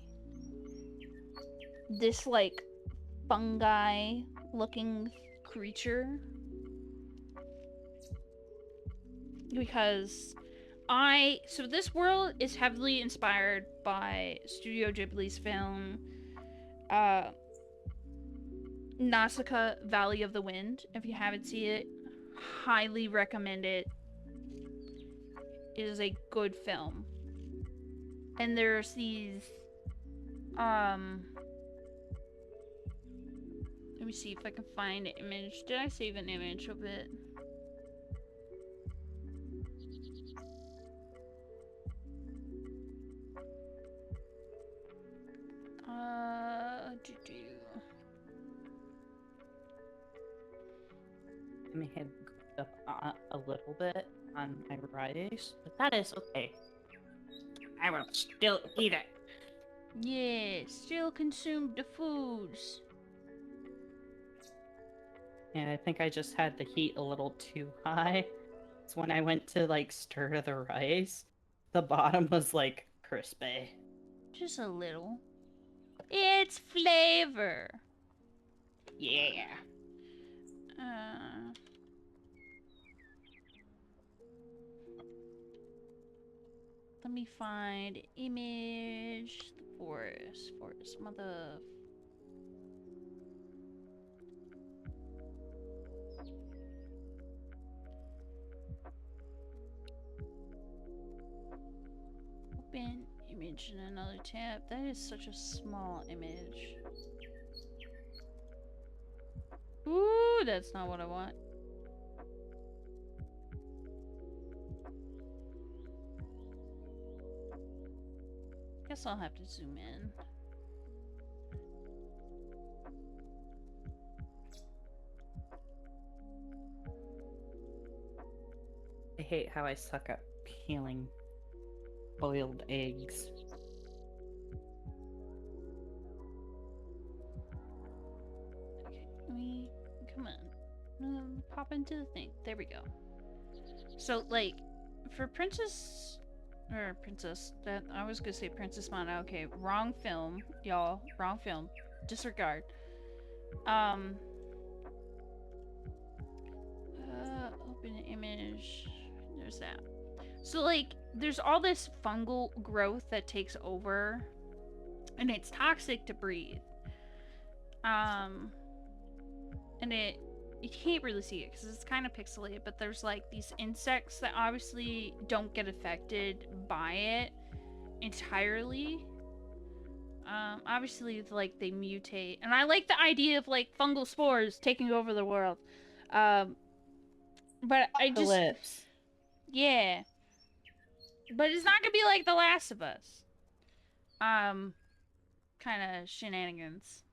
A: this like fungi looking creature, because so this world is heavily inspired by Studio Ghibli's film Nausicaa Valley of the Wind. If you haven't seen it, highly recommend it. It is a good film. And there's these let me see if I can find an image. Did I save an image of it?
B: I may have goofed up a little bit on my rice, but that is okay. I will still eat it.
A: Yeah, still consume the foods.
B: Yeah, I think I just had the heat a little too high. So when I went to like stir the rice, the bottom was like crispy.
A: Just a little. It's flavor.
B: Yeah.
A: Let me find image. The forest, mother. Open image in another tab. That is such a small image. Ooh, that's not what I want. Guess I'll have to zoom in.
B: I hate how I suck at peeling boiled eggs.
A: Okay, let me, come on. Pop into the thing. There we go. So, like, for Princess, that I was gonna say Princess Mana. Okay, wrong film, y'all. Wrong film. Disregard. Open image. There's that. So, like, there's all this fungal growth that takes over, and it's toxic to breathe. And you can't really see it because it's kind of pixelated, but there's like these insects that obviously don't get affected by it entirely. Obviously, like, they mutate, and I like the idea of like fungal spores taking over the world. But I just,
B: Lips.
A: yeah, but it's not gonna be like The Last of Us. Kind of shenanigans.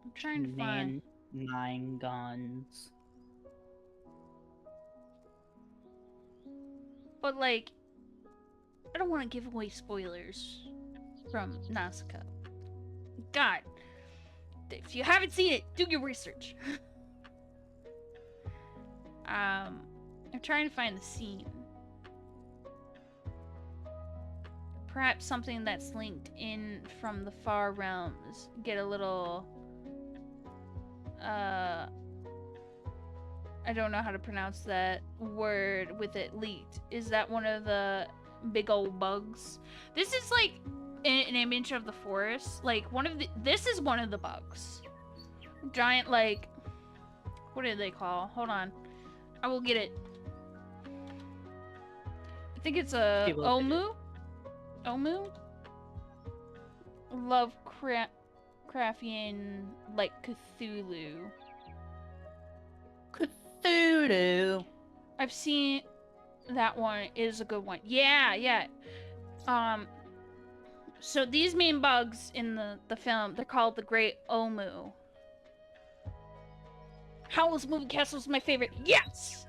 A: I'm trying to find
B: 9 guns.
A: But, like, I don't want to give away spoilers from Nausicaa. God. If you haven't seen it, do your research. I'm trying to find the scene. Perhaps something that's linked in from the far realms. Get a little... I don't know how to pronounce that word with it leaked. Is that one of the big old bugs? This is like an image of the forest. Like one of the... This is one of the bugs. Giant, like... What do they call? Hold on. I will get it. I think it's a Omu? Omu? Lovecraftian, like Cthulhu.
B: Cthulhu.
A: I've seen that one is a good one. Yeah, yeah. So these main bugs in the film, they're called the Great Omu. Howl's Moving Castle is my favorite. Yes!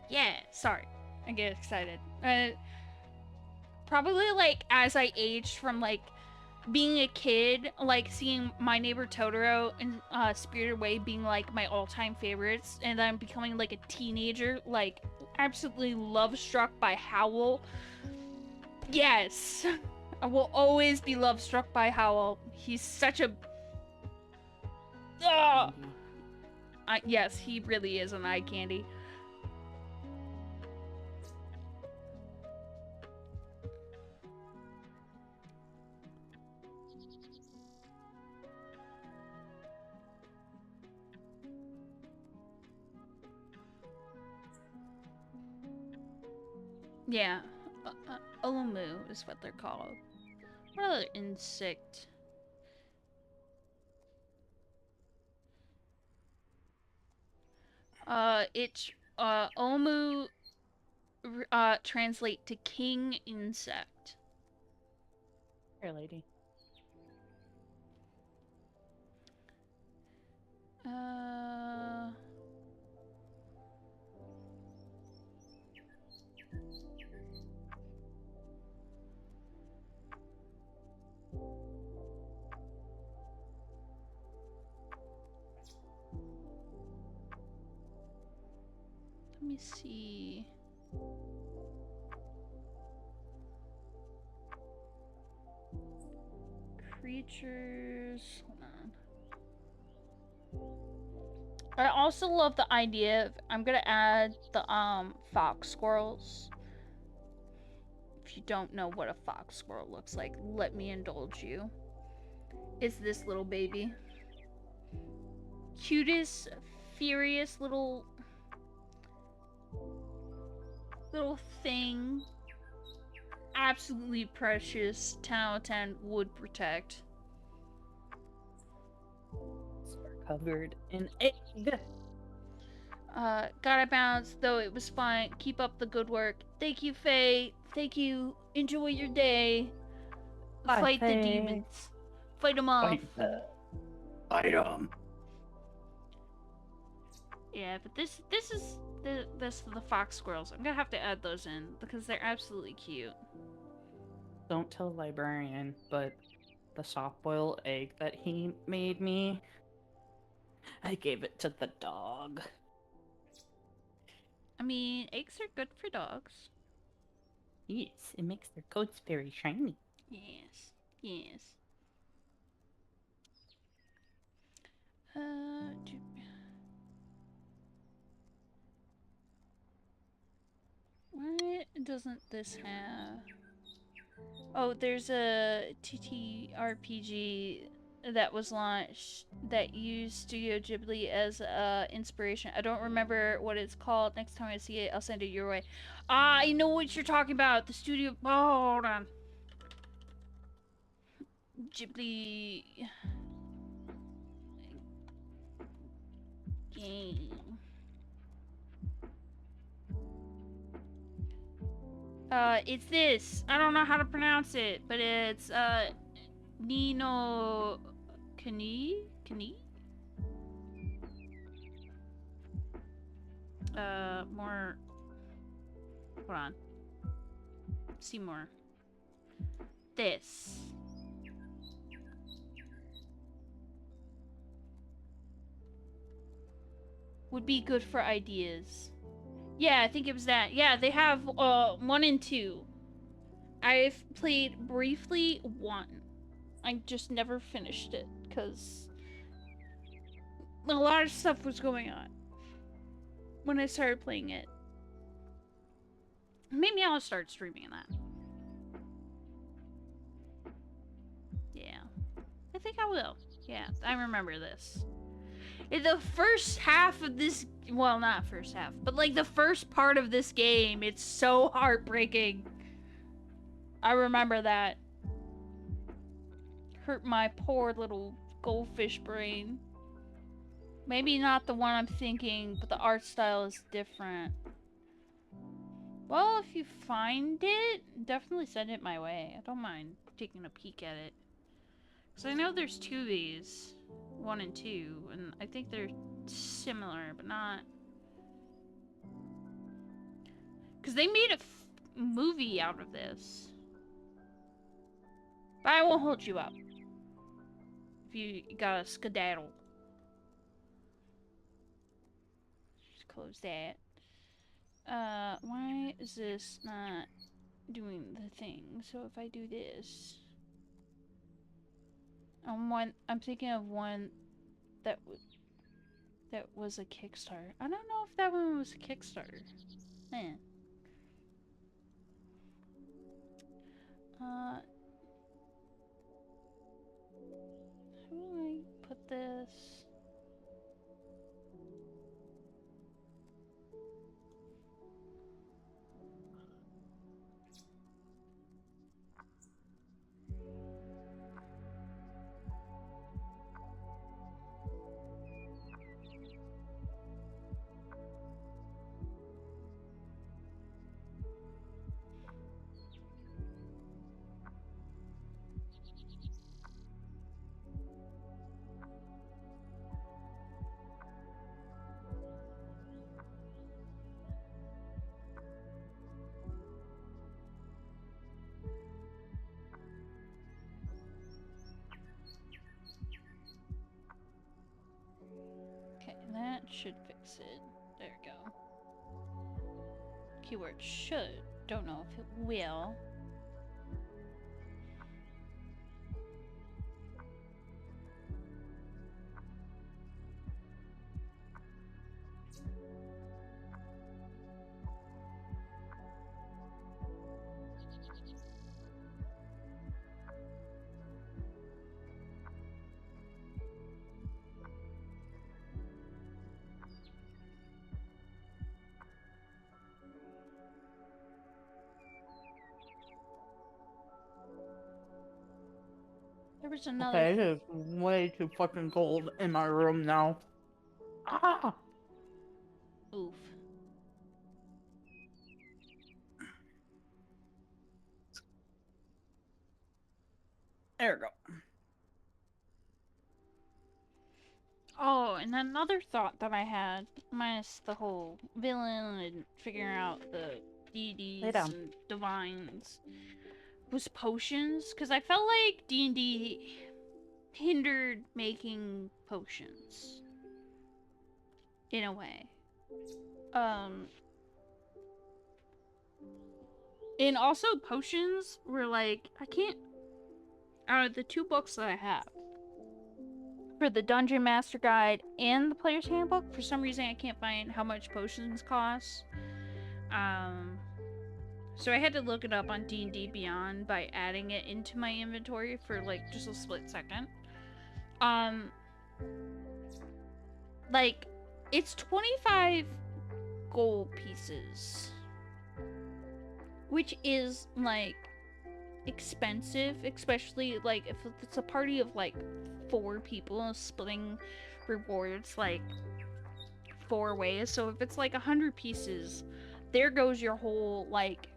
A: Yeah, sorry. I get excited. Probably, like, as I aged from, like, being a kid, like, seeing My Neighbor Totoro and Spirited Away being, like, my all-time favorites, and then becoming, like, a teenager, like, absolutely love-struck by Howl. Yes! I will always be love-struck by Howl. He's such a... yes, he really is an eye candy. Yeah, Omu is what they're called. What other insect? Omu, translate to king insect.
B: Here, lady.
A: Let me see. Creatures. Hold on. I also love the idea of, I'm gonna add the fox squirrels. If you don't know what a fox squirrel looks like, let me indulge you. It's this little baby. Cutest, furious little thing. Absolutely precious. 10 out of 10 would protect.
B: Covered in egg.
A: Gotta bounce, though it was fun. Keep up the good work. Thank you, Faye. Thank you. Enjoy your day.
B: Bye,
A: Fight
B: Faye.
A: the demons. Fight them off.
B: Fight them.
A: Yeah, but this is the fox squirrels. I'm gonna have to add those in because they're absolutely cute.
B: Don't tell the librarian, but the soft-boiled egg that he made me, I gave it to the dog.
A: I mean, eggs are good for dogs.
B: Yes, it makes their coats very shiny.
A: Yes. Yes. What doesn't this have? Oh, there's a TTRPG that was launched that used Studio Ghibli as inspiration. I don't remember what it's called. Next time I see it, I'll send it your way. I know what you're talking about. The studio... Oh, hold on. Ghibli... game. It's this. I don't know how to pronounce it, but it's, Nino... Kani? More... Hold on. See more. This. would be good for ideas. Yeah, I think it was that. Yeah, they have 1 and 2. I've played briefly 1. I just never finished it because a lot of stuff was going on when I started playing it. Maybe I'll start streaming that. Yeah. I think I will. Yeah, I remember this. In the first half of this, well, not first half, but like the first part of this game, it's so heartbreaking. I remember that. Hurt my poor little goldfish brain. Maybe not the one I'm thinking, but the art style is different. Well, if you find it, definitely send it my way. I don't mind taking a peek at it. Because I know there's 2 of these. 1 and 2. And I think they're similar, but not... Because they made a movie out of this. But I won't hold you up. If you got a skedaddle. Just close that. Why is this not doing the thing? So if I do this... I'm thinking of one that was a Kickstarter. I don't know if that one was a Kickstarter. Man. How do I put this? Okay, that should fix it. There we go. Keyword should. Don't know if it will. There was another.
B: Okay, it is way too fucking cold in my room now. Ah!
A: Oof.
B: There we go.
A: Oh, and another thought that I had, minus the whole villain and figuring out the deities and divines, was potions. Because I felt like D&D hindered making potions. In a way. And also potions were like, I can't... Out of the 2 books that I have, for the Dungeon Master Guide and the Player's Handbook, for some reason I can't find how much potions cost. So I had to look it up on D&D Beyond by adding it into my inventory for like just a split second. Like, it's 25 gold pieces, which is like expensive, especially like if it's a party of like 4 people splitting rewards like 4 ways. So if it's like 100 pieces, there goes your whole like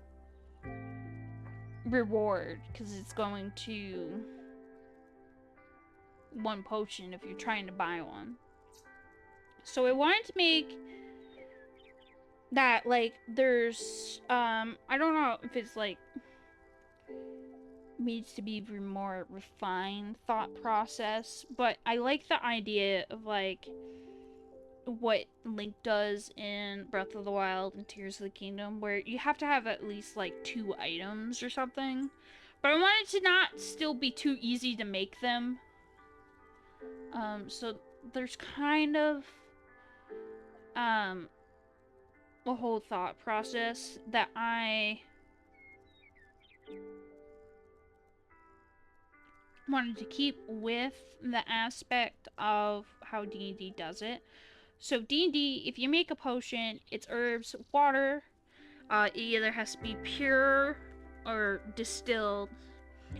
A: reward, because it's going to 1 potion if you're trying to buy one. So I wanted to make that like there's I don't know if it's like needs to be more refined thought process, but I like the idea of like what Link does in Breath of the Wild and Tears of the Kingdom, where you have to have at least like 2 items or something. But I want it to not still be too easy to make them. So there's kind of a whole thought process that I wanted to keep with the aspect of how D&D does it. So D&D, if you make a potion, it's herbs, water. It either has to be pure or distilled,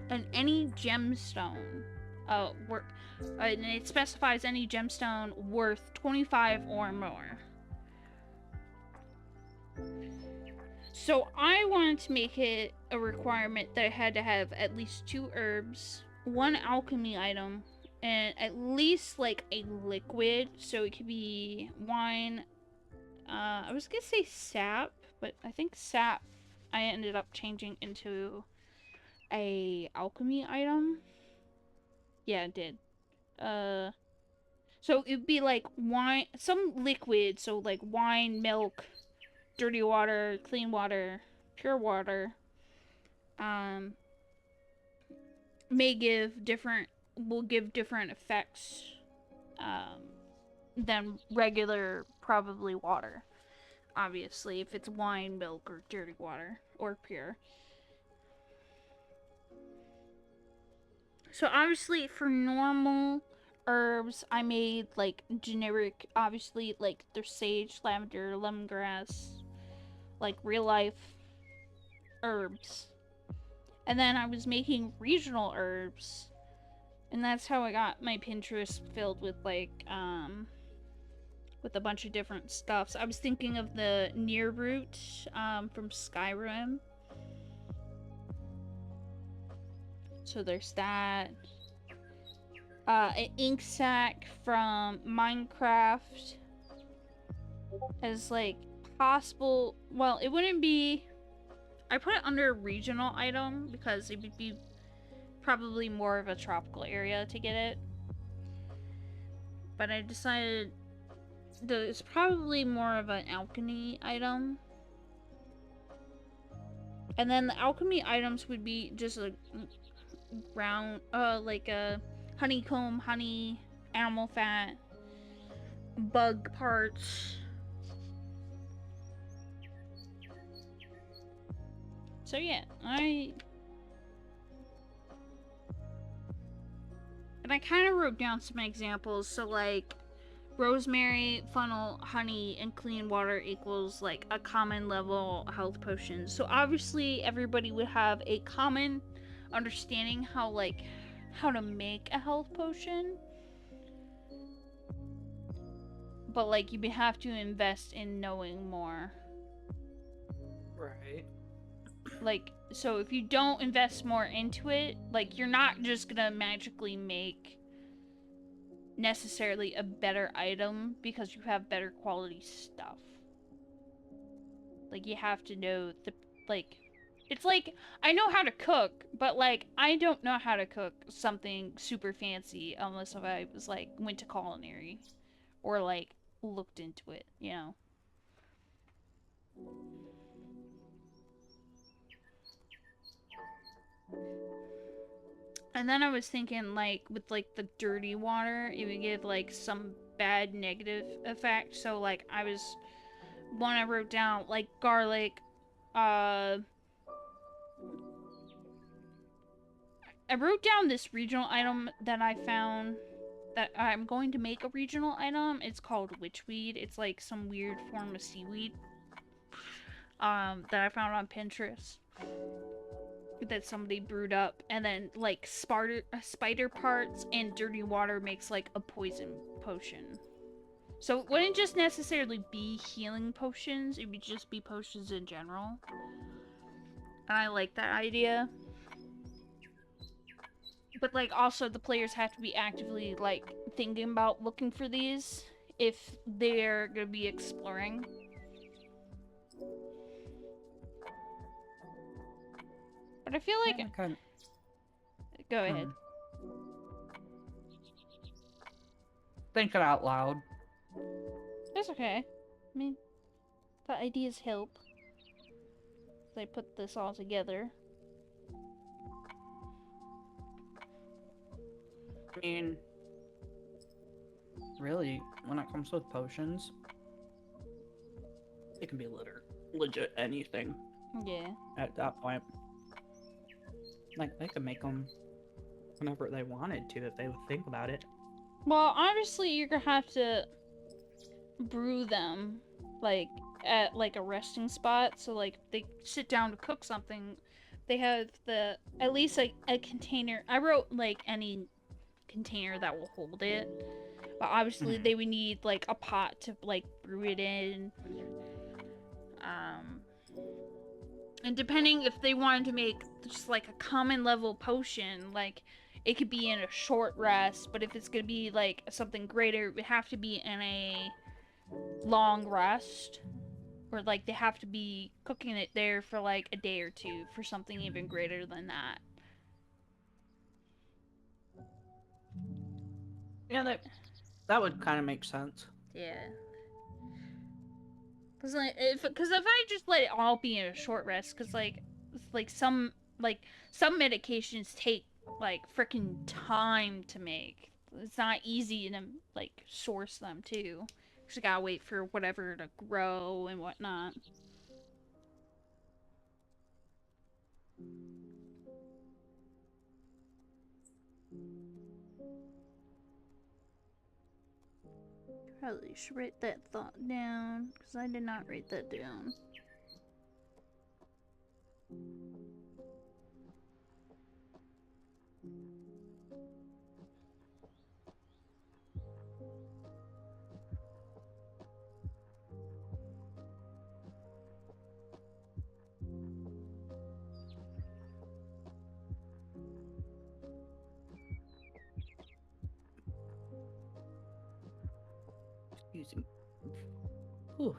A: and any gemstone. And it specifies any gemstone worth 25 or more. So I wanted to make it a requirement that I had to have at least 2 herbs, 1 alchemy item, and at least like a liquid. So it could be wine. I was gonna say sap, but I think sap I ended up changing into a alchemy item. Yeah, it did. So it'd be like wine, some liquid, so like wine, milk, dirty water, clean water, pure water. Will give different effects than regular, probably water. Obviously, if it's wine, milk, or dirty water, or pure. So obviously, for normal herbs, I made like generic, obviously, like there's sage, lavender, lemongrass, like real life herbs. And then I was making regional herbs. And that's how I got my Pinterest filled with like with a bunch of different stuff. So I was thinking of the near root from Skyrim. So there's that. An ink sac from Minecraft as like possible. Well, it wouldn't be. I put it under a regional item because it would be probably more of a tropical area to get it. But I decided that it's probably more of an alchemy item. And then the alchemy items would be just a round, like a honeycomb, honey, animal fat, bug parts. So yeah, I kind of wrote down some examples. So like rosemary, funnel, honey, and clean water equals like a common level health potion. So obviously everybody would have a common understanding how to make a health potion. But like you have to invest in knowing more.
B: Right.
A: Like, so if you don't invest more into it, like you're not just gonna magically make necessarily a better item because you have better quality stuff. Like you have to know the it's like I know how to cook, but like I don't know how to cook something super fancy unless if I was like went to culinary or like looked into it, you know. And then I was thinking like with like the dirty water, it would give like some bad negative effect. So like one I wrote down like garlic, I wrote down this regional item that I found that I'm going to make a regional item. It's called witchweed. It's like some weird form of seaweed that I found on Pinterest that somebody brewed up, and then like spider parts and dirty water makes like a poison potion. So it wouldn't just necessarily be healing potions, it would just be potions in general. And I like that idea. But like also the players have to be actively like thinking about looking for these if they're gonna be exploring. But I feel like go ahead.
B: Thinking out loud.
A: That's okay. I mean, the ideas help. They put this all together.
B: I mean, really, when it comes with potions, it can be legit anything
A: Yeah.
B: at that point. Like, they could make them whenever they wanted to if they would think about it.
A: Well, obviously you're gonna have to brew them, like, at, like, a resting spot. So, like, if they sit down to cook something, they have at least, like, a container. I wrote, like, any container that will hold it. But obviously they would need, like, a pot to, like, brew it in. And depending if they wanted to make just, like, a common level potion, like, it could be in a short rest, but if it's gonna be, like, something greater, it would have to be in a long rest. Or, like, they have to be cooking it there for, like, a day or two for something even greater than that.
B: Yeah, that would kind of make sense.
A: Yeah. Cause if I just let it all be in a short rest, some medications take, like, freaking time to make. It's not easy to, like, source them too. You gotta wait for whatever to grow and whatnot. Probably should write that thought down, because I did not write that down.
B: Excuse me. Whew.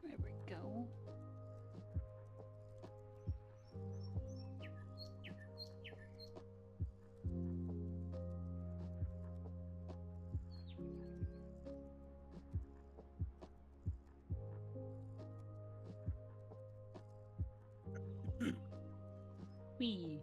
A: There we go.
B: Wee.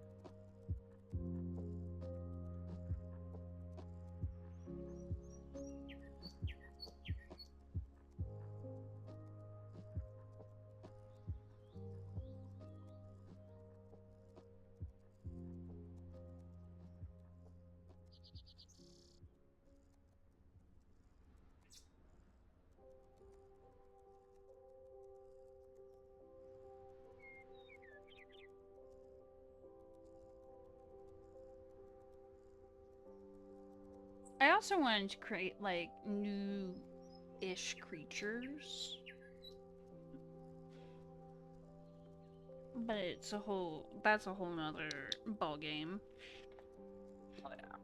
A: I also wanted to create, like, new-ish creatures. But that's a whole nother ballgame.
B: Oh, yeah.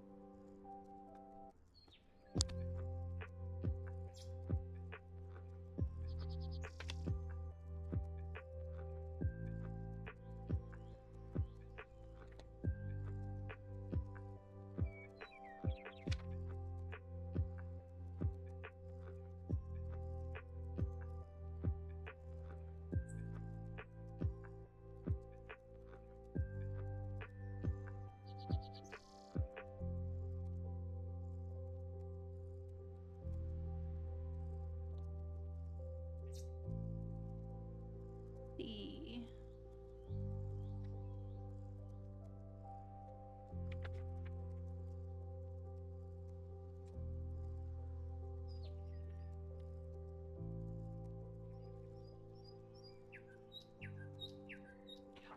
A: The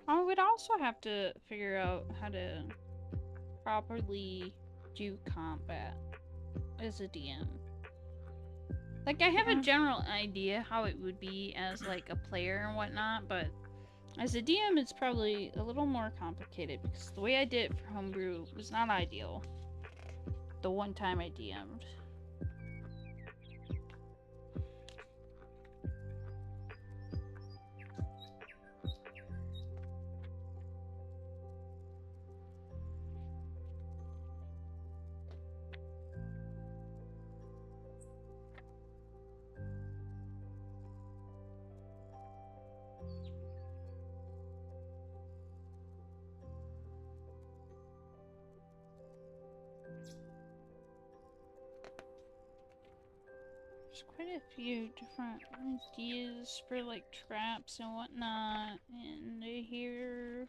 A: I would also have to figure out how to properly do combat as a DM. Like, I have a
B: Yeah.
A: general idea how it would be as, like, a player and whatnot, but as a DM, it's probably a little more complicated because the way I did it for Homebrew was not ideal. The one time I DM'd. There's quite a few different ideas for like traps and whatnot, and here.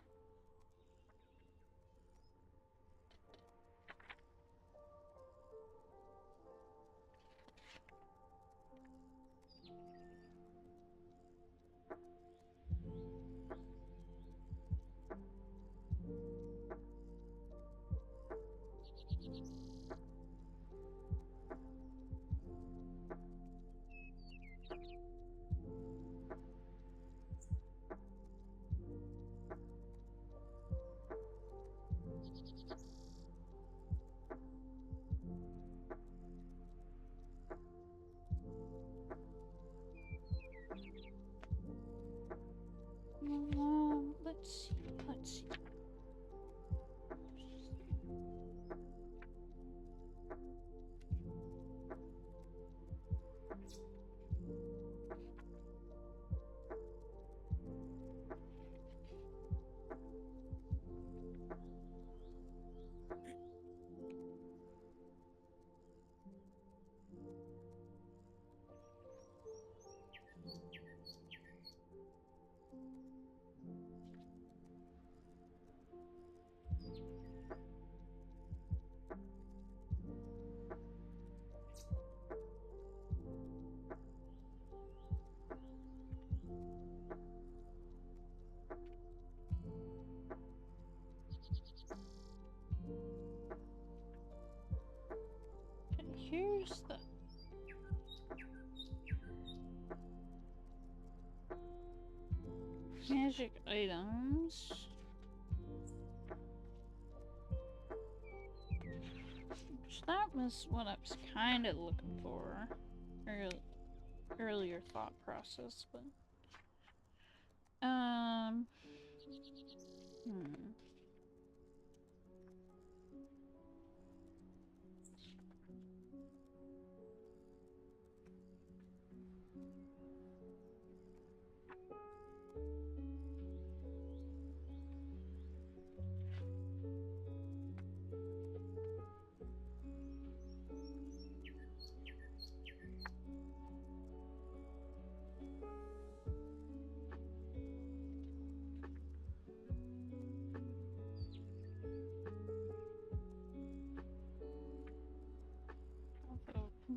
A: Let's see. Here's the magic items. Which that was what I was kind of looking for. Earlier thought process, but hmm.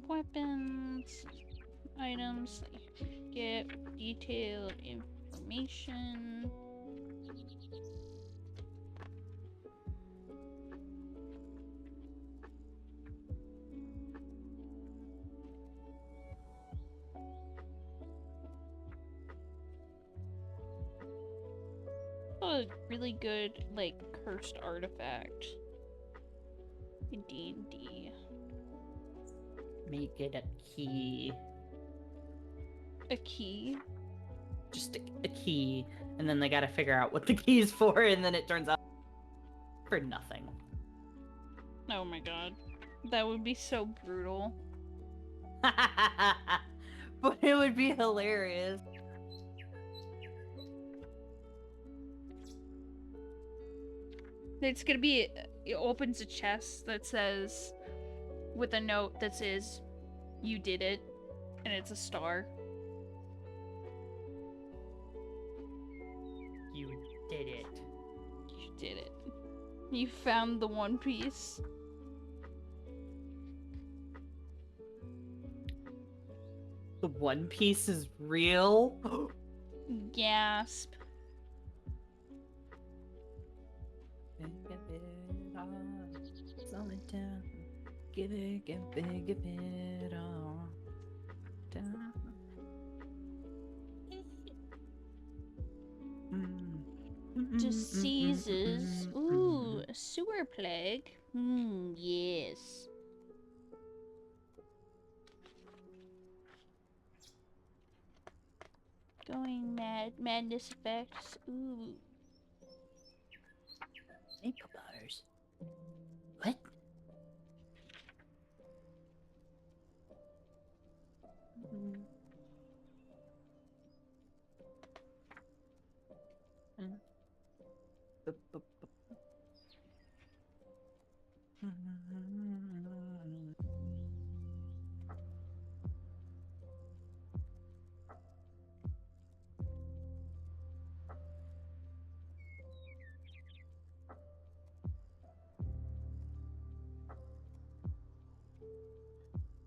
A: Weapons, items that you can get, detailed information. A really good, like, cursed artifact in D&D.
B: Make it a key.
A: A key?
B: Just a key. And then they gotta figure out what the key's for, and then it turns out for nothing.
A: Oh my god. That would be so brutal.
B: But it would be hilarious.
A: It's gonna be, it opens a chest that says, with a note that says, "You did it," and it's a star.
B: You did it.
A: You did it. You found the One Piece.
B: The One Piece is real?
A: Gasp.
B: give it all. Down.
A: Diseases. Ooh, a sewer plague. Yes. Going mad. Madness effects. Ooh.
B: Maple bars. What?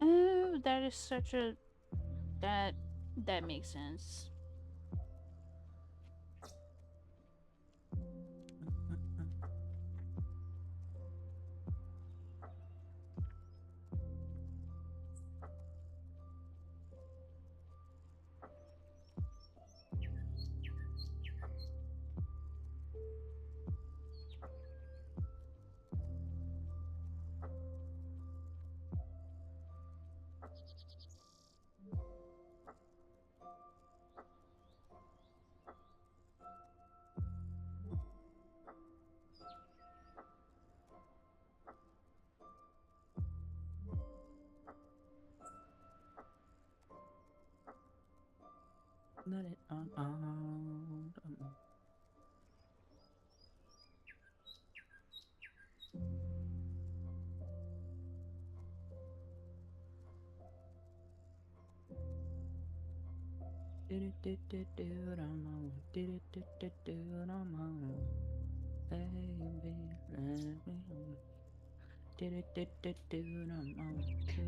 A: Oh, that is such a... That makes sense.
B: Let it on.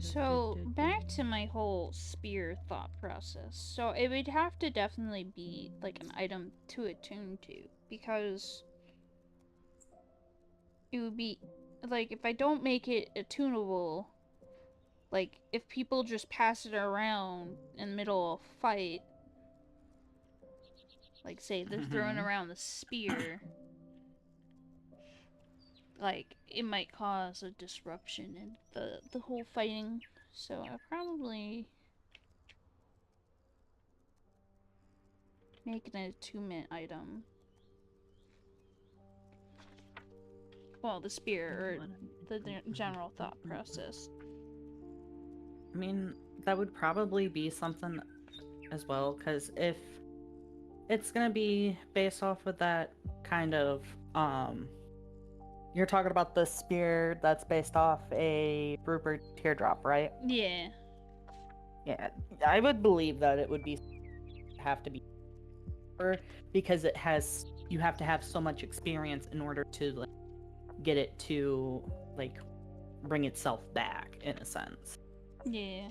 A: So, back to my whole spear thought process. So, it would have to definitely be, like, an item to attune to. Because it would be... Like, if I don't make it attunable... Like, if people just pass it around in the middle of a fight... Like, say, they're throwing around the spear... Like, it might cause a disruption in the whole fighting. So, I probably... Make an attunement item. Well, the spear, or the general thought process.
B: I mean, that would probably be something as well, because if it's gonna be based off of that kind of, you're talking about the spear that's based off a Rupert teardrop, right?
A: Yeah.
B: Yeah, I would believe that it would have to be, because you have to have so much experience in order to like, get it to like bring itself back in a sense.
A: Yeah.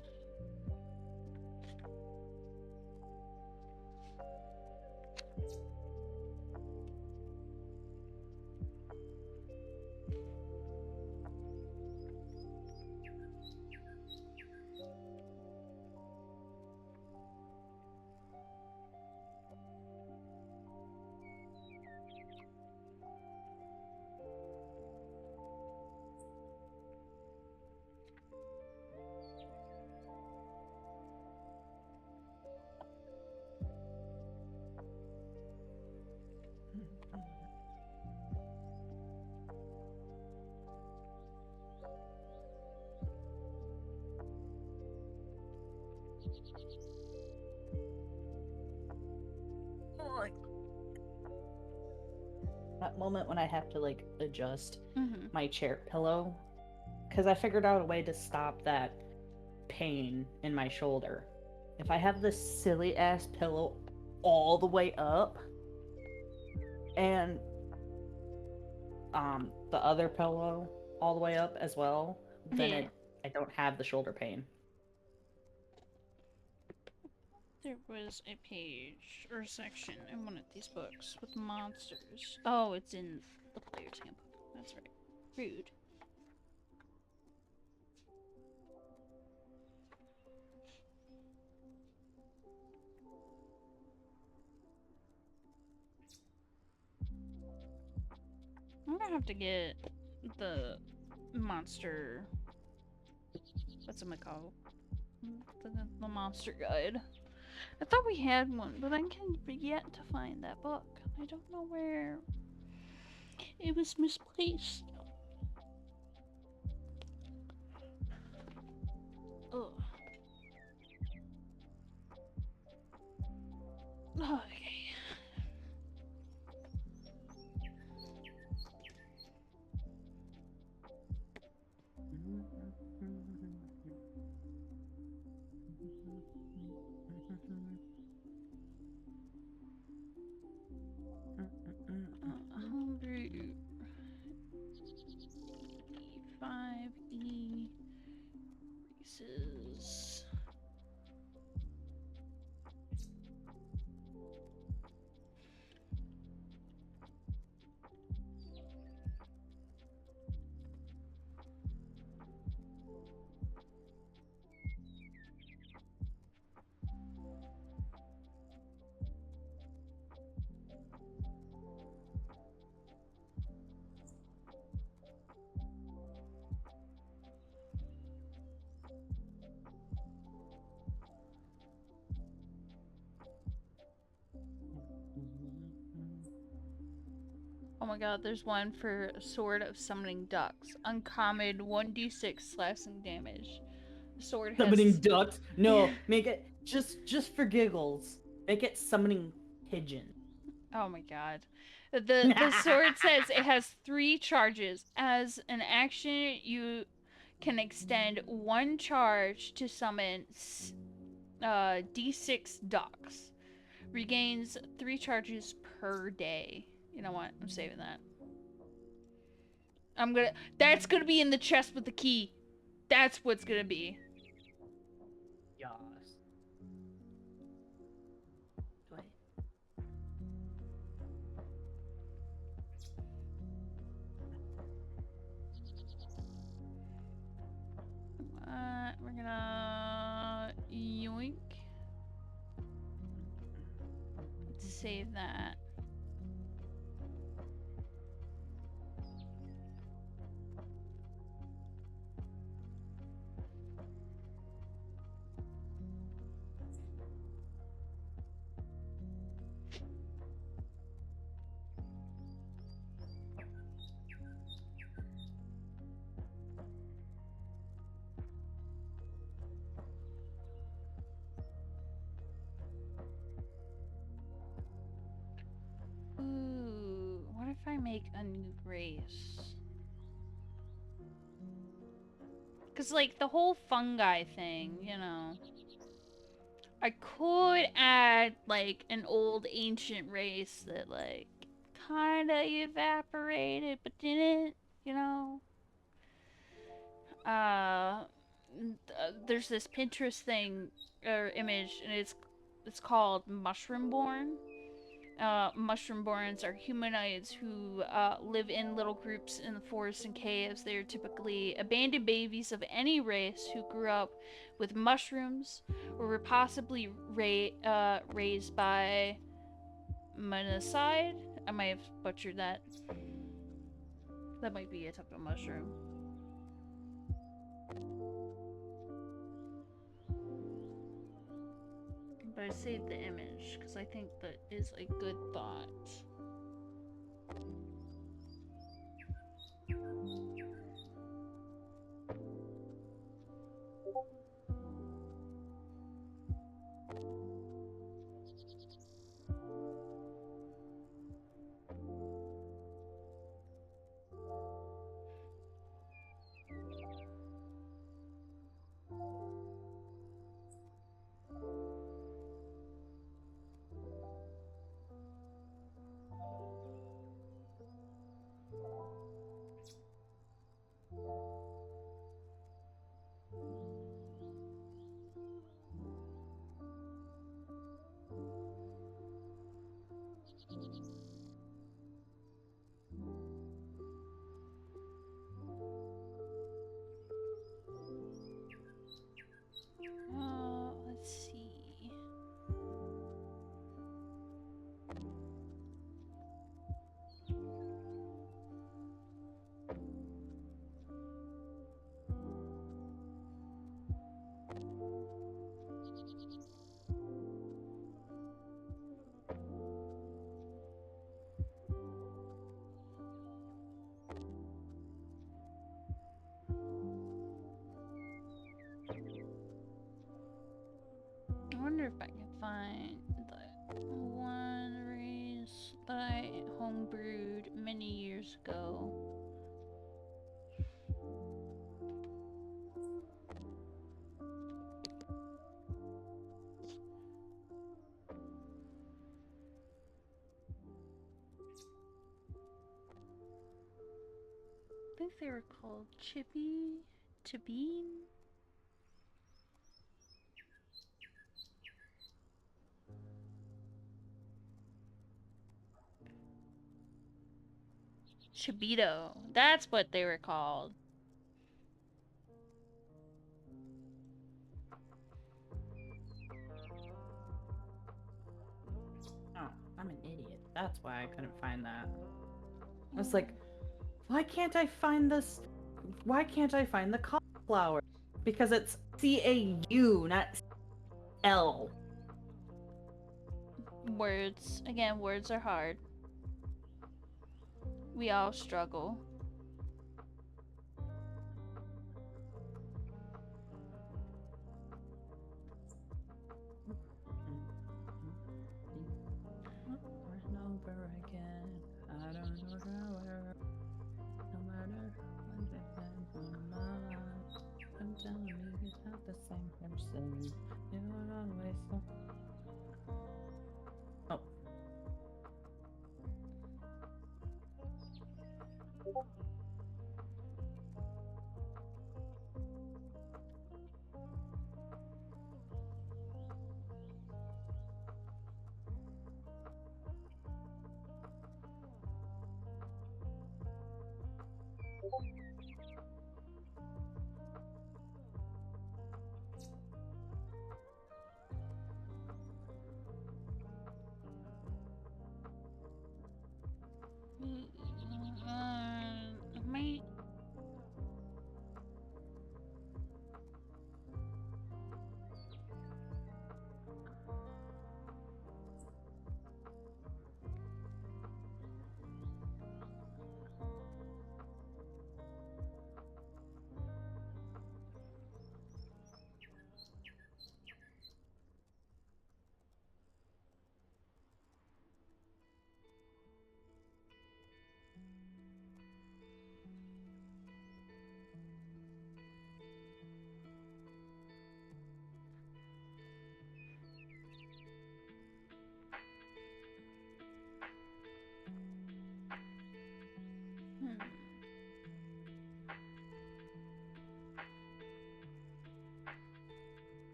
B: That moment when I have to like adjust
A: Mm-hmm.
B: my chair pillow, because I figured out a way to stop that pain in my shoulder. If I have this silly ass pillow all the way up and the other pillow all the way up as well, then
A: Yeah.
B: I don't have the shoulder pain.
A: There was a page or section in one of these books with monsters. Oh, it's in the player's handbook. That's right. Rude. gonna have to get the monster. What's it called? The monster guide. I thought we had one, but I can yet to find that book. I don't know where it was misplaced. Ugh. Okay. Hungry. 5E Reese's. Oh my god, there's one for Sword of Summoning Ducks. Uncommon 1d6 slashing damage. Sword has...
B: Summoning ducks? No, make it just for giggles. Make it summoning pigeon.
A: Oh my god. The sword says it has 3 charges. As an action, you can extend 1 charge to summon d6 ducks. Regains 3 charges per day. You know what? I'm saving that. That's gonna be in the chest with the key. That's what's gonna be.
B: Yes.
A: We're gonna yoink. Save that. Ooh, what if I make a new race? Cause like the whole fungi thing, you know. I could add like an old ancient race that like kinda evaporated but didn't, you know. There's this Pinterest thing or image and it's called Mushroom Born. Mushroomborns are humanoids who live in little groups in the forests and caves. They are typically abandoned babies of any race who grew up with mushrooms or were possibly raised by monicide. I might have butchered that. That might be a type of mushroom. But I saved the image because I think that is a good thought. find the one race that I homebrewed many years ago. I think they were called Chippy, Bean. Chibito. That's what they were called.
B: Oh, I'm an idiot. That's why I couldn't find that. I was like, why can't I find this? Why can't I find the cauliflower? Because it's CAU, not L.
A: Words. Again, words are hard. We all struggle.
B: Over and over again. I don't know how. No matter how much I spend on my life, I'm telling me you're not the same person. You're always so. Oh.
A: Might.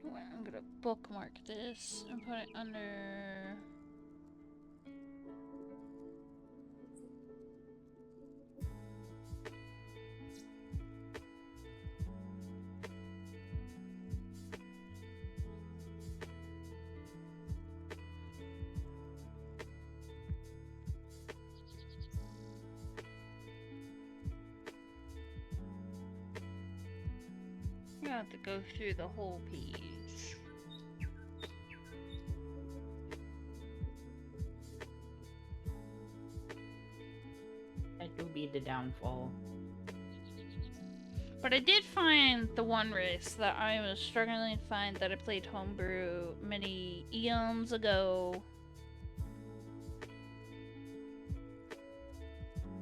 A: Well, I'm gonna bookmark this and put it under. You have to go through the whole page.
B: That will be the downfall.
A: But I did find the one race that I was struggling to find that I played homebrew many eons ago.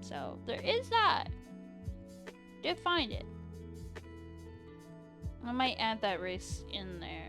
A: So there is that. Did find it. I might add that race in there.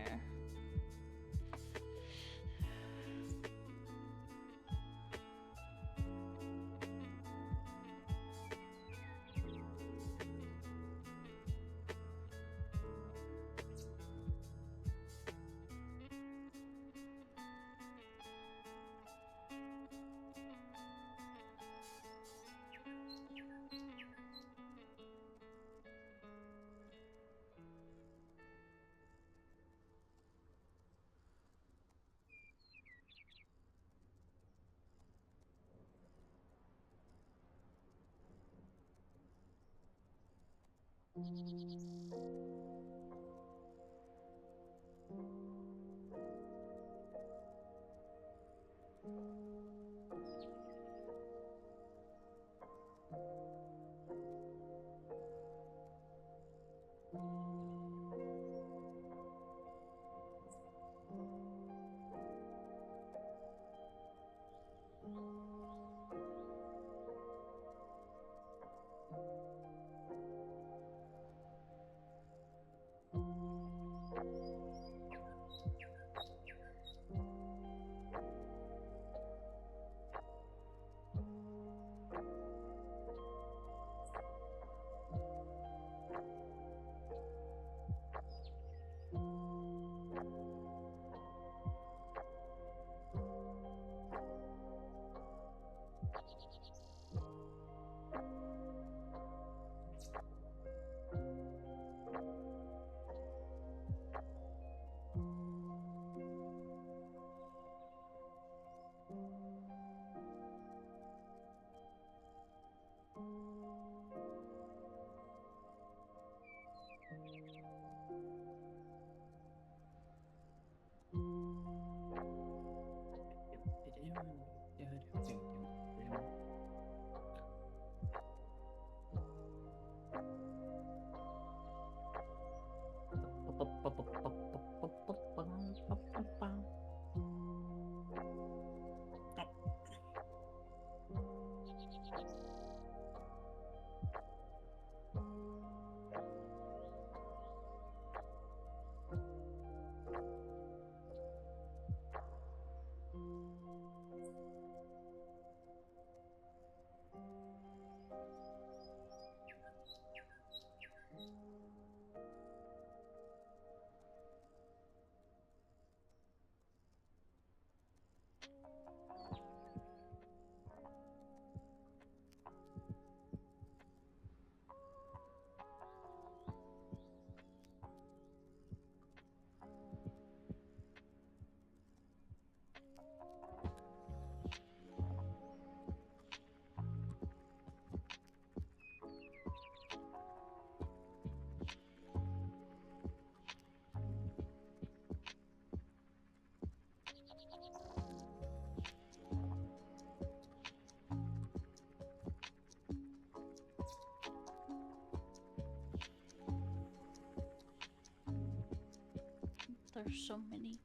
A: There's so many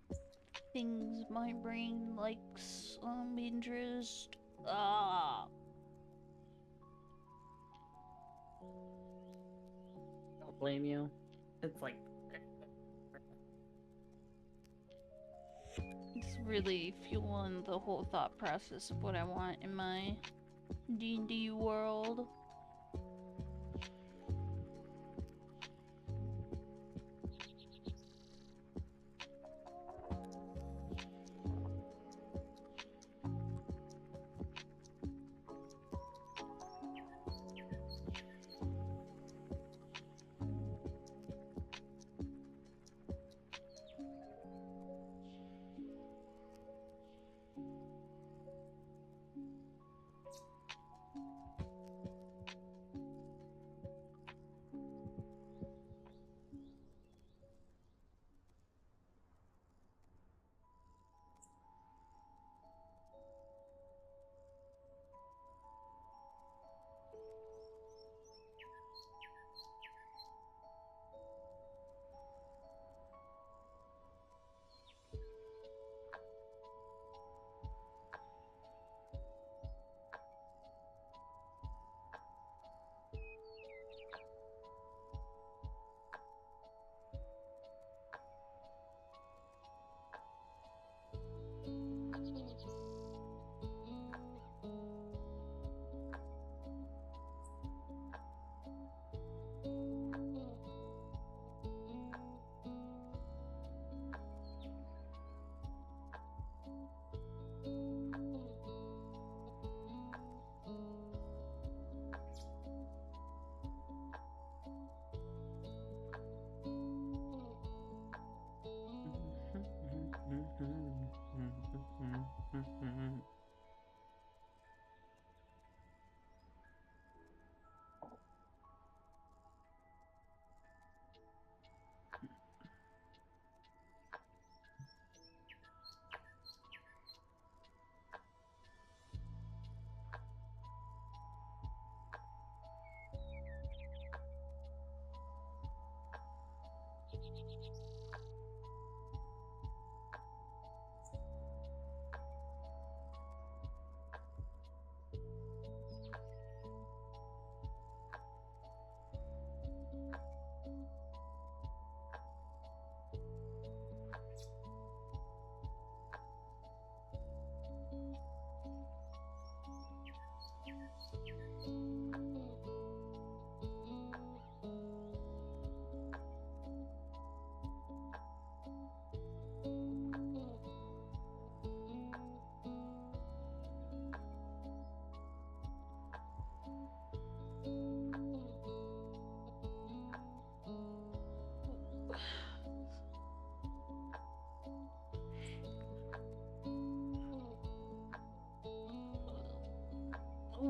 A: things my brain likes interest. Ah.
B: Don't blame you. It's like
A: It's really fueling the whole thought process of what I want in my D&D world.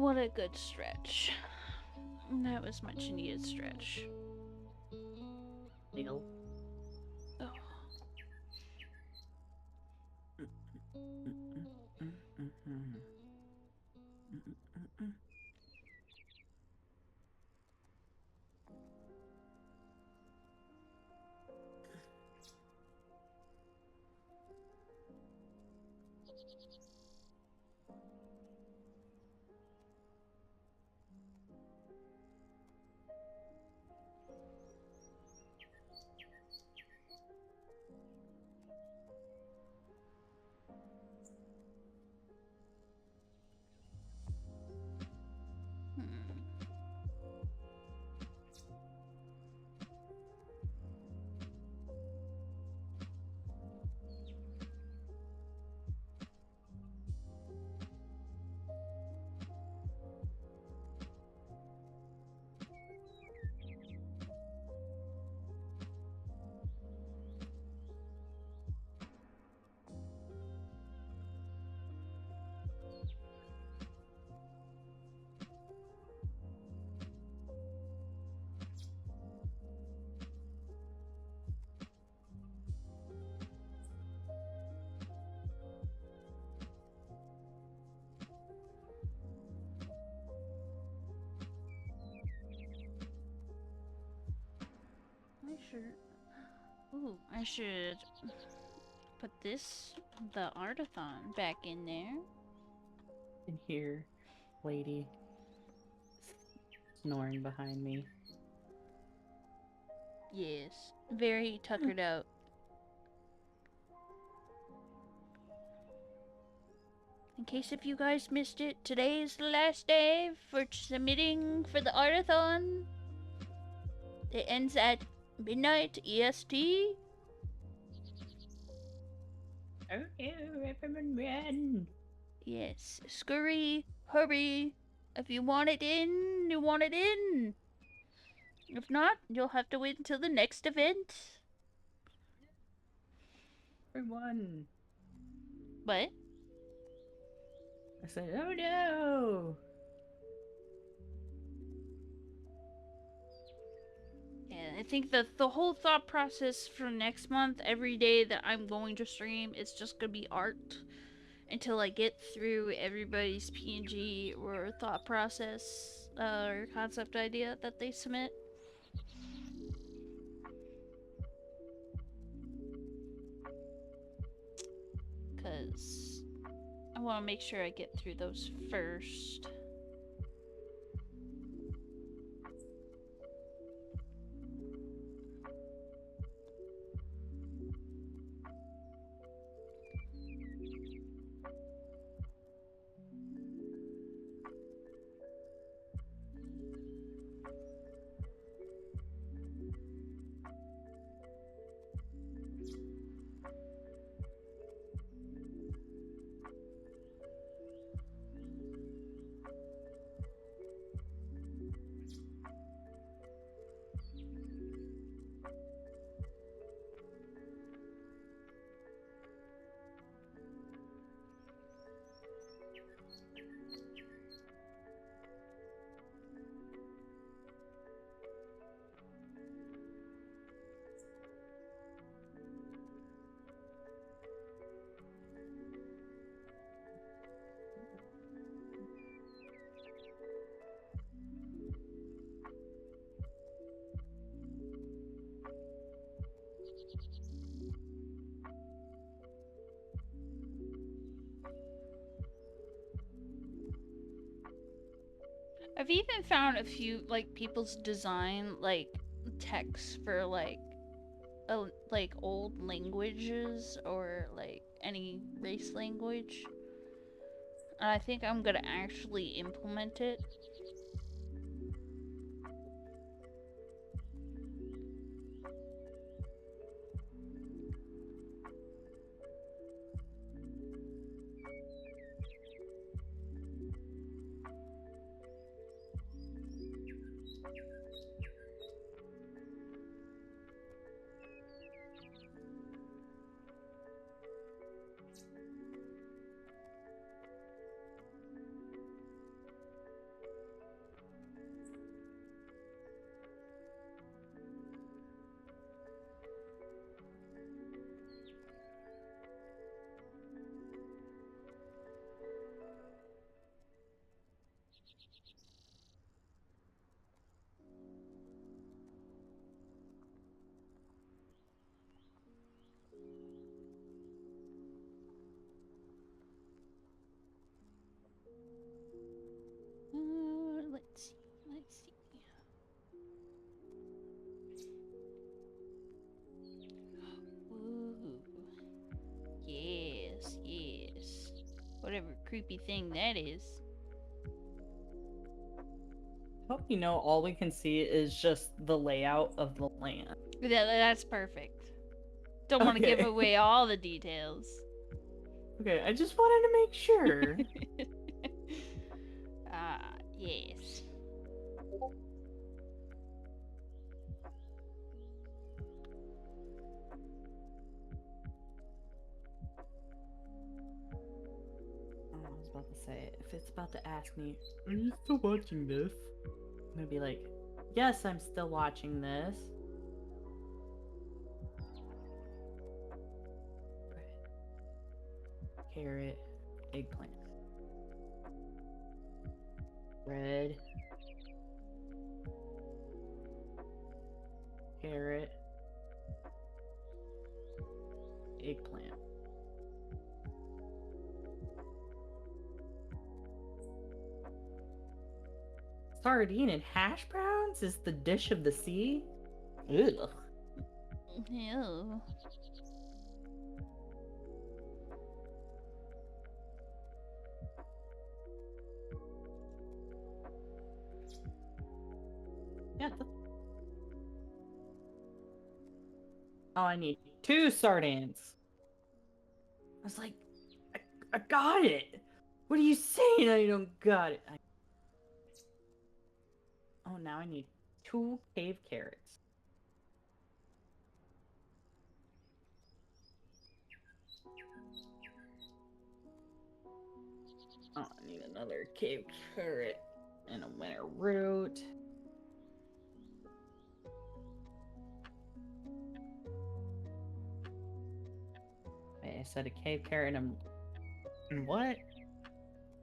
A: what a good stretch. That was much needed stretch.
B: Neil.
A: Oh. I should put the artathon back in there.
B: can hear lady snoring behind me.
A: Yes, very tuckered out. In case if you guys missed it, today is the last day for submitting for the artathon. It ends at midnight EST.
B: Oh no, everyone run!
A: Yes, scurry, hurry. If you want it in, you want it in. If not, you'll have to wait until the next event.
B: Everyone!
A: What?
B: I said, oh no!
A: Yeah, I think the whole thought process for next month, every day that I'm going to stream, is just gonna be art until I get through everybody's PNG or thought process or concept idea that they submit. Because I want to make sure I get through those first. I've even found a few like people's design like texts for like old languages or like any race language. And I think I'm gonna actually implement it. creepy thing that is.
B: Hope you know all we can see is just the layout of the land.
A: That's perfect. Don't want to give
B: Okay.
A: away all the details.
B: Okay, I just wanted to make sure.
A: Yes.
B: I was about to say, if it's about to ask me, are you still watching this? I'm gonna be like, yes, I'm still watching this. Carrot, eggplant. Red. Carrot. Eggplant. Sardine and hash browns is the dish of the sea? Ugh.
A: Ew.
B: Yeah. Oh, I need 2 sardines. I was like, I got it. What are you saying? I don't got it. Oh, now I need 2 cave carrots. Oh, I need another cave carrot and a winter root. Wait, I said a cave carrot and what?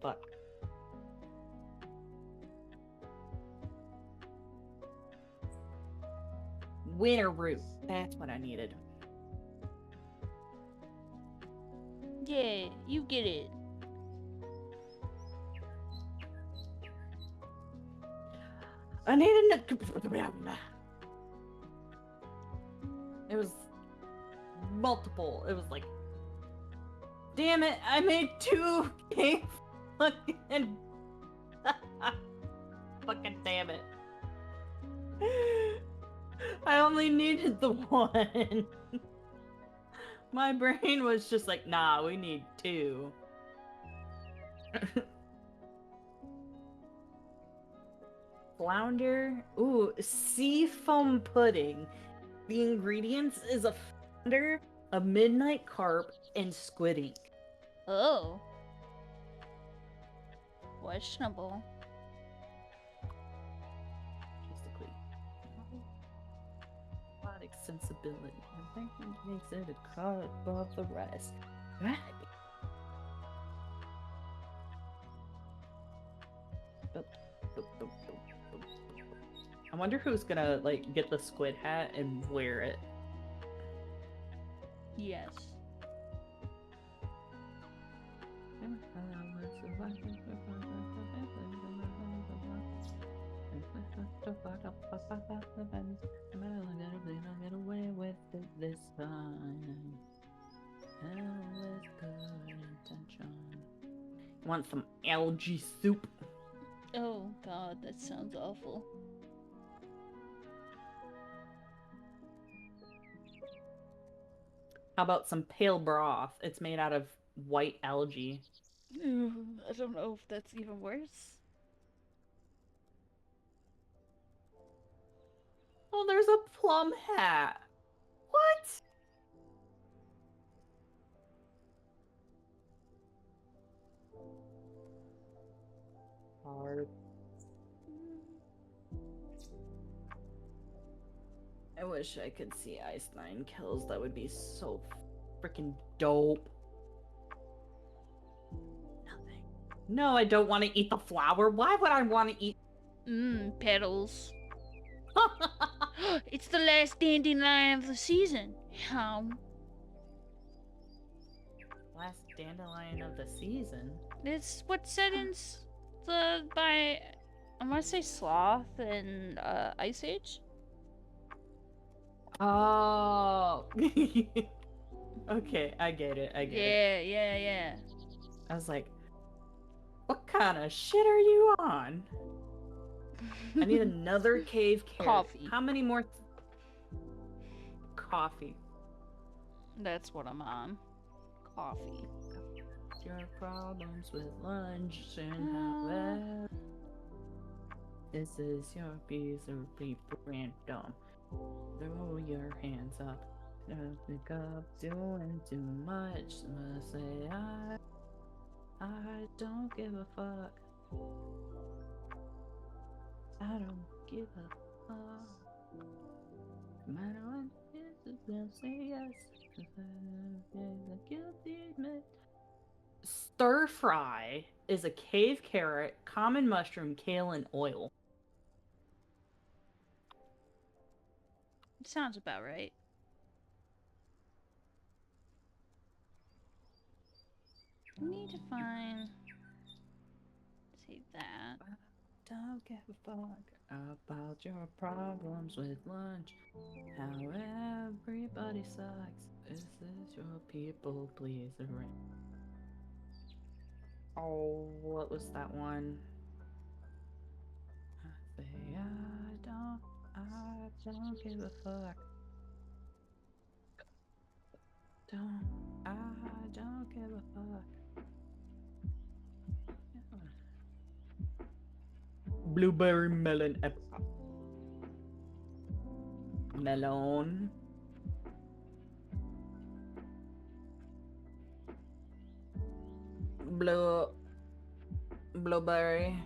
B: Fuck. Winter root. That's what I needed.
A: Yeah, you get it.
B: I needed It was multiple. It was like, damn it! I made 2 cave fucking. Fucking damn it! I only needed the 1. My brain was just like, nah, we need 2. Flounder. Ooh, sea foam pudding. The ingredients is a flounder, a midnight carp, and squid ink.
A: Oh. Questionable.
B: Basically. Erotic sensibility. I think it makes it a cut above the rest. Right. I wonder who's gonna like get the squid hat and wear it.
A: Yes.
B: Get away with it this time. With good intention. Want some algae soup?
A: Oh god, that sounds awful.
B: How about some pale broth? It's made out of white algae.
A: I don't know if that's even worse.
B: Oh, there's a plum hat. What? Hard. I wish I could see Ice 9 kills. That would be so freaking dope. Nothing. No, I don't want to eat the flower. Why would I want to eat?
A: Petals. It's the last dandelion of the season.
B: Last dandelion of the season.
A: It's what set in by, I want to say Sloth and Ice Age.
B: Oh. Okay, I get it. I get it.
A: Yeah.
B: I was like, What kind of shit are you on? I need another cave carrot.
A: Coffee.
B: How many more? Coffee.
A: That's what I'm on. Coffee.
B: Your problems with lunch and however. This is your piece of paper random. Throw your hands up. Don't think of doing too much. Must say I don't give a fuck. I don't give a fuck. No matter what it is, they'll say yes. Stir fry is a cave carrot, common mushroom, kale, and oil.
A: Sounds about right. Need to find. Save that.
B: Don't give a fuck about your problems with lunch. How everybody sucks. This is your people pleaser. Oh, what was that one? I say I don't give a fuck. I don't give a fuck. Blueberry melon apple. Melon. Blueberry.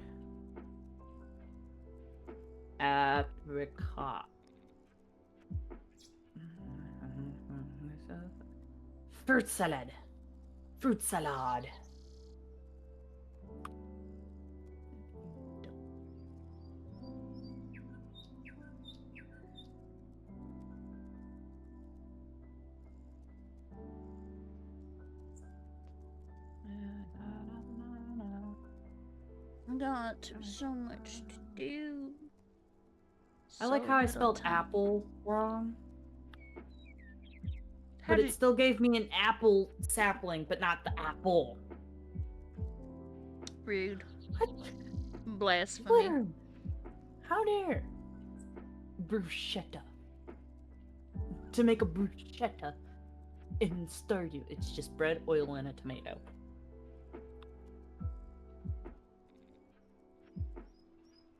B: Apricot. Fruit salad. Fruit salad.
A: I got so much to do.
B: I like how I
A: little
B: spelled
A: time.
B: apple wrong.
A: How
B: But
A: did...
B: it still gave me an apple sapling, but not the apple.
A: Rude.
B: What?
A: Blasphemy.
B: Where? How dare? Bruschetta. To make a bruschetta in Stardew, it's just bread, oil, and a tomato.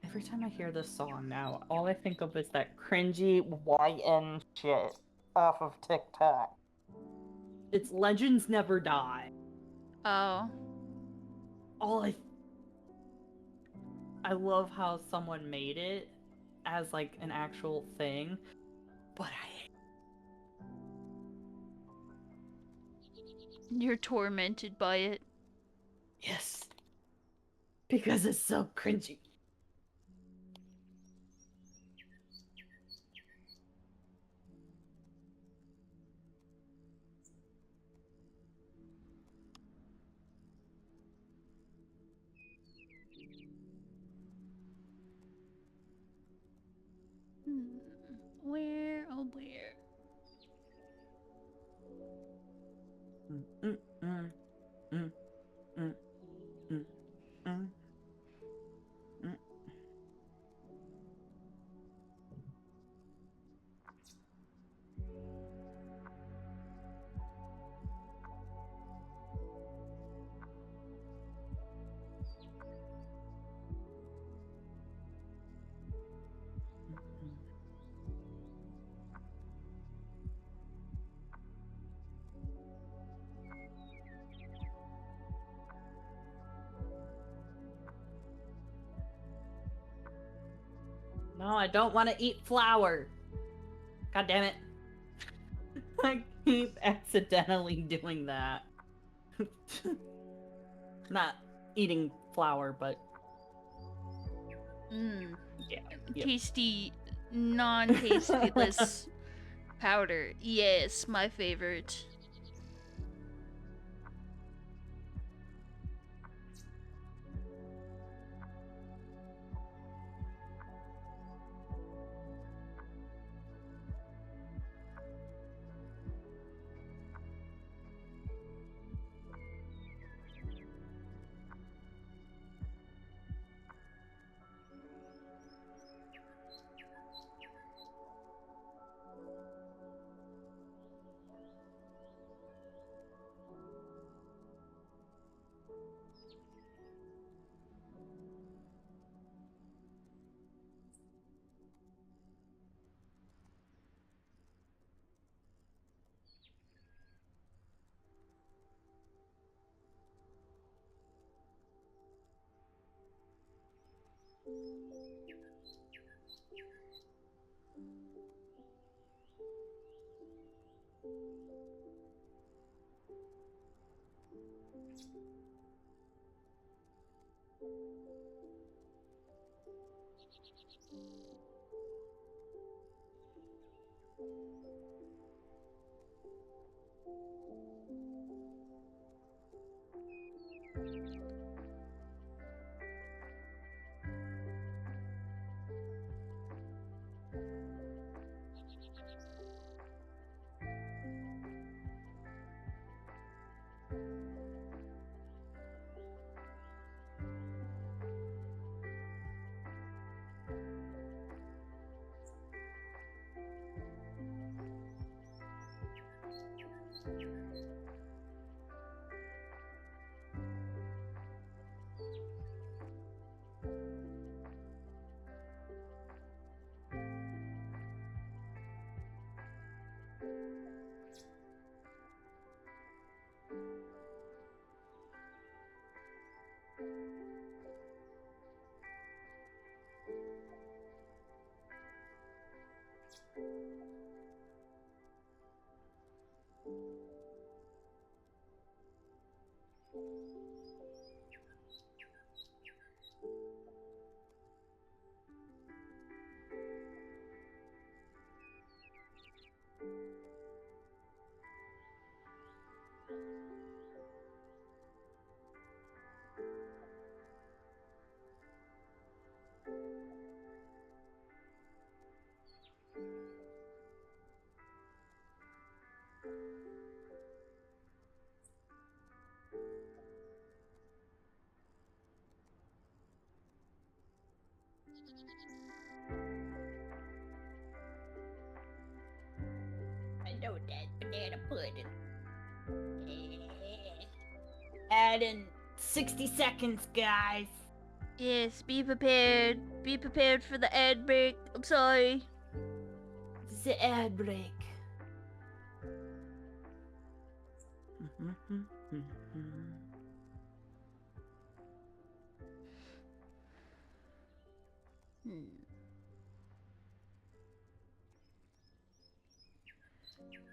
B: Every time I hear this song now, all I think of is that cringy YN shit off of TikTok. It's Legends Never Die.
A: Oh.
B: I love how someone made it as like an actual thing, but I hate
A: You're tormented by it.
B: yes. Because it's so cringy.
A: Where, oh where?
B: No, I don't want to eat flour. God damn it. I keep accidentally doing that. Not eating flour, but yeah. Yep.
A: Tasty, non-tasteless powder. Yes, my favorite.
B: I know that banana pudding. Add in 60 seconds, guys.
A: Yes, be prepared. Be prepared for the ad break. I'm sorry.
B: The ad break.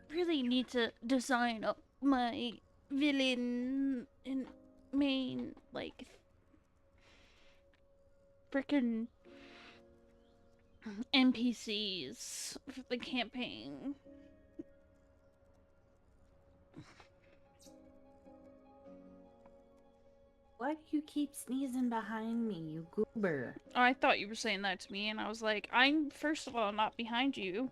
A: Really need to design up my villain and main, like, frickin' NPCs for the campaign.
B: Why do you keep sneezing behind me, you goober?
A: Oh, I thought you were saying that to me, and I was like, I'm, first of all, not behind you.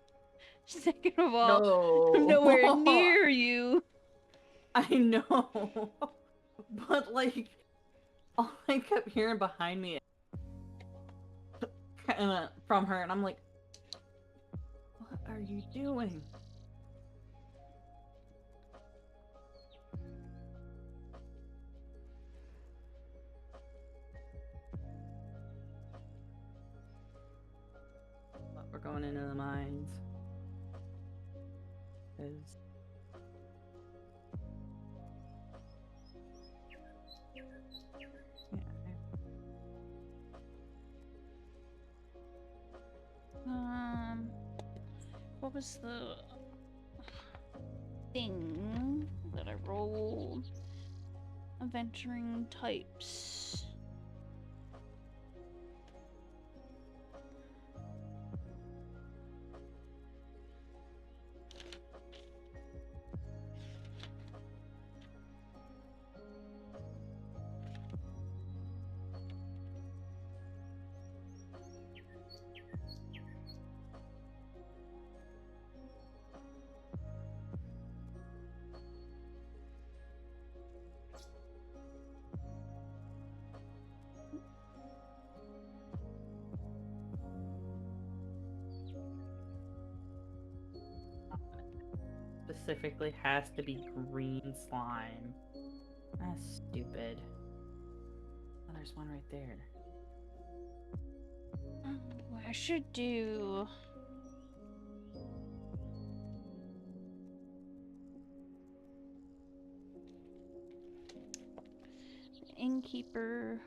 A: Second of all,
B: No.
A: I'm nowhere near you.
B: I know. But, like, all I kept hearing behind me kinda from her, and I'm like, what are you doing? We're going into the mines. 'Cause
A: What was the thing that I rolled? Adventuring types.
B: specifically has to be green slime. That's stupid. Oh, there's one right there.
A: Oh, I should do... Innkeeper.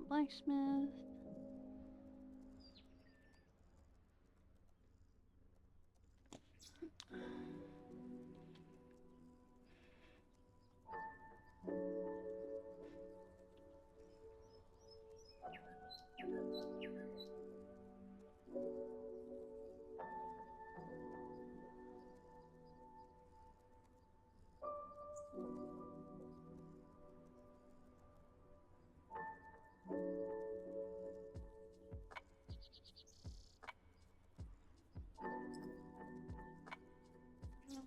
A: Blacksmith.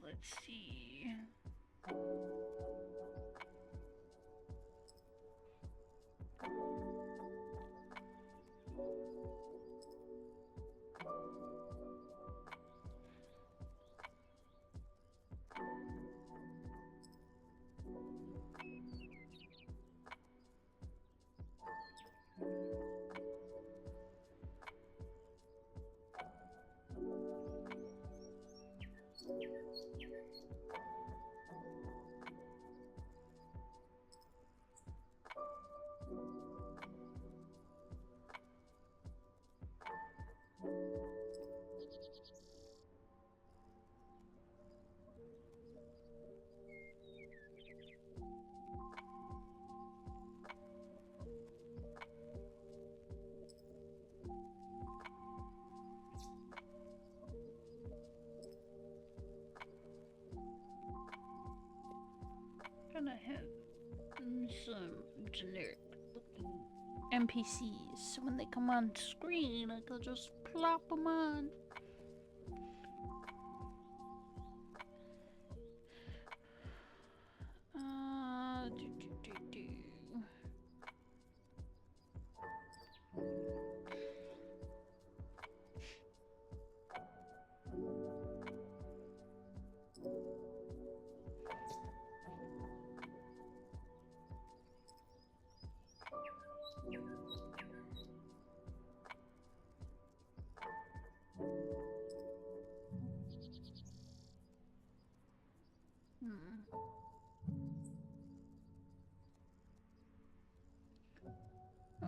A: Let's see. Gonna have some generic looking NPCs, so when they come on screen, I can just plop them on.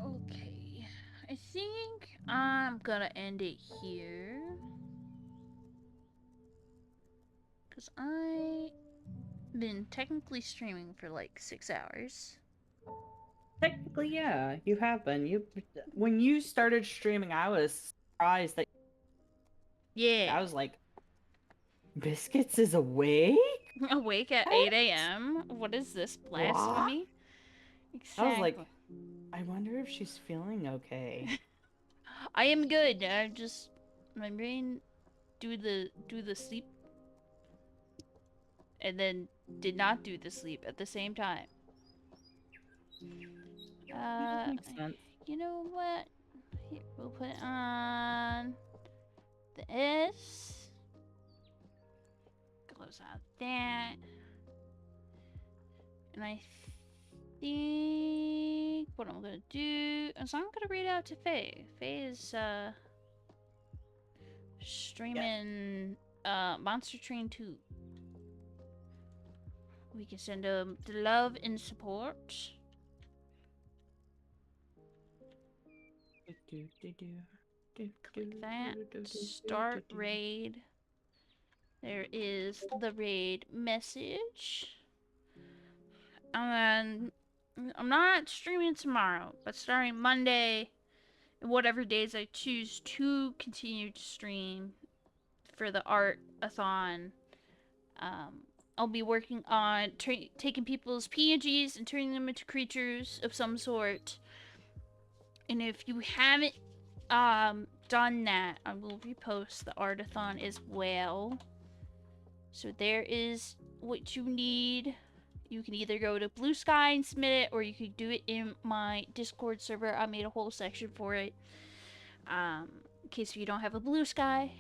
A: Okay. I think I'm gonna end it here. Because I've been technically streaming for like 6 hours.
B: Technically, yeah, you have been. When you started streaming, I was surprised that
A: Yeah.
B: I was like, Biscuits is awake?
A: Awake at
B: What?
A: 8 a.m.? What is this?
B: What?
A: Blasphemy?
B: I was like,
A: Exactly.
B: I wonder if she's feeling okay.
A: I am good. I just my brain do the sleep and then did not do the sleep at the same time.
B: Yeah,
A: Uh
B: makes sense.
A: you know what? Here, we'll put on this. Close out that. And I think what I'm gonna do is I'm gonna read out to Faye. Faye is streaming Monster Train 2. We can send them the love and support. Click that. Start raid. There is the raid message. And I'm not streaming tomorrow, but starting Monday, whatever days I choose to continue to stream for the art-a-thon, I'll be working on taking people's PNGs and turning them into creatures of some sort. And if you haven't done that, I will repost the art-a-thon as well. So there is what you need. You can either go to Blue Sky and submit it, or you could do it in my Discord server. I made a whole section for it. In case you don't have a Blue Sky.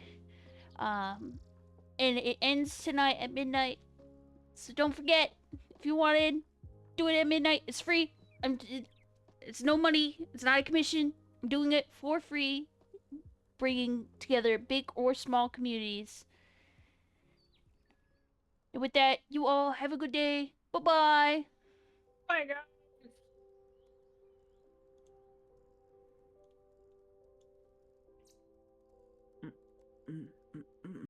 A: And it ends tonight at midnight. So don't forget, if you wanted, do it at midnight. It's free. It's no money. It's not a commission. I'm doing it for free. Bringing together big or small communities. And with that, you all have a good day. Bye-bye.
B: Oh my god.